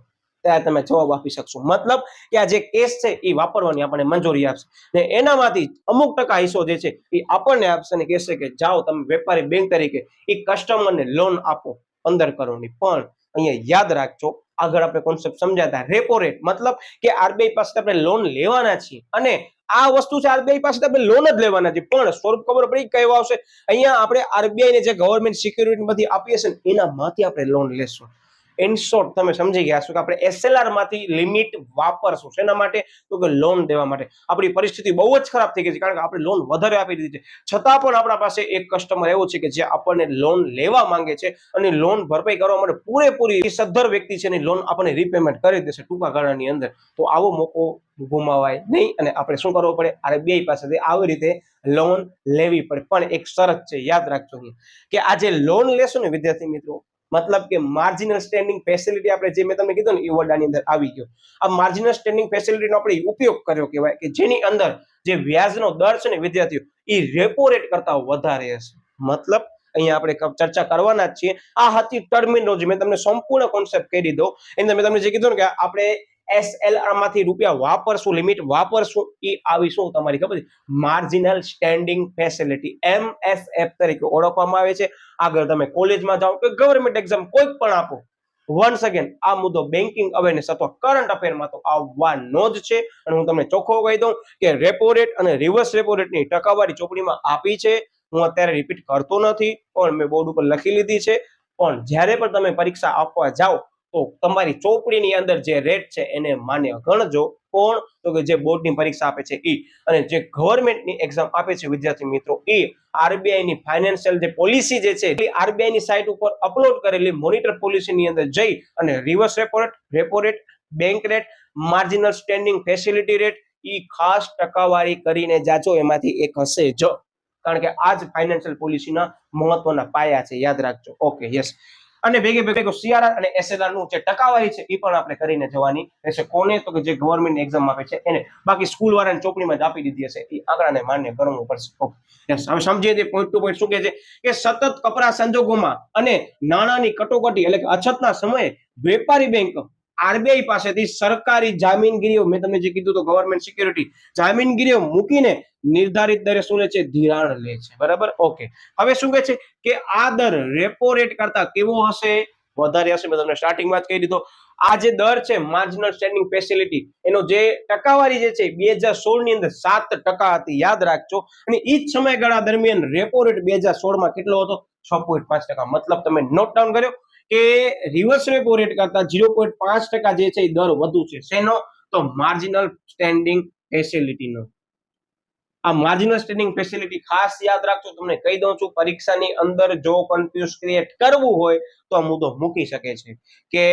ત્યારે તમે જવાબ આપી શકશો. મતલબ કે આ જે કેસ છે એ વાપરવાની આપણને મંજૂરી આપશે ને એનામાંથી અમુક ટકા હિસ્સો જે છે એ આપણને આપશે ને કહેશે કે જાઓ તમે વેપારી બેંક તરીકે એ કસ્ટમરને લોન આપો 15 કરોડની. પણ અહીંયા યાદ રાખજો, આગળ આપણે કોન્સેપ્ટ સમજાતા, રેપો રેટ મતલબ કે આરબીઆઈ પાસે આપણે લોન લેવાના છીએ અને આ વસ્તુ છે આરબીઆઈ પાસે આપણે લોન જ લેવાના છે, પણ સ્વરૂપ ખબર પડી કયો આવશે, અહીંયા આપણે આરબીઆઈ ને જે ગવર્મેન્ટ સિક્યુરિટી માંથી આપીએ છે ને એનામાંથી આપણે લોન લેશું. ઇન શોર્ટ તમે સમજી ગયા છો કે આપણે એસએલઆર માંથી લિમિટ વાપરશું, શેના માટે? તો કે લોન દેવા માટે. આપણી પરિસ્થિતિ બહુ જ ખરાબ થઈ ગઈ છે કારણ કે આપણે લોન વધારે આપી દીધી છે, છતાં પણ આપણા પાસે એક કસ્ટમર એવો છે કે જે આપણને લોન લેવા માંગે છે અને લોન ભરપાઈ કરવા માટે પૂરેપૂરી સદ્ધર વ્યક્તિ છે એની લોન આપણને રીપેમેન્ટ કરી દેશે ટૂંકા ગાળાની અંદર. તો આવો મોકો ગુમાવાય નહીં અને આપણે શું કરવું પડે, આરબીઆઈ પાસેથી આવી રીતે લોન લેવી પડે. પણ એક શરત છે, યાદ રાખજો કે આ જે લોન લેશો ને વિદ્યાર્થી મિત્રો, મતલબ કે માર્જિનલ સ્ટેન્ડિંગ ફેસિલિટી આપણે જે મેં તમને કીધું ને એ વડાની અંદર આવી ગયો. આ માર્જિનલ સ્ટેન્ડિંગ ફેસિલિટીનો આપણે ઉપયોગ કર્યો કહેવાય કે જેની અંદર જે વ્યાજનો દર છે ને વિદ્યાર્થીઓ એ રેપો રેટ કરતા વધારે હશે. મતલબ અહીંયા આપણે ચર્ચા કરવાના જ છીએ. આ હતી ટર્મિનોલોજી, મેં તમને સંપૂર્ણ કોન્સેપ્ટ કહી દીધો. એની મેં તમને જે કીધું ને કે આપણે એસએલઆર માંથી રૂપિયા વાપરશું, લિમિટ વાપરશું, એ આવી શું તમારી ખબર છે, માર્જિનલ સ્ટેન્ડિંગ ફેસિલિટી એમએસએફ તરીકે ઓળખવામાં આવે છે. આગળ તમે કોલેજમાં જાઓ કે ગવર્મેન્ટ એક્ઝામ કોઈ પણ આપો, વન્સ અગેન આ મુદ્દો બેન્કિંગ અવેરનેસ અથવા કરંટ અફેરમાં તો આવવાનો જ છે. અને હું તમને ચોખ્ખો કહી દઉં કે રેપો રેટ અને રિવર્સ રેપો રેટની ટકાવારી ચોપડીમાં આપી છે. હું અત્યારે રિપીટ કરતો નથી, પણ મેં બોર્ડ ઉપર લખી લીધી છે. પણ જ્યારે પણ તમે પરીક્ષા આપવા જાઓ તો તમારી ચોપડીની અંદર જે રેટ છે એને માન્ય ગણજો. કોણ? તો કે જે બોર્ડની પરીક્ષા આપે છે એ, અને જે ગવર્મેન્ટની એક્ઝામ આપે છે વિદ્યાર્થી મિત્રો એ આરબીઆઈ ની ફાઇનાન્શિયલ જે પોલિસી જે છે એ આરબીઆઈ ની સાઇટ ઉપર અપલોડ કરેલી મોનિટર પોલિસીની અંદર જઈ અને reverse repo rate, bank rate, marginal standing facility rate એ ખાસ ટકાવારી કરીને જાજો, એમાંથી એક હશે જ, કારણ કે આ જ ફાઇનાન્શિયલ પોલિસીના મહત્વના પાયા છે, યાદ રાખજો. Okay, yes. અને ભેગે સીઆરઆર અને એસએલઆર નું જે ટકાવારી છે એ પણ આપણે કરીને જવાની રહેશે. કોને? તો કે જે ગવર્મેન્ટ એક્ઝામ આપે છે એને. બાકી સ્કૂલ વાળાને ચોપડીમાં જ આપી દીધી હશે, એ આંકડાને માન્ય કરવું પડશે. Okay, yes. હવે સમજીએ તે પોઈન્ટ ટુ પોઈન્ટ શું કહે છે કે સતત કપરા સંજોગોમાં અને નાણાંની કટોકટી એટલે કે અછતના સમયે વેપારી બેંક આરબીઆઈ પાસેથી સરકારી જામીનગીરીઓ, મેં તમને જે કીધું તો ગવર્મેન્ટ સિક્યુરિટી જામીનગીરીઓ મૂકીને નિર્ધારિત દરે શું લે છે? ધિરાણ લે છે. બરાબર? ઓકે. હવે શું કહે છે કે આ દર રેપો રેટ કરતા કેવો હશે? વધારે હશે. મેં તમને સ્ટાર્ટિંગમાં જ કહી દીધો. આ જે દર છે માર્જિનલ સ્ટેન્ડિંગ ફેસિલિટી, એનો જે ટકાવારી જે છે 2016 ની અંદર 7% હતી, યાદ રાખજો. અને એ જ સમયગાળા દરમિયાન રેપો રેટ 2016 માં કેટલો હતો? 6.5%. મતલબ તમે નોટ ડાઉન કર્યો કે રિવર્સ રેપો રેટ કરતા 0.5% જે છે એ દર વધુ છે. શેનો? તો માર્જિનલ સ્ટેન્ડિંગ ફેસિલિટીનો. આ માર્જિનલ સ્ટેન્ડિંગ ફેસિલિટી ખાસ યાદ રાખજો. તમને કહી દઉં છું, પરીક્ષાની અંદર જો કન્ફ્યુઝ ક્રિએટ કરવું હોય તો આ મુદ્દો મૂકી શકે છે કે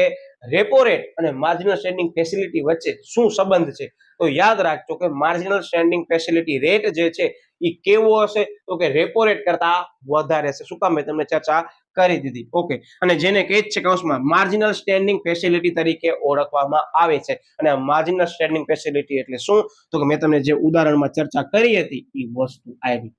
રેપો રેટ અને માર્જિનલ સ્ટેન્ડિંગ ફેસિલિટી વચ્ચે શું સંબંધ છે. તો યાદ રાખજો કે માર્જિનલ સ્ટેન્ડિંગ ફેસિલિટી રેટ જે છે એ કેવો હશે? તો કે રેપો રેટ કરતા વધારે હશે. શું કામ? મેં તમને ચર્ચા કરી દીધી. ઓકે. અને જેને કહે છે કૌંસમાં માર્જિનલ સ્ટેન્ડિંગ ફેસિલિટી તરીકે ઓળખવામાં આવે છે. અને આ માર્જિનલ સ્ટેન્ડિંગ ફેસિલિટી એટલે શું? તો કે મેં તમને જે ઉદાહરણમાં ચર્ચા કરી હતી એ વસ્તુ આવી.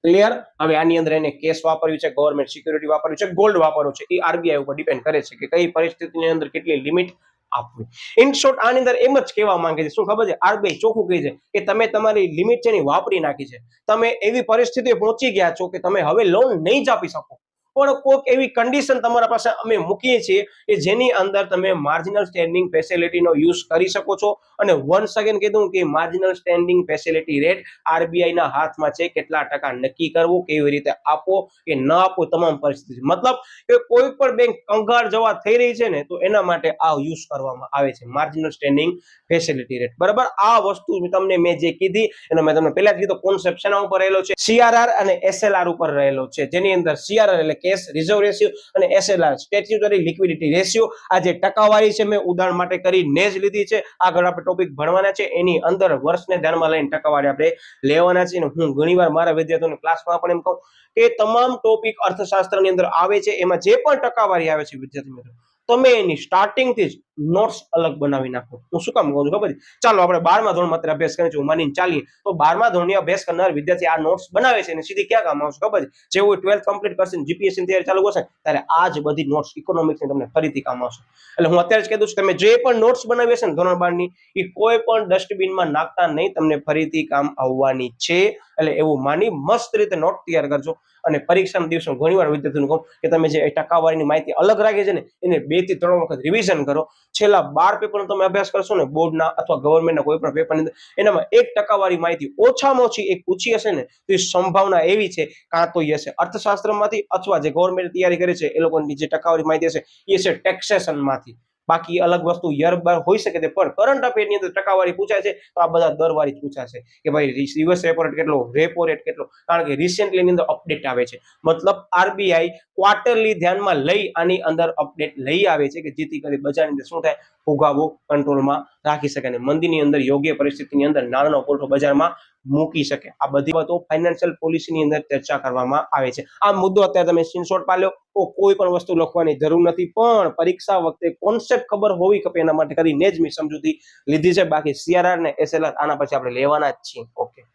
ક્લિયર? હવે આની અંદર એને કેશ વાપર્યું છે, ગવર્મેન્ટ સિક્યુરિટી વાપર્યું છે, ગોલ્ડ વાપર્યું છે, એ આરબીઆઈ ઉપર ડિપેન્ડ કરે છે કે કઈ પરિસ્થિતિની અંદર કેટલી લિમિટ આપવી. ઇન શોર્ટ આની અંદર એમ જ કહેવા માંગે છે, શું ખબર છે, આરબીઆઈ ચોખ્ખું કહે છે કે તમે તમારી લિમિટ છે ને વાપરી નાખી છે, તમે એવી પરિસ્થિતિએ પહોંચી ગયા છો કે તમે હવે લોન નહીં જ આપી શકો, પણ કોઈક એવી કન્ડિશન તમારા પાસે અમે મૂકીએ છીએ કે જેની અંદર તમે માર્જિનલ સ્ટેન્ડિંગ ફેસિલિટીનો યુઝ કરી શકો છો. અને વન્સ અગેન કીધું કે marginal standing facility rate RBI ના હાથમાં છે, કેટલા ટકા નક્કી કરવું, કેવી રીતે આપો કે ન આપો, તમામ પરિસ્થિતિ. મતલબ કે કોઈ પણ બેંક કંગાળ જવા થઈ રહી છે ને, તો એના માટે આ યુઝ કરવામાં આવે છે માર્જિનલ સ્ટેન્ડિંગ ફેસિલિટી રેટ. બરાબર, આ વસ્તુ તમને મેં જે કીધી એનો મેં તમને પહેલા જ કીધું કોન્સેપ્ટ શેના ઉપર રહેલો છે, સીઆરઆર અને એસએલઆર ઉપર રહેલો છે, જેની અંદર સીઆરઆર એટલે કેશ રિઝર્વ રેશિયો અને એસએલઆર સ્ટેચ્યુટરી લિક્વિડિટી રેશિયો. આ જે ટકાવારી છે મેં ઉદાહરણ માટે કરીને જ લીધી છે, આગળ આપણે ટોપિક ભણવાના છે એની અંદર વર્ષને ધ્યાનમાં લઈને ટકાવારી આપણે લેવાના છે. હું ઘણીવાર મારા વિદ્યાર્થીઓને ક્લાસમાં પણ એમ કહું કે તમામ ટોપિક અર્થશાસ્ત્રની અંદર આવે છે, એમાં જે પણ ટકાવારી આવે છે વિદ્યાર્થી મિત્રો, તમે એની સ્ટાર્ટિંગથી જ નોટ્સ અલગ બનાવી નાખો. હું શું કામ કહું છું ખબર છે? ચાલો આપણે 12મા ધોરણમાં અત્યારે અભ્યાસ કરીએ છીએ, માનીને ચાલીએ તો 12મા ધોરણની અભ્યાસ કરનાર વિદ્યાર્થી આ નોટ્સ બનાવે છે અને સીધી ક્યાં કામ આવશે ખબર છે? જેવું 12th કમ્પ્લીટ કરશે, જીપીએસસી તૈયારી ચાલુ કરશે, ત્યારે આ જ બધી નોટ્સ ઇકોનોમિક્સની તમને ફરીથી કામ આવશે. એટલે હું અત્યારે જ કહી દઉં છું, તમે જે પણ નોટ્સ બનાવી હશે ને ધોરણ 12ની, એ કોઈ પણ ડસ્ટબિનમાં નાખતા નહીં, તમને ફરીથી કામ આવવાની છે. એટલે એવું માની મસ્ત રીતે નોટ તૈયાર કરજો. અને પરીક્ષાના દિવસે ઘણીવાર વિદ્યાર્થીઓને કહું કે તમે જે ટકાવારીની માહિતી અલગ રાખી છે ને, એને 2 થી 3 વખત રિવિઝન કરો. છેલ્લા 12 પેપરનો તમે અભ્યાસ કરશો ને, બોર્ડના અથવા ગવર્મેન્ટના કોઈ પણ પેપરની અંદર, એનામાં 1 ટકાવારી માહિતી ઓછામાં ઓછી એક પૂછી હશે ને, તો એ સંભાવના એવી છે કાં તો એ હશે અર્થશાસ્ત્રમાંથી, અથવા જે ગવર્મેન્ટ તૈયારી કરે છે એ લોકોની જે ટકાવારી માહિતી હશે એ છે ટેક્સેશનમાંથી. બાકી અલગ વસ્તુ યર બાર હોઈ શકે છે, પણ કરંટ અફેરની અંદર ટકાવારી પૂછાય છે તો આ બધા દરવારી પૂછાશે કે ભાઈ રિવર્સ રેપો રેટ કેટલો, રેપો રેટ કેટલો, કારણ કે રિસેન્ટલી ની અંદર અપડેટ આવે છે. મતલબ આરબીઆઈ ક્વાર્ટરલી ધ્યાનમાં લઈ આની અંદર અપડેટ લઈ આવે છે કે જેથી કરી બજારની અંદર શું થાય, ફુગાવો કંટ્રોલમાં રાખી શકે અને મંદીની અંદર યોગ્ય પરિસ્થિતિની અંદર નાણાંનો પુરવઠો બજારમાં મૂકી શકે. આ બધી વાતો ફાઇનાન્શિયલ પોલિસીની અંદર ચર્ચા કરવામાં આવે છે. આ મુદ્દો અત્યારે તમે સ્ક્રીનશોટ પાડ્યો, કોઈ પણ વસ્તુ લખવાની જરૂર નથી, પણ પરીક્ષા વખતે કોન્સેપ્ટ ખબર હોવી ખપે એના માટે કરીને જ મેં સમજૂતી લીધી છે. બાકી સીઆરઆર ને એસએલઆર આના પછી આપણે લેવાના જ છીએ. ઓકે,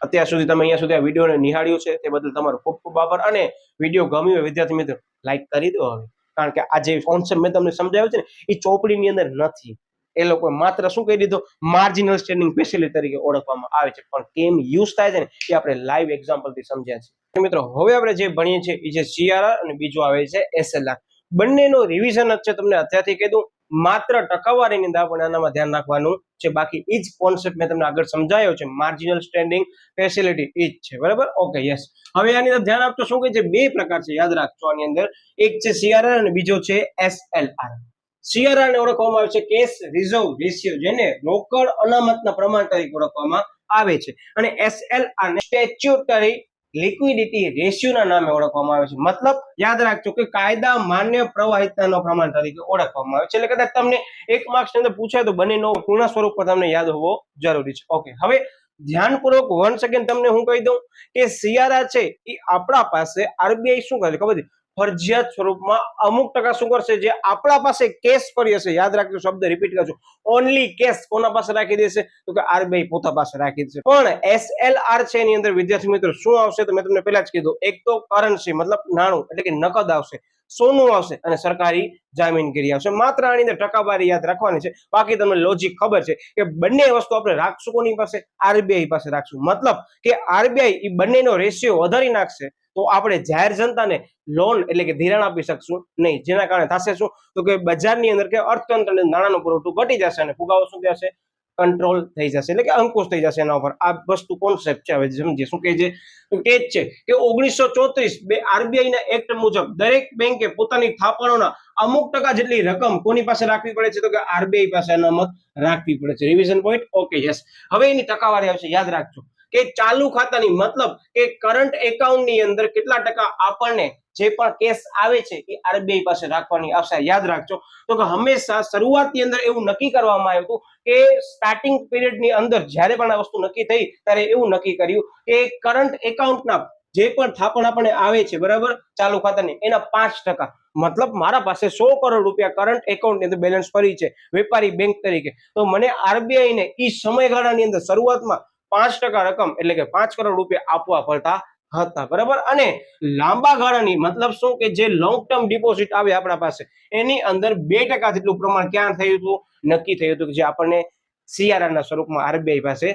અત્યાર સુધી તમે અહીંયા સુધી આ વિડીયોને નિહાળ્યો છે તે બદલ તમારો ખૂબ ખૂબ આભાર. અને વિડીયો ગમ્યો હોય વિદ્યાર્થી મિત્રો, લાઈક કરી દો હવે, કારણ કે આ જે કોન્સેપ્ટ મેં તમને સમજાવ્યો છે ને, એ ચોપડીની અંદર નથી. એ લોકો માત્ર શું કહી દીધું, માર્જિનલ સ્ટેન્ડિંગ ફેસિલિટી તરીકે ઓળખવામાં આવે છે, પણ કેમ યુઝ થાય છે ને એ આપણે લાઈવ એક્ઝામ્પલથી સમજ્યા છે. મિત્રો હવે આપણે જે ભણીએ છીએ એ છે સીઆરઆર અને બીજું આવે છે એસએલઆર. બંનેનો રિવિઝન જ છે, તમને અત્યારથી કહી દઉં. માત્ર ટકાવારીની અંદર આપણે આનામાં ધ્યાન રાખવાનું છે, બાકી એ જ કોન્સેપ્ટ મેં તમને આગળ સમજાયો છે, માર્જિનલ સ્ટેન્ડિંગ ફેસિલિટી એ જ છે. બરાબર, ઓકે, યસ. હવે આની અંદર ધ્યાન આપજો, શું કહે છે, 2 પ્રકાર છે, યાદ રાખજો આની અંદર. એક છે સીઆરઆર અને બીજો છે એસએલઆર. સીઆરઆર ને ઓળખવામાં આવે છે કેશ રિઝર્વ રેશિયો, જેને રોકડ અનામતના પ્રમાણ તરીકે ઓળખવામાં આવે છે, અને એસએલઆર ને સ્ટેચ્યુટરી લિક્વિડિટી રેશિયોના નામે ઓળખવામાં આવે છે. મતલબ યાદ રાખજો કે કાયદા માન્ય પ્રવાહિતાનો પ્રમાણ તરીકે ઓળખવામાં આવે છે. એટલે કદાચ તમને 1 માર્ક્સની અંદર પૂછાય તો બંનેનો પૂર્ણ સ્વરૂપ પર તમને યાદ હોવો જરૂરી છે. ઓકે, હવે ધ્યાનપૂર્વક વન્સ અગેન તમને હું કહી દઉં કે સીઆરઆર છે એ આપણા પાસે આરબીઆઈ શું કરે છે ખબર છે, ફરજિયાત સ્વરૂપમાં અમુક ટકા શું કરશે, જે આપણા પાસે કેશ પડી હશે, યાદ રાખજો, શબ્દ રિપીટ કરજો, ઓનલી કેશ કોના પાસે રાખી દેશે, તો કે આરબીઆઈ પોતા પાસે રાખી દેશે. પણ એસએલઆર છે એની અંદર વિદ્યાર્થી મિત્રો શું આવશે, તો મેં તમને પહેલા જ કીધું, એક તો કરન્સી મતલબ નાણું એટલે કે નકદ આવશે, સોનું આવશે અને સરકારી જામીનગીરી આવશે. માત્ર આની અંદર ટકાવારી યાદ રાખવાની છે, બાકી તમને લોજિક ખબર છે કે બંને વસ્તુ આપણે રાખશું કોની પાસે, આરબીઆઈ પાસે રાખશું. મતલબ કે આરબીઆઈ એ બંનેનો રેશિયો વધારી નાખશે તો આપણે જાહેર જનતાને લોન એટલે કે ધિરાણ આપી શકશું નહીં, જેના કારણે થશે શું, તો કે બજારની અંદર કે અર્થતંત્રને નાણાંનો પુરવઠો ઘટી જશે અને ફુગાવો શું થશે, કંટ્રોલ થઈ જશે, એટલે કે અંકુશ થઈ જશે એના ઉપર. આ વસ્તુ કોન્સેપ્ટ છે, હવે સમજીએ શું કહે છે, તો કે જ છે કે 1934 આરબીઆઈ ના એક્ટ મુજબ દરેક બેંકે પોતાની થાપણોના અમુક ટકા જેટલી રકમ કોની પાસે રાખવી પડે છે, તો કે આરબીઆઈ પાસે અનામત રાખવી પડે છે. Revision point, okay, yes. હવે એની ટકાવારી આવશે, યાદ રાખજો કે ચાલુ ખાતાની મતલબ કે કરંટ એકાઉન્ટની અંદર કેટલા ટકા આપણને જે પણ કેશ આવે છે એ આરબીઆઈ પાસે રાખવાની આવશે. યાદ રાખજો તો કે હંમેશા શરૂઆતની અંદર એવું નક્કી કરવામાં આવ્યું હતું કે સ્ટાર્ટિંગ પિરિયડની અંદર જ્યારે પણ આ વસ્તુ નક્કી થઈ ત્યારે એવું નક્કી કર્યું કે કરંટ એકાઉન્ટના જે પણ થાપણ આપણને આવે છે, બરાબર, ચાલુ ખાતાની, એના 5%, મતલબ મારા પાસે 100 કરોડ રૂપિયા કરંટ એકાઉન્ટની અંદર બેલેન્સ પડી છે વેપારી બેંક તરીકે, તો મને આરબીઆઈ ને એ સમયગાળાની અંદર શરૂઆતમાં 5% રકમ એટલે કે 5 કરોડ રૂપિયા આપવા પડતા હતા, બરાબર. અને લાંબા ગાળાની મતલબ શું કે જે લોંગ ટર્મ ડિપોઝિટ આવે આપણા પાસે એની અંદર 2% જેટલું પ્રમાણ ક્યાં થયું હતું, નક્કી થયું હતું કે જે આપણને સીઆરઆર ના સ્વરૂપમાં આરબીઆઈ પાસે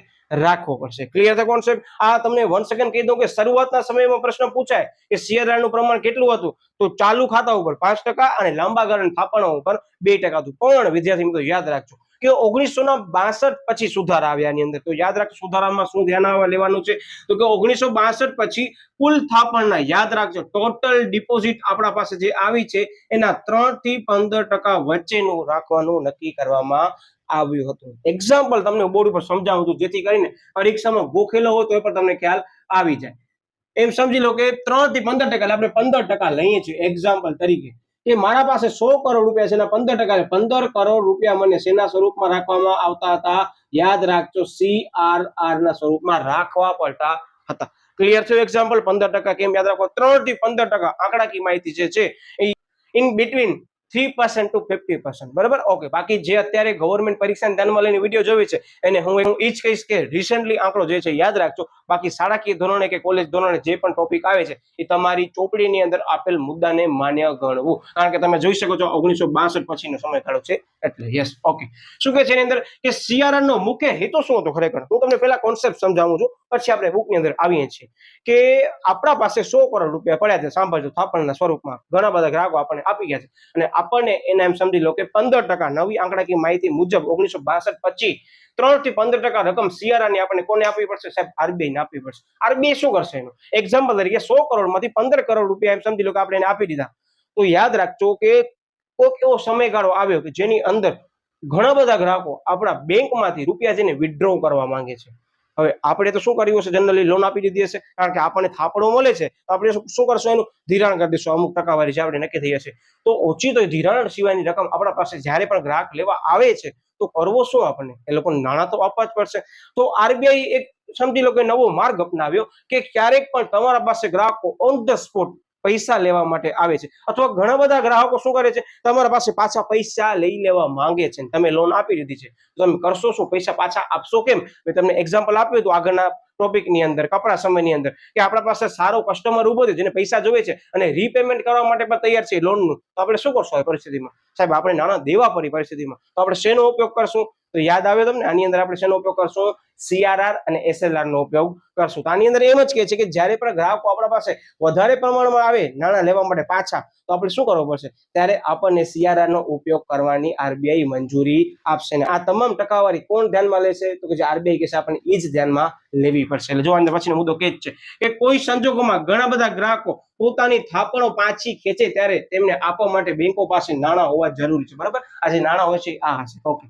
રાખવો પડશે. ક્લિયર છે કોન્સેપ્ટ? આ તમને 1 સેકન્ડ કહી દઉં કે શરૂઆતના સમયમાં પ્રશ્ન પૂછાય કે સીઆરઆર નું પ્રમાણ કેટલું હતું, તો ચાલુ ખાતા ઉપર 5% અને લાંબા ગાળાના થાપણો ઉપર 2% હતું. પણ વિદ્યાર્થી મિત્રો યાદ રાખજો કે 1962 પછી સુધારા આવ્યા આની અંદર. તો યાદ રાખજો સુધારામાં શું ધ્યાન લેવાનું છે, તો કે 1962 પછી કુલ થાપણના, યાદ રાખજો, ટોટલ ડિપોઝિટ આપણા પાસે જે આવી છે એના 3 થી 15% વચ્ચેનું રાખવાનું નક્કી કરવામાં આવ્યું હતું. એક્ઝામ્પલ તમને બોર્ડ ઉપર સમજાવું છું જેથી કરીને પરીક્ષામાં ગોખેલો હોય તો એ પણ તમને ખ્યાલ આવી જાય. એમ સમજી લો કે 3 થી 15% આપણે 15% લઈએ છીએ એક્ઝામ્પલ તરીકે, કે મારા પાસે 100 કરોડ રૂપિયા છે, એના 15%, 15 કરોડ રૂપિયા મને શેના સ્વરૂપમાં રાખવામાં આવતા હતા, યાદ રાખજો સીઆરઆર ના સ્વરૂપમાં રાખવા પડતા હતા. ક્લિયર છે એક્ઝામ્પલ? 15% કેમ યાદ રાખો? 3 થી 15% આંકડાકીય માહિતી જે છે એ ઇન બિટવીન 3% to 50%, બરાબર. ઓકે, બાકી જે અત્યારે ગવર્મેન્ટ પરીક્ષાને ધ્યાનમાં લઈને વિડીયો જોવે છે એને હું એ જ કહીશ કે રિસેન્ટલી આંકડો જે છે યાદ રાખજો. બાકી શાળાકીય ધોરણે કે કોલેજ ધોરણે જે પણ ટોપિક આવે છે એ તમારી ચોપડીની અંદર આપેલ મુદ્દાને માન્ય ગણવું, કારણ કે તમે જોઈ શકો છો 1962 પછીનો સમયગાળો છે એટલે. Yes, okay. શું કહે છે એની અંદર કે સીઆરઆર નો મુખ્ય હેતુ શું હતો ખરેખર? હું તમને પહેલા કોન્સેપ્ટ સમજાવું છું, પછી આપણે બુકની અંદર આવીએ છીએ. કે આપણા પાસે 100 કરોડ રૂપિયા પડ્યા છે, સાંભળજો, થાપણના સ્વરૂપમાં ઘણા બધા ગ્રાહકો આપણને આપી ગયા છે અને આપણને એના એમ સમજી લો કે 15% નવી આંકડાકીય માહિતી મુજબ 1962 પછી 3 થી 15% રકમ સીઆરઆર ની આપણને કોને આપવી પડશે? સાહેબ, આરબીઆઈ ને આપવી પડશે. આરબીઆઈ શું કરશે એનું એક્ઝામ્પલ તરીકે 100 કરોડ માંથી 15 કરોડ રૂપિયા એમ સમજી લો કે આપણે એને આપી દીધા, તો યાદ રાખજો કે કોઈક એવો સમયગાળો આવ્યો કે જેની અંદર ઘણા બધા ગ્રાહકો આપણા બેંકમાંથી રૂપિયા જઈને વિથડ્રો કરવા માંગે છે. હવે આપણે તો શું કર્યું હશે, જનરલી લોન આપી દીધી હશે, કારણ કે આપણને થાપણો મળે છે તો આપણે શું કરશું, એનું ધિરાણ કરી દઈશું અમુક ટકાવારી જે આપણે નક્કી થઈ હશે. તો ઓછી તો ધિરાણ સિવાયની રકમ આપણા પાસે જ્યારે પણ ગ્રાહક લેવા આવે છે તો કરવો શું, આપણને એ લોકોને નાણાં તો આપવા જ પડશે. તો આરબીઆઈ એક સમજી લો કે નવો માર્ગ અપનાવ્યો કે ક્યારેક પણ તમારા પાસે ગ્રાહકો ઓન ધ સ્પોટ પૈસા લેવા માટે આવે છે, અથવા ઘણા બધા ગ્રાહકો શું કરે છે, તમારા પાસે પાછા પૈસા લઈ લેવા માંગે છે. તમે લોન આપી દીધી છે, તમે કરશો શું? પૈસા પાછા આપશો કેમ? મેં તમને એક્ઝામ્પલ આપ્યું હતું આગળના ટોપિક ની અંદર, કપડા સમયની અંદર, કે આપણા પાસે સારો કસ્ટમર ઉભો છે જેને પૈસા જોવે છે અને રીપેમેન્ટ કરવા માટે પણ તૈયાર છે લોનનું, તો આપણે શું કરશું આ પરિસ્થિતિમાં? સાહેબ, આપણે નાણાં દેવા પડી પરિસ્થિતિમાં, તો આપણે શેનો ઉપયોગ કરશું? તો યાદ આવે તમને, આની અંદર આપણે શેનો ઉપયોગ કરશું? સીઆરઆર અને એસએલઆર નો ઉપયોગ કરશું. તો આની અંદર એમ જ કહે છે કે જ્યારે પણ ગ્રાહકો આપણા પાસે વધારે પ્રમાણમાં આવે નાણાં લેવા માટે પાછા, તો આપણે શું કરવું પડશે? ત્યારે આપણને સીઆરઆર નો ઉપયોગ કરવાની આરબીઆઈ મંજૂરી આપશે. ને આ તમામ ટકાવારી કોણ ધ્યાનમાં લેશે? તો કે જે આરબીઆઈ કહેશે આપણને એ જ ધ્યાનમાં લેવી પડશે. એટલે જો આના પછીનો મુદ્દો કે જ છે કે કોઈ સંજોગોમાં ઘણા બધા ગ્રાહકો પોતાની થાપણો પાછી ખેંચે ત્યારે તેમને આપવા માટે બેંકો પાસે નાણાં હોવા જરૂરી છે, બરાબર. આ જે નાણાં હોય છે આ હશે. ઓકે,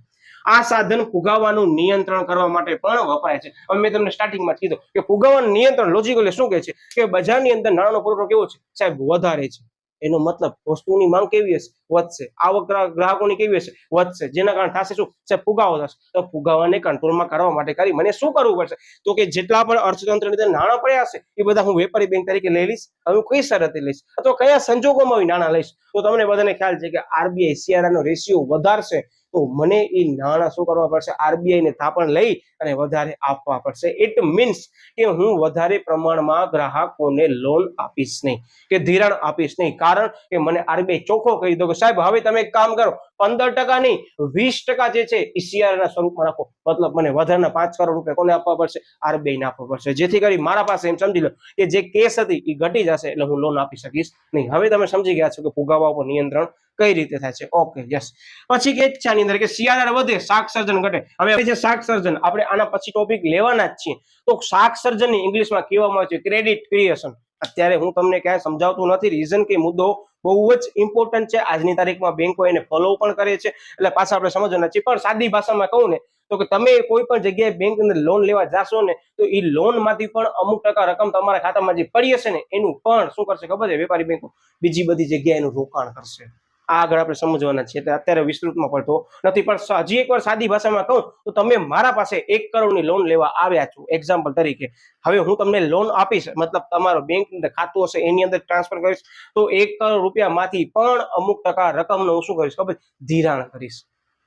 આ સાધન ફુગાવાનું નિયંત્રણ કરવા માટે પણ વપરાય છે. હવે મેં તમને સ્ટાર્ટિંગમાં કીધું કે ફુગાવાનું નિયંત્રણ લોજિકલી શું કહે છે કે બજારની અંદર નાણાંનો પુરવઠો કેવો છે સાહેબ? વધારે છે. એનો મતલબ વસ્તુની માંગ કેવી હશે? વધશે. આવક ગ્રાહકોની કેવી હશે? વધશે. જેના કારણે થશે શું? સાહેબ, ફુગાવો થશે. તો ફુગાવાને કંટ્રોલમાં કરવા માટે કરી મને શું કરવું પડશે? તો કે જેટલા પણ અર્થતંત્રની અંદર નાણાં પડ્યા હશે એ બધા હું વેપારી બેંક તરીકે લઈ લઈશ. હવે કઈ શરતે લઈશ અથવા કયા સંજોગોમાં નાણાં લઈશ? તો તમને બધાને ખ્યાલ છે કે આરબીઆઈ સીઆરઆર નો રેશિયો વધારશે તો મને એ નાણાં શું કરવા પડશે? આરબીઆઈ ને થાપણ લઈ અને વધારે આપવા પડશે. ઇટ મીન્સ કે હું વધારે પ્રમાણમાં ગ્રાહકોને લોન આપીશ નહીં કે ધિરાણ આપીશ નહીં, કારણ કે મને આરબીઆઈ ચોખ્ખો કહી દો કે સાહેબ હવે તમે એક કામ કરો, 15% નહીં 20% જે છે એ સીઆરઆર ના સ્વરૂપમાં રાખો. મતલબ મને વધારાના 5 કરોડ રૂપિયા કોને આપવા પડશે? આરબીઆઈ ને આપવા પડશે, જેથી કરી મારા પાસે એમ સમજી લો કે જે કેસ હતી એ ઘટી જશે, એટલે હું લોન આપી શકીશ નહીં. હવે તમે સમજી ગયા છો કે ફુગાવા ઉપર નિયંત્રણ કઈ રીતે થાય છે. Okay, yes. પછી કે છે આની અંદર કે સીઆરઆર વધે, શાક સર્જન ઘટે. હવે જે શાક સર્જન આપણે આના પછી ટોપિક લેવાના જ છીએ, તો શાક સર્જનની ઇંગ્લિશમાં કહેવામાં આવે છે ક્રેડિટ ક્રિએશન. અત્યારે હું તમને ક્યાંય સમજાવતું નથી, રીઝન કે મુદ્દો બહુ જ ઇમ્પોર્ટન્ટ છે. આજની તારીખમાં બેંકો એને ફોલો પણ કરે છે, એટલે પાછા આપણે સમજવાના છીએ. પણ સાદી ભાષામાં કહું ને તો કે તમે કોઈ પણ જગ્યાએ બેંક અંદર લોન લેવા જાશો ને તો એ લોન માંથી પણ અમુક ટકા રકમ તમારા ખાતામાં જે પડી હશે ને એનું પણ શું કરશે ખબર છે? વેપારી બેંકો બીજી બધી જગ્યાએ એનું રોકાણ કરશે. આગળ આપણે સમજવાના છીએ, અત્યારે વિસ્તૃતમાં પડતો નથી. પણ હજી એકવાર સાદી ભાષામાં કહું તો તમે મારા પાસે 1 કરોડની લોન લેવા આવ્યા છો એક્ઝામ્પલ તરીકે. હવે હું તમને લોન આપીશ, મતલબ તમારો બેંક અંદર ખાતું હશે એની અંદર ટ્રાન્સફર કરીશ, તો 1 કરોડ રૂપિયામાંથી પણ અમુક ટકા રકમનો હું શું કરીશ ખબર? ધિરાણ કરીશ.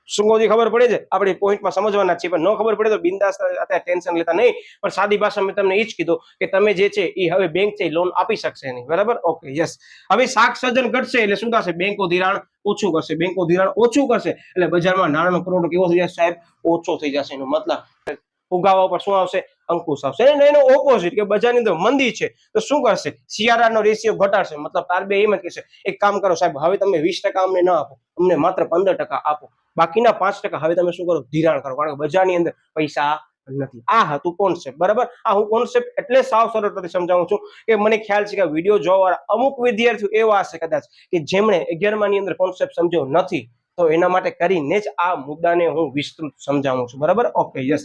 શું કહું છું ખબર પડે છે? આપણે પોઈન્ટમાં સમજવાના છીએ, પણ ન ખબર પડે તો બિંદાસ અત્યારે ટેન્શન લેતા નહીં. પણ સાદી ભાષામાં મેં તમને એ જ કીધું કે તમે જે છે એ હવે બેંક છે લોન આપી શકશે નહીં, બરાબર? Okay, yes. હવે શાક સર્જન ઘટશે એટલે શું થશે? બેંકો ધિરાણ ઓછું કરશે. બેંકો ધિરાણ ઓછું કરશે એટલે બજારમાં નાણાંનો પુરવઠો કેવો થઈ જશે સાહેબ? ઓછો થઈ જશે. એનો મતલબ ફુગાવા ઉપર શું આવશે? અંકુશ આવશે. અને એનો ઓપોઝિટ કે બજારની અંદર મંદી છે તો શું કરશે? સીઆરઆર નો રેશિયો ઘટાડશે. મતલબ આરબીઆઈ એમ જ કહેશે એક કામ કરો સાહેબ, હવે તમે 20% અમને ન આપો, અમને માત્ર 15% આપો, બાકીના 5% હવે તમે શું કરો? ધિરાણ કરો, કારણ કે બજારની અંદર પૈસા નથી. આ હતું કોન્સેપ્ટ, બરાબર? આ હું કોન્સેપ્ટ એટલે સાવ સરળતાથી સમજાવું છું કે મને ખ્યાલ છે કે વિડીયો જોવા અમુક વિદ્યાર્થીઓ એવા હશે કદાચ કે જેમણે 11મા ની અંદર કોન્સેપ્ટ સમજ્યો નથી, તો એના માટે કરીને જ આ મુદ્દાને હું વિસ્તૃત સમજાવું છું, બરાબર? Okay, yes.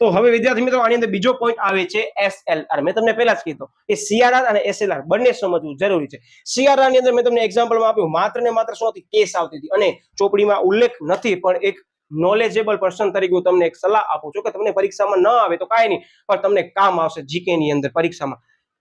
તો હવે વિદ્યાર્થી મિત્રો આની અંદર બીજો પોઈન્ટ આવે છે એસએલઆર. મેં તમને પહેલા જ કીધું કે સીઆરઆર અને એસએલઆર બંને સમજવું જરૂરી છે. સીઆરઆર ની અંદર મેં તમને એક્ઝામ્પલમાં આપ્યું, માત્ર ને માત્ર શું હતી? કેસ આવતી હતી, અને ચોપડીમાં ઉલ્લેખ નથી, પણ એક નોલેજેબલ પર્સન તરીકે હું તમને એક સલાહ આપું છું કે તમને પરીક્ષામાં ન આવે તો કાંઈ નહીં, પણ તમને કામ આવશે જીકે ની અંદર પરીક્ષામાં.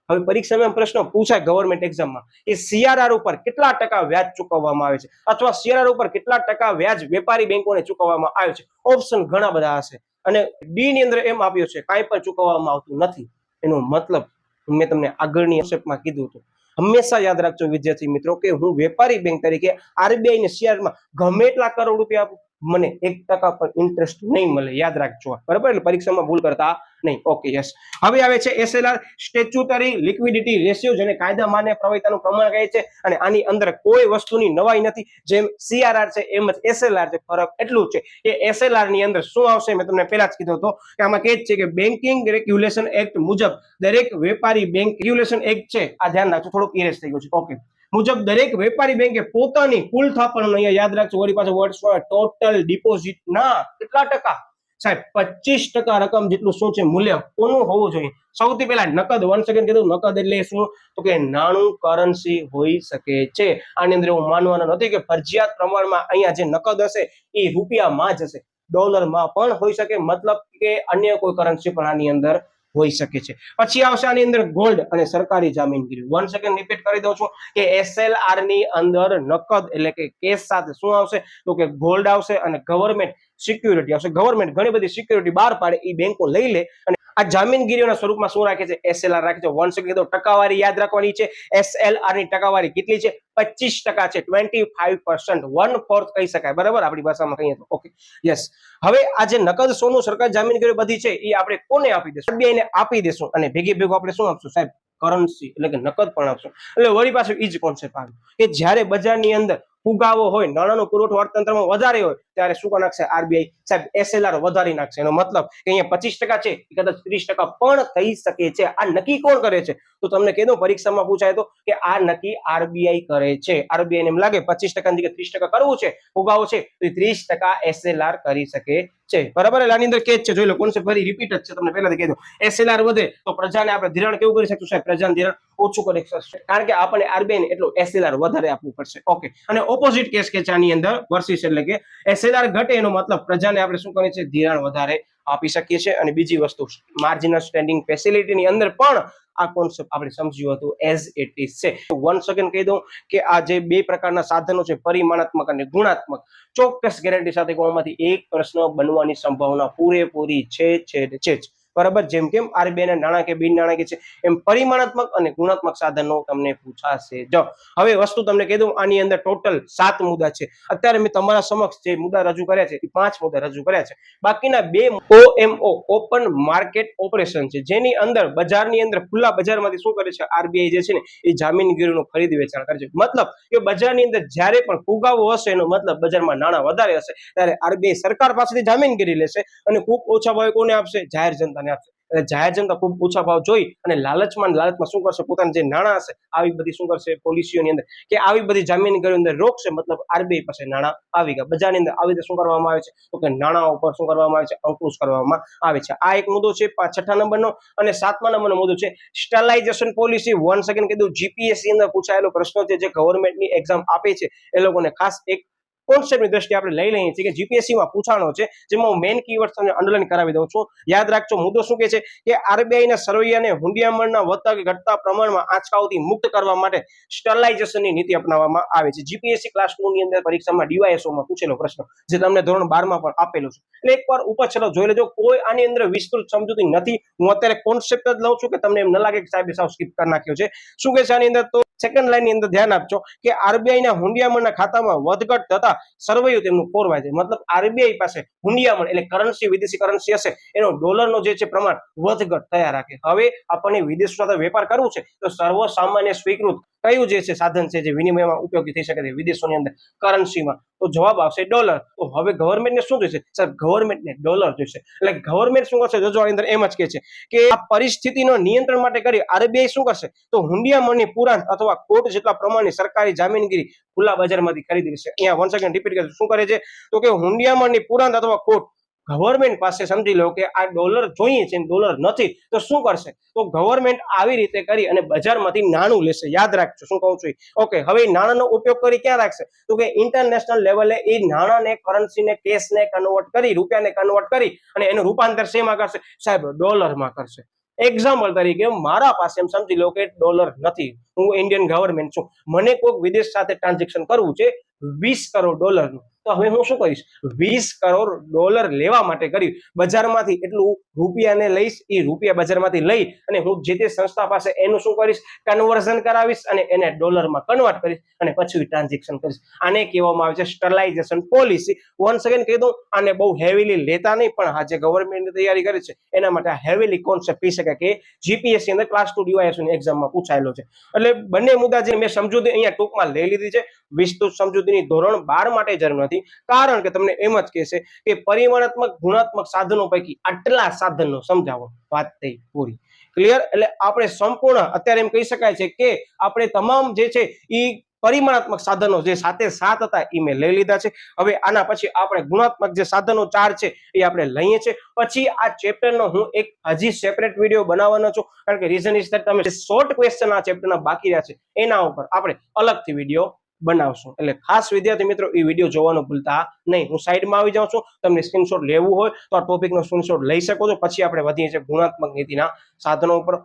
હવે પરીક્ષામાં પ્રશ્ન પૂછાય ગવર્મેન્ટ એક્ઝામમાં એ સીઆરઆર ઉપર કેટલા ટકા વ્યાજ ચૂકવવામાં આવે છે, અથવા સીઆરઆર ઉપર કેટલા ટકા વ્યાજ વેપારી બેંકોને ચૂકવવામાં આવે છે. ઓપ્શન ઘણા બધા હશે, અને ડી ની અંદર એમ આપ્યો છે કાંઈ પણ ચૂકવવામાં આવતું નથી. એનો મતલબ મેં તમને આગળની કોન્સેપ્ટમાં કીધું હતું. હંમેશા યાદ રાખજો વિદ્યાર્થી મિત્રો કે હું વેપારી બેંક તરીકે આરબીઆઈ ને સીઆરઆરમાં ગમે એટલા કરોડ રૂપિયા આપું, મને 1% પણ ઇન્ટરેસ્ટ નહીં મળે. યાદ રાખજો, બરાબર? એટલે પરીક્ષામાં ભૂલ કરતા નહીં. Okay, yes. હવે આવે છે એસએલઆર, સ્ટેચ્યુટરી લિક્વિડિટી રેશિયો, જેને કાયદા માન્ય પ્રવૃત્તિનું પ્રમાણ કહે છે. અને આની અંદર કોઈ વસ્તુની નવાઈ નથી. જેમ સીઆરઆર છે એમ જ એસએલઆર છે. ફરક એટલું છે કે એસએલઆર ની અંદર શું આવશે? મેં તમને પહેલા જ કીધું હતો કે આમાં કહે છે કે બેન્કિંગ રેગ્યુલેશન એક્ટ મુજબ દરેક વેપારી બેંક રેગ્યુલેશન એક્ટ છે, આ ધ્યાન રાખજો, થોડુંક ઇરેઝ થઈ ગયું છે. ઓકે, મુજબ દરેક વેપારી બેંકે પોતાની કુલ થાપણ, અહીંયા યાદ રાખજો, વળી પાછો વર્ડ ટોટલ ડિપોઝિટ ના કેટલા ટકા? સાહેબ 25% રકમ જેટલું શું છે મૂલ્ય કોનું હોવું જોઈએ? સૌથી પહેલા નકદ. 1 સેકન્ડ કીધું, નકદ એટલે શું? તો કે નાણું, કરન્સી હોઈ શકે છે. આની અંદર એવું માનવાનું નથી કે ફરજિયાત પ્રમાણમાં અહીંયા જે નકદ હશે એ રૂપિયામાં જ હશે, ડોલરમાં પણ હોઈ શકે, મતલબ કે અન્ય કોઈ કરન્સી પણ આની અંદર હોઈ શકે છે. પછી આવશે આની અંદર ગોલ્ડ અને સરકારી જામીનગીરી. 1 સેકન્ડ રિપીટ કરી દઉં છું કે એસએલઆર ની અંદર નકદ એટલે કે કેશ સાથે શું આવશે? તો કે ગોલ્ડ આવશે, અને ગવર્મેન્ટ સિક્યુરિટી આવશે. ગવર્મેન્ટ ઘણી બધી સિક્યુરિટી બહાર પાડે, એ બેંકો લઈ લે, અને આ જામીનગીરીઓના સ્વરૂપમાં શું રાખે છે? એસએલઆર રાખે છે. 1 સેકન્ડ કીધું, ટકાવારી યાદ રાખવાની છે. એસએલઆર ની ટકાવારી કેટલી છે? 25% છે. 25%, 1/4 કહી શકાય, બરાબર? આપણી ભાષામાં કહીએ તો. Okay, yes. હવે આ જે નકદ, સોનું, સરકારી જામીનગીરી બધી છે એ આપણે કોને આપી દેશું? આરબીઆઈ ને આપી દેશું, અને ભેગી ભેગું આપણે શું આપશું સાહેબ? કરન્સી એટલે કે નકદ પણ આપશું. એટલે વળી પાછું એ જ કોન્સેપ્ટ આવે કે જ્યારે બજારની અંદર ફુગાવો હોય, નાણાંનો પુરવઠો અર્થતંત્રમાં વધારે હોય, ત્યારે શું નાખશે આરબીઆઈ સાહેબ? એસએલઆર વધારી નાખશે. એનો મતલબ કે અહીંયા 25% છે એ કદાચ 30% પણ થઈ શકે છે. આ નક્કી કોણ કરે છે? તો તમને કહી દઉં, પરીક્ષામાં પૂછાય તો કે આ નક્કી આરબીઆઈ કરે છે. આરબીઆઈ ને એમ લાગે 25% ની જગ્યાએ 30% કરવું છે, ફુગાવો છે, તો 30% એસએલઆર કરી શકે છે, બરાબર? એટલે આની અંદર કે છે, જોઈ લો, કોન્સેપ્ટ ફરી રિપીટ જ છે. તમને પહેલાથી કહી દઉં, એસએલઆર વધે તો પ્રજાને આપણે ધિરાણ કેવું કરી શકશું સાહેબ? પ્રજાને ધિરાણ ઓછું કરી શકશે, કારણ કે આપણને આરબીઆઈ ને એટલું એસએલઆર વધારે આપવું પડશે. ઓકે, અને ઓપોઝિટ કેસ કે છે આની અંદર વર્સિસ, એટલે કે એસએલઆર ઘટે એનો મતલબ પ્રજાને આપણે શું કરીએ છીએ? ધિરાણ વધારે આપી શકીએ છીએ. અને બીજી વસ્તુ, માર્જિનલ સ્ટેન્ડિંગ ફેસિલિટી ની અંદર પણ આ કોન્સેપ્ટ આપણે સમજ્યું હતું એઝ ઇટ ઇઝ છે. 1 સેકન્ડ કહી દઉં કે આ જે બે પ્રકારના સાધનો છે, પરિમાણાત્મક અને ગુણાત્મક, ચોક્કસ ગેરંટી સાથે આમાંથી એક પ્રશ્ન બનવાની સંભાવના પૂરેપૂરી છે. બરાબર? જેમ કેમ આરબીઆઈ ના નાણાકીય બિન નાણાકીય છે, એમ પરિમાણાત્મક અને ગુણાત્મક સાધનો તમને પૂછાશે. જો હવે વસ્તુ તમને કહી દઉં, આની અંદર ટોટલ 7 મુદ્દા છે. અત્યારે મેં તમારા સમક્ષ જે મુદ્દા રજૂ કર્યા છે એ 5 મુદ્દા રજૂ કર્યા છે. બાકીના 2 ઓએમઓ, ઓપન માર્કેટ ઓપરેશન છે, જેની અંદર બજારની અંદર ખુલ્લા બજારમાંથી શું કરે છે આરબીઆઈ જે છે ને એ જામીનગીરીનું ખરીદ વેચાણ કરે છે. મતલબ કે બજારની અંદર જ્યારે પણ ફુગાવો હશે, એનો મતલબ બજારમાં નાણાં વધારે હશે, ત્યારે આરબીઆઈ સરકાર પાસેથી જામીનગીરી લેશે અને ખૂબ ઓછા ભાવે કોને આપશે? જાહેર જનતાને આપશે. એટલે જાહેર જનતા ખૂબ ઓછા ભાવ જોઈ અને લાલચમાં શું કરશે? પોતાના જે નાણાં હશે આવી બધી શું કરશે? પોલિસીઓની અંદર કે આવી બધી જામીનગીરીની અંદર રોકશે. મતલબ આરબીઆઈ પાસે નાણાં આવી ગયા. બજારની અંદર આવી રીતે શું કરવામાં આવે છે? તો કે નાણાં ઉપર શું કરવામાં આવે છે? અંકુશ કરવામાં આવે છે. આ એક મુદ્દો છે 6 નંબરનો. અને 7મા નંબરનો મુદ્દો છે સ્ટરલાઇઝેશન પોલિસી. 1 સેકન્ડ કીધું, જીપીએસસી અંદર પૂછાયેલો પ્રશ્ન છે, જે ગવર્મેન્ટની એક્ઝામ આપે છે એ લોકોને ખાસ એક કોન્સેપ્ટની દ્રષ્ટિએ આપણે લઈ લઈએ છીએ કે જીપીએસસી માં પૂછાણો છે, જેમાં હું મેઇન કીવર્ડ તમને અંડરલાઈન કરાવી દઉં છું. યાદ રાખજો, મુદ્દો શું કહે છે કે આરબીઆઈ ના સરવૈયાને હુંડિયામણના વધતા કે ઘટતા પ્રમાણમાં આંચકાઓથી મુક્ત કરવા માટે સ્ટરલાઇઝેશનની નીતિ અપનાવવામાં આવે છે. જીપીએસસી ક્લાસ 2 ની અંદર પરીક્ષામાં ડીવાયએસઓ માં પૂછેલો પ્રશ્ન, જે તમને ધોરણ 12 માં પણ આપેલો છે. એટલે એકવાર ઉપર છેલ્લો જોઈ લેજો. કોઈ આની અંદર વિસ્તૃત સમજૂતી નથી. હું અત્યારે કોન્સેપ્ટ જ લઉં છું કે તમને એમ ન લાગે કે સાહેબ સાવ સ્કીપ કરી નાખ્યો છે. શું કે છે આની અંદર? તો સેકન્ડ લાઈન ની અંદર ધ્યાન આપજો કે આરબીઆઈ ના હુંડિયામણના ખાતામાં વધઘટ થતા સરવૈયું તેમનું ખોરવાય છે. મતલબ આરબીઆઈ પાસે હુંડિયામણ એટલે કરન્સી, વિદેશી કરન્સી હશે, એનો ડોલરનો જે છે પ્રમાણ વધઘટ થયા રાખે. હવે આપણને વિદેશ સાથે વેપાર કરવું છે તો સર્વસામાન્ય સ્વીકૃત કયું જે છે સાધન છે જે વિનિમયમાં ઉપયોગી થઈ શકે છે વિદેશોની અંદર કરન્સીમાં? તો જવાબ આવશે ડોલર. તો હવે ગવર્મેન્ટને શું જોઈશે? સાહેબ ગવર્મેન્ટને ડોલર જોઈશે. એટલે ગવર્મેન્ટ શું કરશે? જોજો આની અંદર એમ જ કહે છે કે આ પરિસ્થિતિનો નિયંત્રણ માટે કરી આરબીઆઈ શું કરશે? તો હુંડિયામણની પુરાંત અથવા કોટ જેટલા પ્રમાણની સરકારી જામીનગીરી ખુલ્લા બજારમાંથી ખરીદી લેશે. અહીંયા વન સેકન્ડ રિપીટ કરજો. શું કરે છે? તો કે હુંડિયામણની પુરાંત અથવા કોટ ગવર્મેન્ટ પાસે સમજી લો કે આ ડોલર જોઈએ છે, ડોલર નથી, તો શું કરશે? તો ગવર્મેન્ટ આવી રીતે કરી અને બજારમાંથી નાણું લેશે. યાદ રાખજો શું કહું છું. ઓકે, હવે નાણાંનો ઉપયોગ કરી ક્યાં રાખશે? તો કે ઇન્ટરનેશનલ લેવલે એ નાણાંને, કરન્સીને, કેશને કન્વર્ટ કરી, રૂપિયાને કન્વર્ટ કરી અને એનું રૂપાંતર શેમાં કરશે? સાહેબ ડોલરમાં કરશે. એક્ઝામ્પલ તરીકે મારા પાસે એમ સમજી લો કે ડોલર નથી, હું ઇન્ડિયન ગવર્મેન્ટ છું, મને કોઈક વિદેશ સાથે ટ્રાન્ઝેક્શન કરવું છે 20 કરોડ ડોલરનું. તો હવે હું શું કરીશ? 20 કરોડ ડોલર લેવા માટે કર્યું બજારમાંથી એટલું રૂપિયાને લઈશ, એ રૂપિયા બજારમાંથી લઈ અને હું જે તે સંસ્થા પાસે એનું શું કરીશ? કન્વર્ઝન કરાવીશ અને એને ડોલરમાં કન્વર્ટ કરીશ અને પછી ટ્રાન્ઝેક્શન કરીશ. આને કહેવામાં આવે છે સ્ટરલાઇઝેશન પોલિસી. વન સેકન્ડ કહી દઉં, આને બહુ હેવીલી લેતા નહીં, પણ આજે ગવર્મેન્ટની તૈયારી કરી છે એના માટે આ હેવીલી કોન્સેપ્ટ કહી શકાય કે જીપીએસસી અંદર ક્લાસ 2 ડીવાયએસઓ ની એક્ઝામમાં પૂછાયેલો છે. એટલે બંને મુદ્દા જે મેં સમજૂતી અહીંયા ટૂંકમાં લઈ લીધી છે. વિસ્તૃત સમજૂતીની ધોરણ 12 માટે જરૂર નથી, કારણ કે તમને એમ જ કહેશે કે પરિમાણાત્મક ગુણાત્મક સાધનો પૈકી આટલા સાધનો સમજાવો, વાત થઈ પૂરી. ક્લિયર? એટલે આપણે સંપૂર્ણ અત્યારે એમ કહી શકાય છે કે આપણે તમામ જે છે એ પરિમાણાત્મક સાધનો જે 7 હતા એ મેં લઈ લીધા છે. હવે આના પછી આપણે ગુણાત્મક જે સાધનો 4 છે એ આપણે લઈએ છીએ. પછી આ ચેપ્ટરનો હું એક હજી સેપરેટ વિડીયો બનાવવાનો છું, કારણ કે રીઝન ઇઝ ધેટ તમે શોર્ટ ક્વેશ્ચન આ ચેપ્ટરના બાકી રહ્યા છે એના ઉપર આપણે અલગથી વિડીયો બનાવશું. એટલે ખાસ વિદ્યાર્થી મિત્રો એ વિડીયો જોવાનું ભૂલતા નહીં. હું સાઈડમાં આવી જાઉં છું, તમને સ્ક્રીનશોટ લેવું હોય તો આ ટોપિકનો સ્ક્રીનશોટ લઈ શકો છો. પછી આપણે વધીએ છીએ ગુણાત્મક નીતિના સાધનો ઉપર.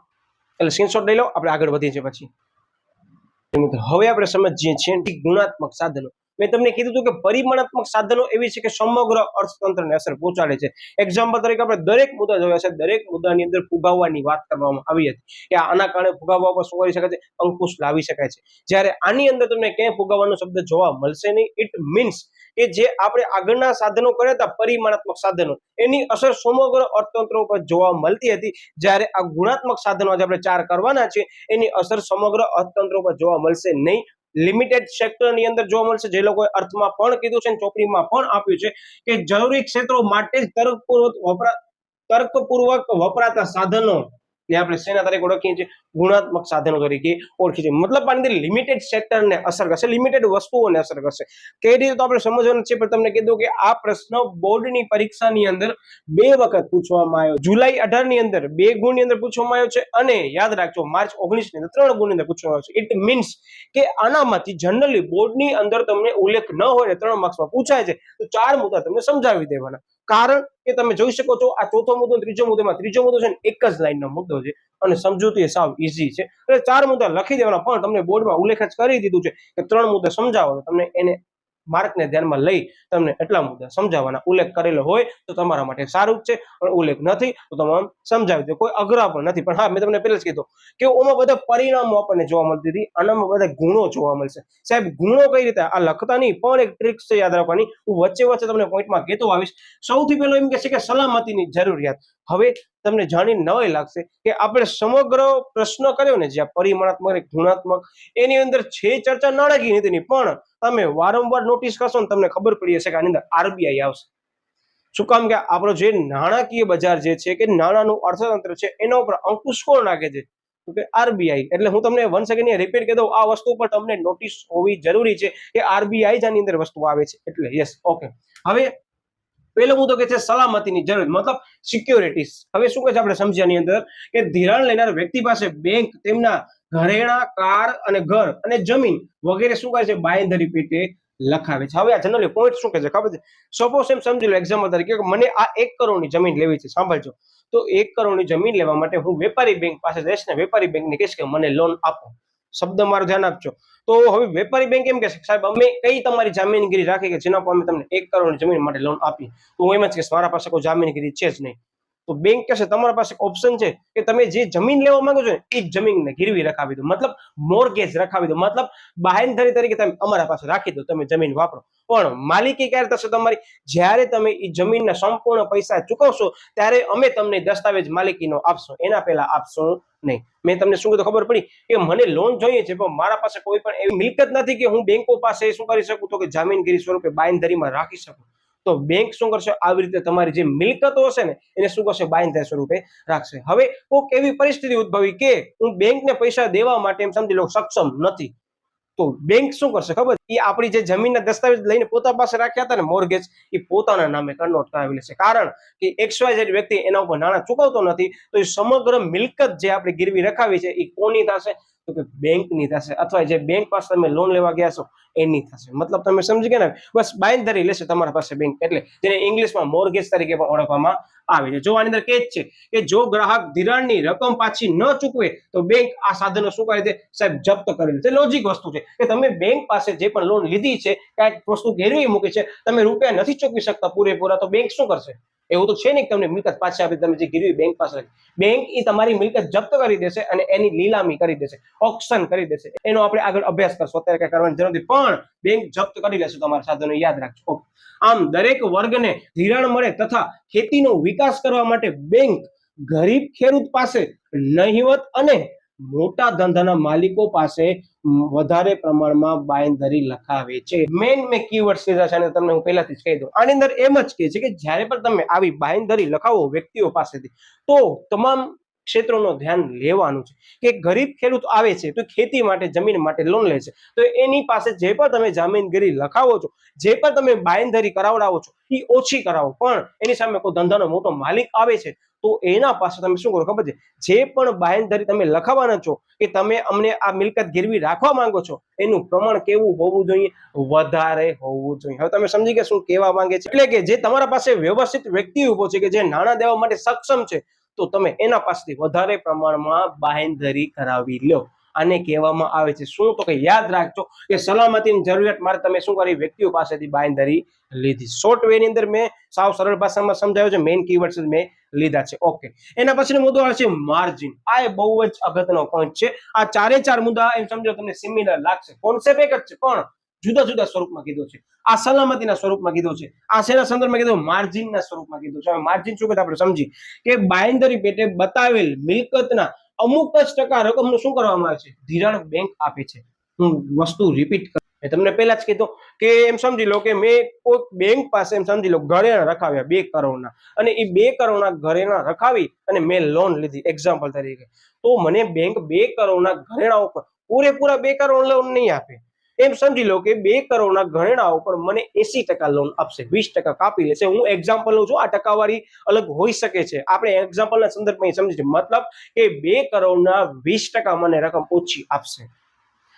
એટલે સ્ક્રીનશોટ લઈ લો, આપણે આગળ વધીએ છીએ. પછી હવે આપણે સમજીએ છીએ ગુણાત્મક સાધનો. મેં તમને કીધું હતું કે પરિમાણાત્મક સાધનો એવી છે કે સમગ્ર અર્થતંત્રને અસર પહોંચાડે છે. એક્ઝામ્પલ તરીકે આપણે દરેક મુદ્દા જોયા છે. દરેક મુદ્દાની અંદર ફુગાવાની વાત કરવામાં આવી હતી કે આના કારણે ફુગાવા પર શું કરી શકાય છે? અંકુશ લાવી શકાય છે. જ્યારે આની અંદર તમને ક્યાંય ફુગાવાનો શબ્દ જોવા મળશે નહીં. ઇટ મીન્સ કે જે આપણે આગળના સાધનો કર્યા હતા પરિમાણાત્મક સાધનો, એની અસર સમગ્ર અર્થતંત્ર ઉપર જોવા મળતી હતી. જ્યારે આ ગુણાત્મક સાધનો આજે આપણે 4 કરવાના છે એની અસર સમગ્ર અર્થતંત્ર ઉપર જોવા મળશે નહીં. લિમિટેડ સેક્ટરની અંદર જોવા મળશે. જે લોકોએ અર્થમાં પણ કીધું છે, ચોપડીમાં પણ આપ્યું છે કે જરૂરી ક્ષેત્રો માટે જ તર્કપૂર્વક વપરાતા સાધનો ને આપણે શેના તરીકે ઓળખીએ છીએ? ગુણાત્મક સાધનો તરીકે ઓળખીએ છીએ. મતલબ આની અંદર લિમિટેડ સેક્ટરને અસર કરશે, લિમિટેડ વસ્તુઓને અસર કરશે. કઈ રીતે તો આપણે સમજવાનું છે, પણ તમને કીધું કે આ પ્રશ્ન બોર્ડની પરીક્ષાની અંદર 2 વખત પૂછવામાં આવ્યો. જુલાઈ 18 ની અંદર 2 ગુણની અંદર પૂછવામાં આવ્યો છે અને યાદ રાખજો માર્ચ 19 ની અંદર 3 ગુણની અંદર પૂછવામાં આવ્યો છે. ઇટ મીન્સ કે આનામાંથી જનરલી બોર્ડની અંદર તમને ઉલ્લેખ ન હોય ને 3 માર્ક્સમાં પૂછાય છે તો 4 મુદ્દા તમને સમજાવી દેવાના. કારણ કે તમે જોઈ શકો છો આ ચોથો મુદ્દો, ત્રીજો મુદ્દો છે ને એક જ લાઈનનો મુદ્દો છે અને સમજૂતી સાવ ઈઝી છે. એટલે 4 મુદ્દા લખી દેવાના, પણ તમને બોર્ડમાં ઉલ્લેખ જ કરી દીધું છે કે 3 મુદ્દા સમજાવો. તમને એને માર્કને ધ્યાનમાં લઈ તમને એટલા મુદ્દા સમજાવવાના. ઉલ્લેખ કરેલો હોય તો તમારા માટે સારું જ છે, પણ ઉલ્લેખ નથી તો તમામ સમજાવી દો. કોઈ અઘરા પણ નથી. પણ હા, મેં તમને પહેલા જ કીધું કે ઓમાં બધા પરિણામો આપણને જોવા મળતી હતી, આનામાં બધા ગુણો જોવા મળશે. સાહેબ ગુણો કઈ રીતે? આ લખતા નહીં, પણ એક ટ્રિક છે યાદ રાખવાની. હું વચ્ચે તમને પોઈન્ટમાં કહેતો આવીશ. સૌથી પહેલો એમ કે છે કે સલામતીની જરૂરિયાત. હવે તમને જાણીને નવાઈ લાગશે કે આપણે સમગ્ર પ્રશ્ન કર્યો ને જ્યાં પરિમાણાત્મક અને ગુણાત્મક, એની અંદર છે ચર્ચા નાણાકીય નીતિની, પણ તમે વારંવાર નોટિસ કરશો ને તમને ખબર પડી જશે કે આની અંદર આરબીઆઈ આવશે. શું કામ? કે આપણો જે નાણાકીય બજાર જે છે કે નાણાંનું અર્થતંત્ર છે એના ઉપર અંકુશ કોણ નાખે છે? તો કે આરબીઆઈ. એટલે હું તમને વન સેકન્ડ રિપીટ કરી દઉં, આ વસ્તુ પર તમને નોટિસ હોવી જરૂરી છે કે આરબીઆઈ જ આની અંદર વસ્તુ આવે છે. એટલે યસ, ઓકે. હવે પહેલો મુદ્દો કે છે સલામતીની જરૂર, મતલબ સિક્યોરિટીઝ. હવે શું કહે છે આપણે સમજ્યાની અંદર કે ધિરાણ લેનાર વ્યક્તિ પાસે બેંક તેમના ઘરેણા, કાર અને ઘર અને જમીન વગેરે શું કહે છે? બાંયધરી પેટે લખાવે છે. હવે આ જનરલી પોઈન્ટ શું કહે છે ખબર છે? સપોઝ એમ સમજી લો એક્ઝામ્પલ તરીકે કે મને આ 1 કરોડની જમીન લેવી છે. સાંભળજો, તો 1 કરોડની જમીન લેવા માટે હું વેપારી બેંક પાસે જઈશ ને વેપારી બેંકને કહીશ કે મને લોન આપો. શબ્દ મારું ધ્યાન આપજો. તો હવે વેપારી બેંક એમ કહેશે સાહેબ અમે કઈ તમારી જામીનગીરી રાખી કે જેના પર અમે તમને 1 કરોડની જમીન માટે લોન આપી? તો હું એમ જ કહીશ મારા પાસે કોઈ જામીનગીરી છે જ નહીં. તો બેંક કહેશે તમારા પાસે ઓપ્શન છે કે તમે જે જમીન લેવા માંગો છો ને એ જમીનને ગીરવી રખાવી દો, મતલબ મોર્ગેજ રખાવી દો, મતલબ બાહેંધરી તરીકે તમે અમારા પાસે રાખી દો, તમે જમીન વાપરો. પણ માલિકી ક્યારે થશે તમારી? જ્યારે તમે એ જમીનના સંપૂર્ણ પૈસા ચૂકવશો ત્યારે અમે તમને દસ્તાવેજ માલિકીનો આપશો, એના પહેલા આપશો નહીં. મેં તમને શું કીધું ખબર પડી કે મને લોન જોઈએ છે પણ મારા પાસે કોઈ પણ એવી મિલકત નથી કે હું બેંકો પાસે શું કરી શકું તો કે જામીનગીરી સ્વરૂપે બાંયધરીમાં રાખી શકું. તો બેંક શું કરશે? આવી રીતે તમારી જે મિલકતો હશે ને એને શું કરશે? બાંયધરી સ્વરૂપે રાખશે. હવે કોઈક એવી પરિસ્થિતિ ઉદ્ભવી કે હું બેંકને પૈસા દેવા માટે એમ સમજી લો સક્ષમ નથી, તો બેંક શું કરશે ખબર? એ આપણી જે જમીનના દસ્તાવેજ લઈને પોતા પાસે રાખ્યા હતા ને મોર્ગેજ, એ પોતાના નામે કન્વર્ટ કરાવી લેશે. કારણ કે XYZ વ્યક્તિ એના ઉપર નાણાં ચૂકવતો નથી, તો એ સમગ્ર મિલકત જે આપણે ગીરવી રખાવી છે એ કોની થશે? તો કે બેંકની થશે, અથવા જે બેંક પાસે તમે લોન લેવા ગયા છો એની થશે. મતલબ તમે સમજી ગયા ને? બસ બાંયધરી લેશે તમારા પાસે બેંક, એટલે જેને ઇંગ્લિશમાં મોર્ગેજ તરીકે પણ ઓળખવામાં આવે છે. જો આની અંદર કે છે કે જો ગ્રાહક ધિરાણની રકમ પાછી ન ચૂકવે તો બેંક આ સાધનો શું કરે છે સાહેબ? જપ્ત કરી લે છે. લોજિક વસ્તુ છે કે તમે બેંક પાસે જે પણ લોન લીધી છે, કાંઈક વસ્તુ ગેરવી મૂકી છે, તમે રૂપિયા નથી ચૂકવી શકતા પૂરેપૂરા, તો બેંક શું કરશે? એવું તો છે નહીં કે તમને મિલકત પાછી આપી, તમે જે ગીરવી બેંક પાસે રાખી. બેંક એ તમારી મિલકત જપ્ત કરી દેશે અને એની લીલામી કરી દેશે, ઓક્શન કરી દેશે. એનો આપણે આગળ અભ્યાસ કરશું, અત્યારે કઈ કરવાની જરૂર નથી, પણ બેંક જપ્ત કરી લેશે તમારા સાધનો, યાદ રાખજો. આમ દરેક વર્ગને ધિરાણ મળે તથા ખેતીનો વિકાસ કરવા માટે બેંક ગરીબ ખેડૂત પાસે નહિવત અને મોટા ધંધાના માલિકો પાસે વધારે પ્રમાણમાં બાંયધરી લખાવે છે. મેન મેં કીવર્ડ્સ લીધા છે અને તમને હું પહેલાથી જ કહી દઉં. આની અંદર એમ જ કહે છે કે જ્યારે પણ તમે આવી બાંયધરી લખાવો વ્યક્તિઓ પાસેથી, તો તમામ ક્ષેત્રોનું ધ્યાન લેવાનું છે કે ગરીબ ખેડૂત આવે છે તો ખેતી માટે જમીન માટે લોન લે છે, તો એની પાસે જે પણ તમે જામીનગીરી લખાવો છો, જે પણ તમે બાંયધરી કરાવડાવો છો એ ઓછી કરાવો, પણ એની સામે કોઈ ધંધાનો મોટો માલિક આવે છે તો એના પાસે તમે શું કરો ખબર છે? જે પણ બાંયધરી તમે લખાવાના છો કે તમે અમને આ મિલકત ગીરવી રાખવા માંગો છો એનું પ્રમાણ કેવું હોવું જોઈએ? વધારે હોવું જોઈએ. હવે તમે સમજી ગયા શું કહેવા માંગે છે? એટલે કે જે તમારા પાસે વ્યવસ્થિત વ્યક્તિ ઉભો છે કે જે નાણાં દેવા માટે સક્ષમ છે, તો તમે એના પાસેથી વધારે પ્રમાણમાં બાંયધરી કરાવી લો. આને કહેવામાં આવે છે શું? તો કે યાદ રાખજો કે સલામતીની જરૂરિયાત મારે તમે શું કરી? વ્યક્તિઓ પાસેથી બાંયધરી લીધી. શોર્ટ વે ની અંદર મેં સાવ સરળ ભાષામાં સમજાવ્યું છે, મેઇન કીવર્ડ્સ મેં લીધા છે. ઓકે, એના પછીનો મુદ્દો આવે છે માર્જિન. આ એ બહુ જ અગત્યનો પોઈન્ટ છે. આ ચારે ચાર મુદ્દા એમ સમજો તમને સિમિલર લાગશે, કોન્સેપ્ટ એક જ છે પણ જુદા જુદા સ્વરૂપમાં કીધો છે. આ સલામતીના સ્વરૂપમાં કીધો છે, આ શેના સંદર્ભમાં કીધું? માર્જિનના સ્વરૂપમાં કીધું છે. હવે માર્જિન શું કહેતા આપણે સમજી કે બાંયધરી પેટે બતાવેલ મિલકતના અમુક જ ટકા રકમનું શું કરવામાં આવે છે? ધિરાણ બેંક આપે છે. હું વસ્તુ રિપીટ કરું, મેં તમને પહેલા જ કીધું કે એમ સમજી લો કે મેં કોઈ બેંક પાસે એમ સમજી લો ઘરેણા રખાવ્યા 2 કરોડના, અને એ 2 કરોડના ઘરેણા રખાવી અને મેં લોન લીધી એક્ઝામ્પલ તરીકે, તો મને બેંક 2 કરોડના ઘરેણા ઉપર પૂરેપૂરા 2 કરોડ લોન નહીં આપે. એમ સમજી લો કે 2 કરોડના ઘરેણા ઉપર મને 80% લોન આપશે, 20% કાપી લેશે. હું એક્ઝામ્પલ લઉં છું, આ ટકાવારી અલગ હોઈ શકે છે, આપણે એક્ઝામ્પલના સંદર્ભમાં સમજીએ. મતલબ કે 2 કરોડના 20% મને રકમ ઓછી આપશે.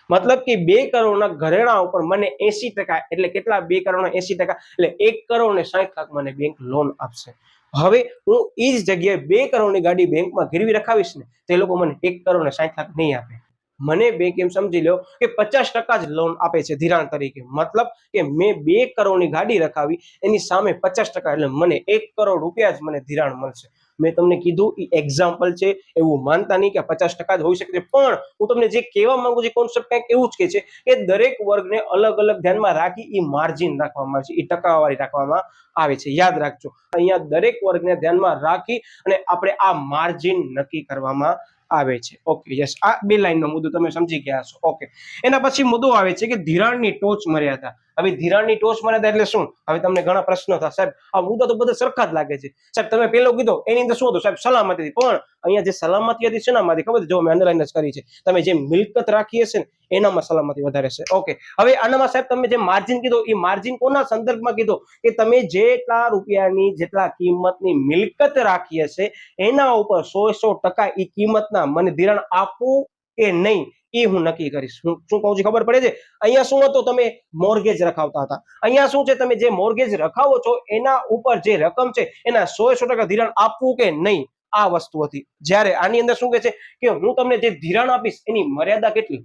મતલબ કે 2 કરોડના ઘરેણા ઉપર મને 80%, એટલે કેટલા? 2 કરોડના 80%, એટલે 1 કરોડ ને 60 લાખ મને બેંક લોન આપશે. હવે હું એ જ જગ્યાએ 2 કરોડની ગાડી બેંકમાં ગીરવી રખાવીશ ને, તે લોકો મને 1 કરોડ ને 60 લાખ નહીં આપે. મને બેંક એમ સમજી લો કે 50% જ લોન આપે છે ધિરાણ તરીકે. મતલબ કે મેં 2 કરોડની ગાડી રખાવી, એની સામે 50%, એટલે મને 1 કરોડ રૂપિયા જ મને ધિરાણ મળશે. મેં તમને કીધું એ એક્ઝામ્પલ છે, એવું માનતા નહીં કે 50% જ હોઈ શકે છે, પણ હું તમને જે કહેવા માંગુ છું કોન્સેપ્ટ કંઈક એવું જ કે છે કે દરેક વર્ગને અલગ અલગ ધ્યાનમાં રાખી એ માર્જિન રાખવામાં આવે છે, એ ટકાવારી રાખવામાં આવે છે. યાદ રાખજો, અહીંયા દરેક વર્ગને ધ્યાનમાં રાખી અને આપણે આ માર્જિન નક્કી કરવામાં આવે છે. ઓકે, યસ, આ 2 લાઈનનો મુદ્દો તમે સમજી ગયા છો. ઓકે, એના પછી મુદ્દો આવે છે કે ધિરાણની ટોચ મર્યાદા. હવે ધિરાણની ટોચ મર્યાદા એટલે શું? હવે તમને ઘણા પ્રશ્નો થશે, સાહેબ આ મુદ્દા તો બધા સરખા જ લાગે છે. સાહેબ તમે પેલો કીધો એની અંદર શું હતું? સાહેબ સલામતી. પણ અહીંયા જે સલામતી હતી શેનામાંથી ખબર? જો મેં અંડરલાઈન જ કરી છે, તમે જે મિલકત રાખી હશે ને એનામાં સલામતી વધારે છે. ઓકે, હવે આનામાં સાહેબ તમે જે માર્જિન કીધો, એ માર્જિન કોના સંદર્ભમાં કીધો? કે તમે જેટલા રૂપિયાની જેટલા કિંમતની મિલકત રાખી હશે એના ઉપર 100% એ કિંમતના મને ધિરાણ આપવું કે નહીં, એ હું નક્કી કરીશ. હું શું કહું છું ખબર પડે છે? અહીંયા શું હતો, તમે મોર્ગેજ રખાવતા હતા. અહીંયા શું છે, તમે જે મોર્ગેજ રખાવો છો એના ઉપર જે રકમ છે એના 100% ધિરાણ આપવું કે નહીં, આ વસ્તુ હતી. જ્યારે આની અંદર શું કહે છે કે હું તમને જે ધિરાણ આપીશ એની મર્યાદા કેટલી.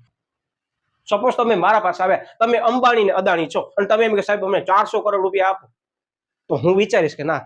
સપોઝ તમે મારા પાસે આવ્યા, તમે અંબાણી ને અદાણી છો અને તમે એમ કે સાહેબ અમને 400 કરોડ રૂપિયા આપો, તો હું વિચારીશ કે ના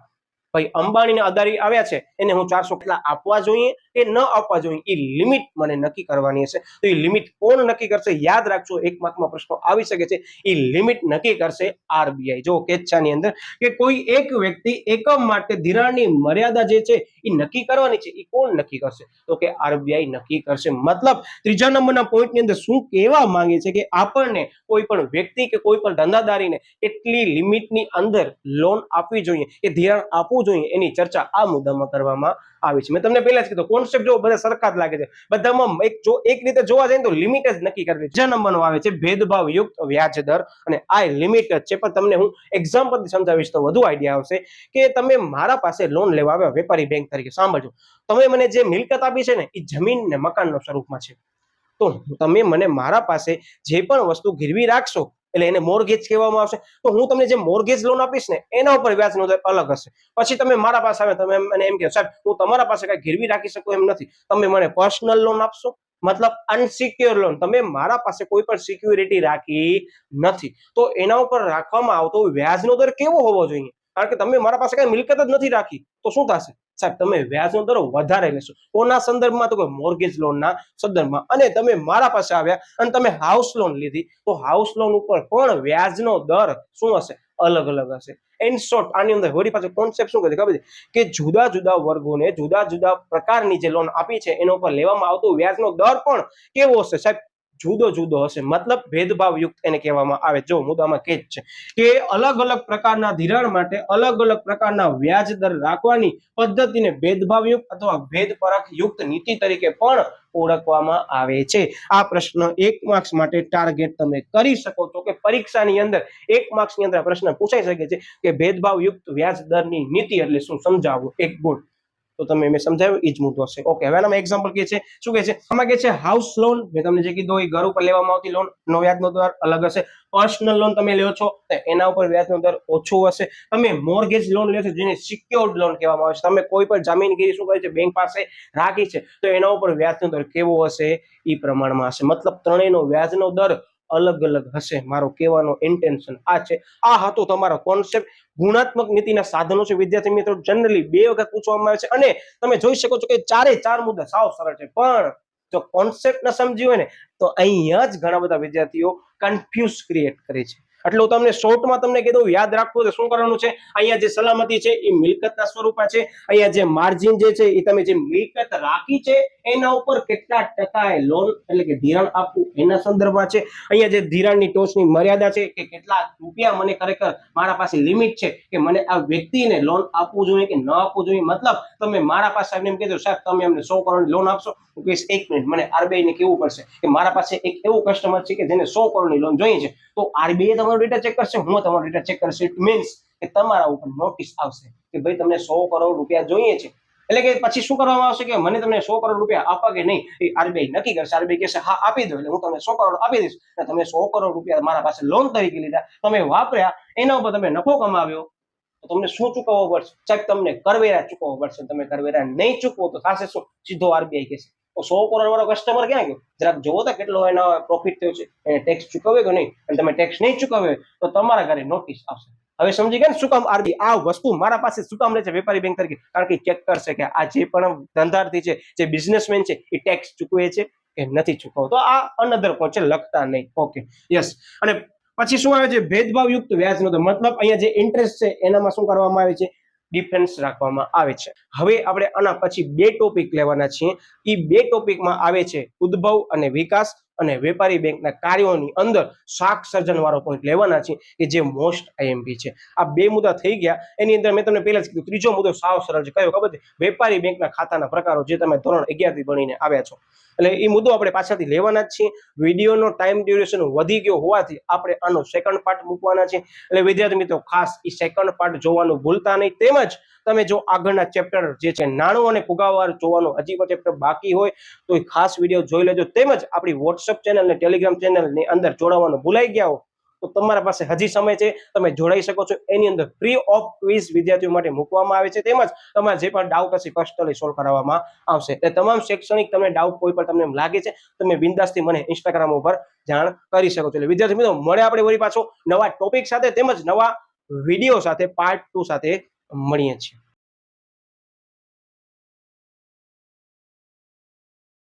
ભાઈ, અંબાણી ને અદાણી આવ્યા છે એને હું 400 કેટલા આપવા જોઈએ કે ન આપવા જોઈએ, એ લિમિટ મને નક્કી કરવાની હશે. તો એ લિમિટ કોણ નક્કી કરશે? યાદ રાખજો, એક માર્કમાં પ્રશ્નો આવી શકે છે. એ લિમિટ નક્કી કરશે આરબીઆઈ. જો કેચ્છાની અંદર કે કોઈ એક વ્યક્તિ એકમ માટે ધિરાણની મર્યાદા જે છે એ નક્કી કરવાની છે, એ કોણ નક્કી કરશે? તો કે આરબીઆઈ નક્કી કરશે. મતલબ ત્રીજા નંબરના પોઈન્ટની અંદર શું કહેવા માંગે છે કે આપણને કોઈ પણ વ્યક્તિ કે કોઈ પણ ધંધાદારીને એટલી લિમિટની અંદર લોન આપવી જોઈએ કે ધિરાણ આપવું જોઈએ, એની ચર્ચા આ મુદ્દામાં કરવામાં આવી છે. મેં તમને પહેલા જ કીધું, કોન્સેપ્ટ જો બધા સરખા જ લાગે છે, બધામાં એક રીતે જોવા જાય તો લિમિટ જ નક્કી કરવી. બીજા નંબરનો આવે છે ભેદભાવ યુક્ત વ્યાજ દર, અને આ લિમિટ જ છે. પણ તમને હું એક્ઝામ્પલથી સમજાવીશ તો વધુ આઈડિયા આવશે. કે તમે મારા પાસે લોન લેવા આવ્યા વેપારી બેંક તરીકે, સાંભળજો, તમે મને જે મિલકત આપી છે ને એ જમીન ને મકાનના સ્વરૂપમાં છે. તો તમે મને મારા પાસે જે પણ વસ્તુ ગીરવી રાખશો એટલે એને મોર્ગેજ કહેવામાં આવશે. તો હું તમને જે મોર્ગેજ લોન આપીશ ને એના ઉપર વ્યાજનો દર અલગ હશે. પછી તમે મારા પાસે આવે, તમે મને એમ કહો સાહેબ હું તમારા પાસે કઈ ગીરવી રાખી શકું એમ નથી, તમે મને પર્સનલ લોન આપશો, મતલબ અનસિક્યોર લોન, તમે મારા પાસે કોઈ પણ સિક્યુરિટી રાખી નથી, તો એના ઉપર રાખવામાં આવતો વ્યાજનો દર કેવો હોવો જોઈએ? કારણ કે તમે મારા પાસે કઈ મિલકત જ નથી રાખી, તો શું થશે સાહેબ? તમે વ્યાજનો દર વધારે લેશો. કોના સંદર્ભમાં? તો કે મોર્ગેજ લોનના સંદર્ભમાં. અને તમે મારા પાસે આવ્યા અને તમે હાઉસ લોન લીધી, તો હાઉસ લોન ઉપર પણ વ્યાજનો દર શું હશે? અલગ અલગ હશે. ઇન શોર્ટ, આની અંદર વળી પાછો કોન્સેપ્ટ શું કહે છે ખબર છે? કે જુદા જુદા વર્ગોને જુદા જુદા પ્રકારની જે લોન આપી છે એના ઉપર લેવામાં આવતો વ્યાજનો દર પણ કેવો હશે સાહેબ? જુદો જુદો હશે. મતલબ ભેદભાવ યુક્ત એને કહેવામાં આવે. જો મુદ્દામાં કે છે કે અલગ અલગ પ્રકારના ધિરાણ માટે અલગ અલગ પ્રકારના વ્યાજ દર રાખવાની પદ્ધતિને ભેદભાવ યુક્ત અથવા ભેદપરક યુક્ત નીતિ તરીકે પણ ઓળખવામાં આવે છે. આ પ્રશ્ન 1 માર્ક્સ માટે ટાર્ગેટ તમે કરી શકો છો કે પરીક્ષાની અંદર 1 માર્ક્સની અંદર પ્રશ્ન પૂછાઈ શકે છે કે ભેદભાવ યુક્ત વ્યાજ દરની નીતિ એટલે શું, સમજાવો એક ગુણ. તો તમે મેં સમજાવ્યું એ જ મુદ્દો છે. ઓકે, હવે આમાં એક્ઝામ્પલ કે છે, શું કે છે? આમાં કે છે હાઉસ લોન, મેં તમને જે કીધું એ ઘર ઉપર લેવામાં આવતી લોન નો વ્યાજનો દર અલગ હશે. પર્સનલ લોન તમે લ્યો છો તો એના ઉપર વ્યાજનો દર ઓછો હશે. તમે મોર્ગેજ લોન લ્યો છો જેને સિક્યોર્ડ લોન કહેવામાં આવે છે, તમે કોઈ પણ જામીનગીરી શું કહે છે બેંક પાસે રાખી છે, તો એના ઉપર વ્યાજનો દર કેવો હશે? એ પ્રમાણમાં હશે. મતલબ ત્રણેયનો વ્યાજનો દર અલગ અલગ હશે. મારો કહેવાનો ઇન્ટેન્શન આ છે. આ હતો તમારો કોન્સેપ્ટ. ગુણાત્મક નીતિના સાધનો છે વિદ્યાર્થી મિત્રો, જનરલી 2 વખત પૂછવામાં આવે છે અને તમે જોઈ શકો છો કે 4 મુદ્દા સાવ સરળ છે. પણ જો કોન્સેપ્ટ ન સમજ્યું હોય ને તો અહીંયા જ ઘણા બધા વિદ્યાર્થીઓ કન્ફ્યુઝ ક્રિએટ કરે છે. એટલે હું તમને શોર્ટમાં તમને કીધું, યાદ રાખવું તો શું કરવાનું છે? અહીંયા જે સલામતી છે એ મિલકતના સ્વરૂપમાં છે. અહીંયા જે માર્જિન જે છે એ તમે જે મિલકત રાખી છે એના ઉપર કેટલા ટકાએ લોન એટલે કે ધિરાણ આપવું એના સંદર્ભમાં છે. અહીંયા જે ધિરાણની ટોચની મર્યાદા છે કે કેટલા રૂપિયા મને ખરેખર મારા પાસે લિમિટ છે કે મને આ વ્યક્તિને લોન આપવું જોઈએ કે ન આપવું જોઈએ. મતલબ તમે મારા પાસે આવીને એમ કીધું સાહેબ તમે અમને 100 કરોડની લોન આપશો, હું કહીશ 1 મિનિટ, મને આરબીઆઈ ને કેવું પડશે કે મારા પાસે એક એવું કસ્ટમર છે કે જેને 100 કરોડની લોન જોઈએ છે, તો આરબીઆઈ તમારો ડેટા ચેક કરશે, હું તમારો ડેટા ચેક કરશે. ઇટ મીન્સ કે તમારા ઉપર નોટિસ આવશે કે ભાઈ તમને 100 કરોડ રૂપિયા જોઈએ છે. એટલે કે પછી શું કરવામાં આવશે કે મને તમને 100 કરોડ રૂપિયા આપવા કે નહીં એ આરબીઆઈ નક્કી કરશે. આરબીઆઈ કહેશે હા આપી દો, એટલે હું તમને 100 કરોડ આપી દઈશ. અને તમે 100 કરોડ રૂપિયા મારા પાસે લોન તરીકે લીધા, તમે વાપર્યા, એના ઉપર તમે નફો કમાવ્યો, તો તમને શું ચૂકવવો પડશે? સાહેબ તમને કરવેરા ચૂકવવો પડશે. તમે કરવેરા નહીં ચૂકવો તો થશે શું? સીધો આરબીઆઈ કહેશે તો 100 કરોડ વાળો કસ્ટમર ક્યાં ગયો? જરાક જોવો તો કેટલો એનો પ્રોફિટ થયો છે, એને ટેક્સ ચૂકવ્યો કે નહીં. અને તમે ટેક્સ નહીં ચૂકવ્યો તો તમારા ઘરે નોટિસ આવશે. હવે સમજી ગયા ને શું કામ આરબીઆઈ આ વસ્તુ મારા પાસે શું કામ લે છે વેપારી બેંક તરીકે? કારણ કે ચેક કરશે કે આ જે પણ ધંધાર્થી છે, જે બિઝનેસમેન છે, એ ટેક્સ ચૂકવે છે કે નથી ચૂકવતો. તો આ અનધર પોઈન્ટ છે, લખતા નહીં. Okay, yes. અને પછી શું આવે છે? ભેદભાવ યુક્ત વ્યાજનો દર. મતલબ અહીંયા જે ઇન્ટરેસ્ટ છે એનામાં શું કરવામાં આવે છે? ડિફરન્સ રાખવામાં આવે છે. હવે આપણે આના પછી 2 ટોપિક લેવાના છીએ. એ 2 ટોપિકમાં આવે છે ઉદ્ભવ અને વિકાસ અને વેપારી બેંકના કાર્યોની અંદર શાક સર્જન વાળો પોઈન્ટ લેવાના છે કે જે મોસ્ટ આઈએમપી છે. આ 2 મુદ્દા થઈ ગયા. એની અંદર મેં તમને પહેલા જ કીધું ત્રીજો મુદ્દો સાવ સરળ છે. કયો ખબર છે? વેપારી બેંકના ખાતાના પ્રકારો, જે તમે ધોરણ 11 થી ભણીને આવ્યા છો. એટલે એ મુદ્દો આપણે પાછળથી લેવાના જ છીએ. વિડીયોનો ટાઈમ ડ્યુરેશન વધી ગયો હોવાથી આપણે આનો સેકન્ડ પાર્ટ મૂકવાના છે. એટલે વિદ્યાર્થી મિત્રો ખાસ એ સેકન્ડ પાર્ટ જોવાનું ભૂલતા નહીં. તેમજ તમે જો આગળના ચેપ્ટર જે છે નાણું અને ફુગાવાર જોવાનો હજી પણ ચેપ્ટર બાકી હોય તો એ ખાસ વિડીયો જોઈ લેજો. તેમજ આપણી વોટ્સઅપ ચેનલ અને ટેલિગ્રામ ચેનલની અંદર જોડાવાનું ભૂલાઈ ગયા હો તો તમારા પાસે હજી સમય છે, તમે જોડાઈ શકો છો. એની અંદર ફ્રી ઓફ ક્વિઝ વિદ્યાર્થીઓ માટે મૂકવામાં આવે છે, તેમજ તમારે જે પણ ડાઉટ હશે પર્સનલી સોલ્વ કરાવવામાં આવશે. એટલે તમામ શૈક્ષણિક તમને ડાઉટ કોઈ પણ તમને લાગે છે તમે બિંદાસથી મને ઇન્સ્ટાગ્રામ ઉપર જાણ કરી શકો છો. એટલે વિદ્યાર્થી મિત્રો મળે આપણે વળી પાછો નવા ટોપિક સાથે તેમજ નવા વિડીયો સાથે પાર્ટ 2 સાથે મળીએ છીએ.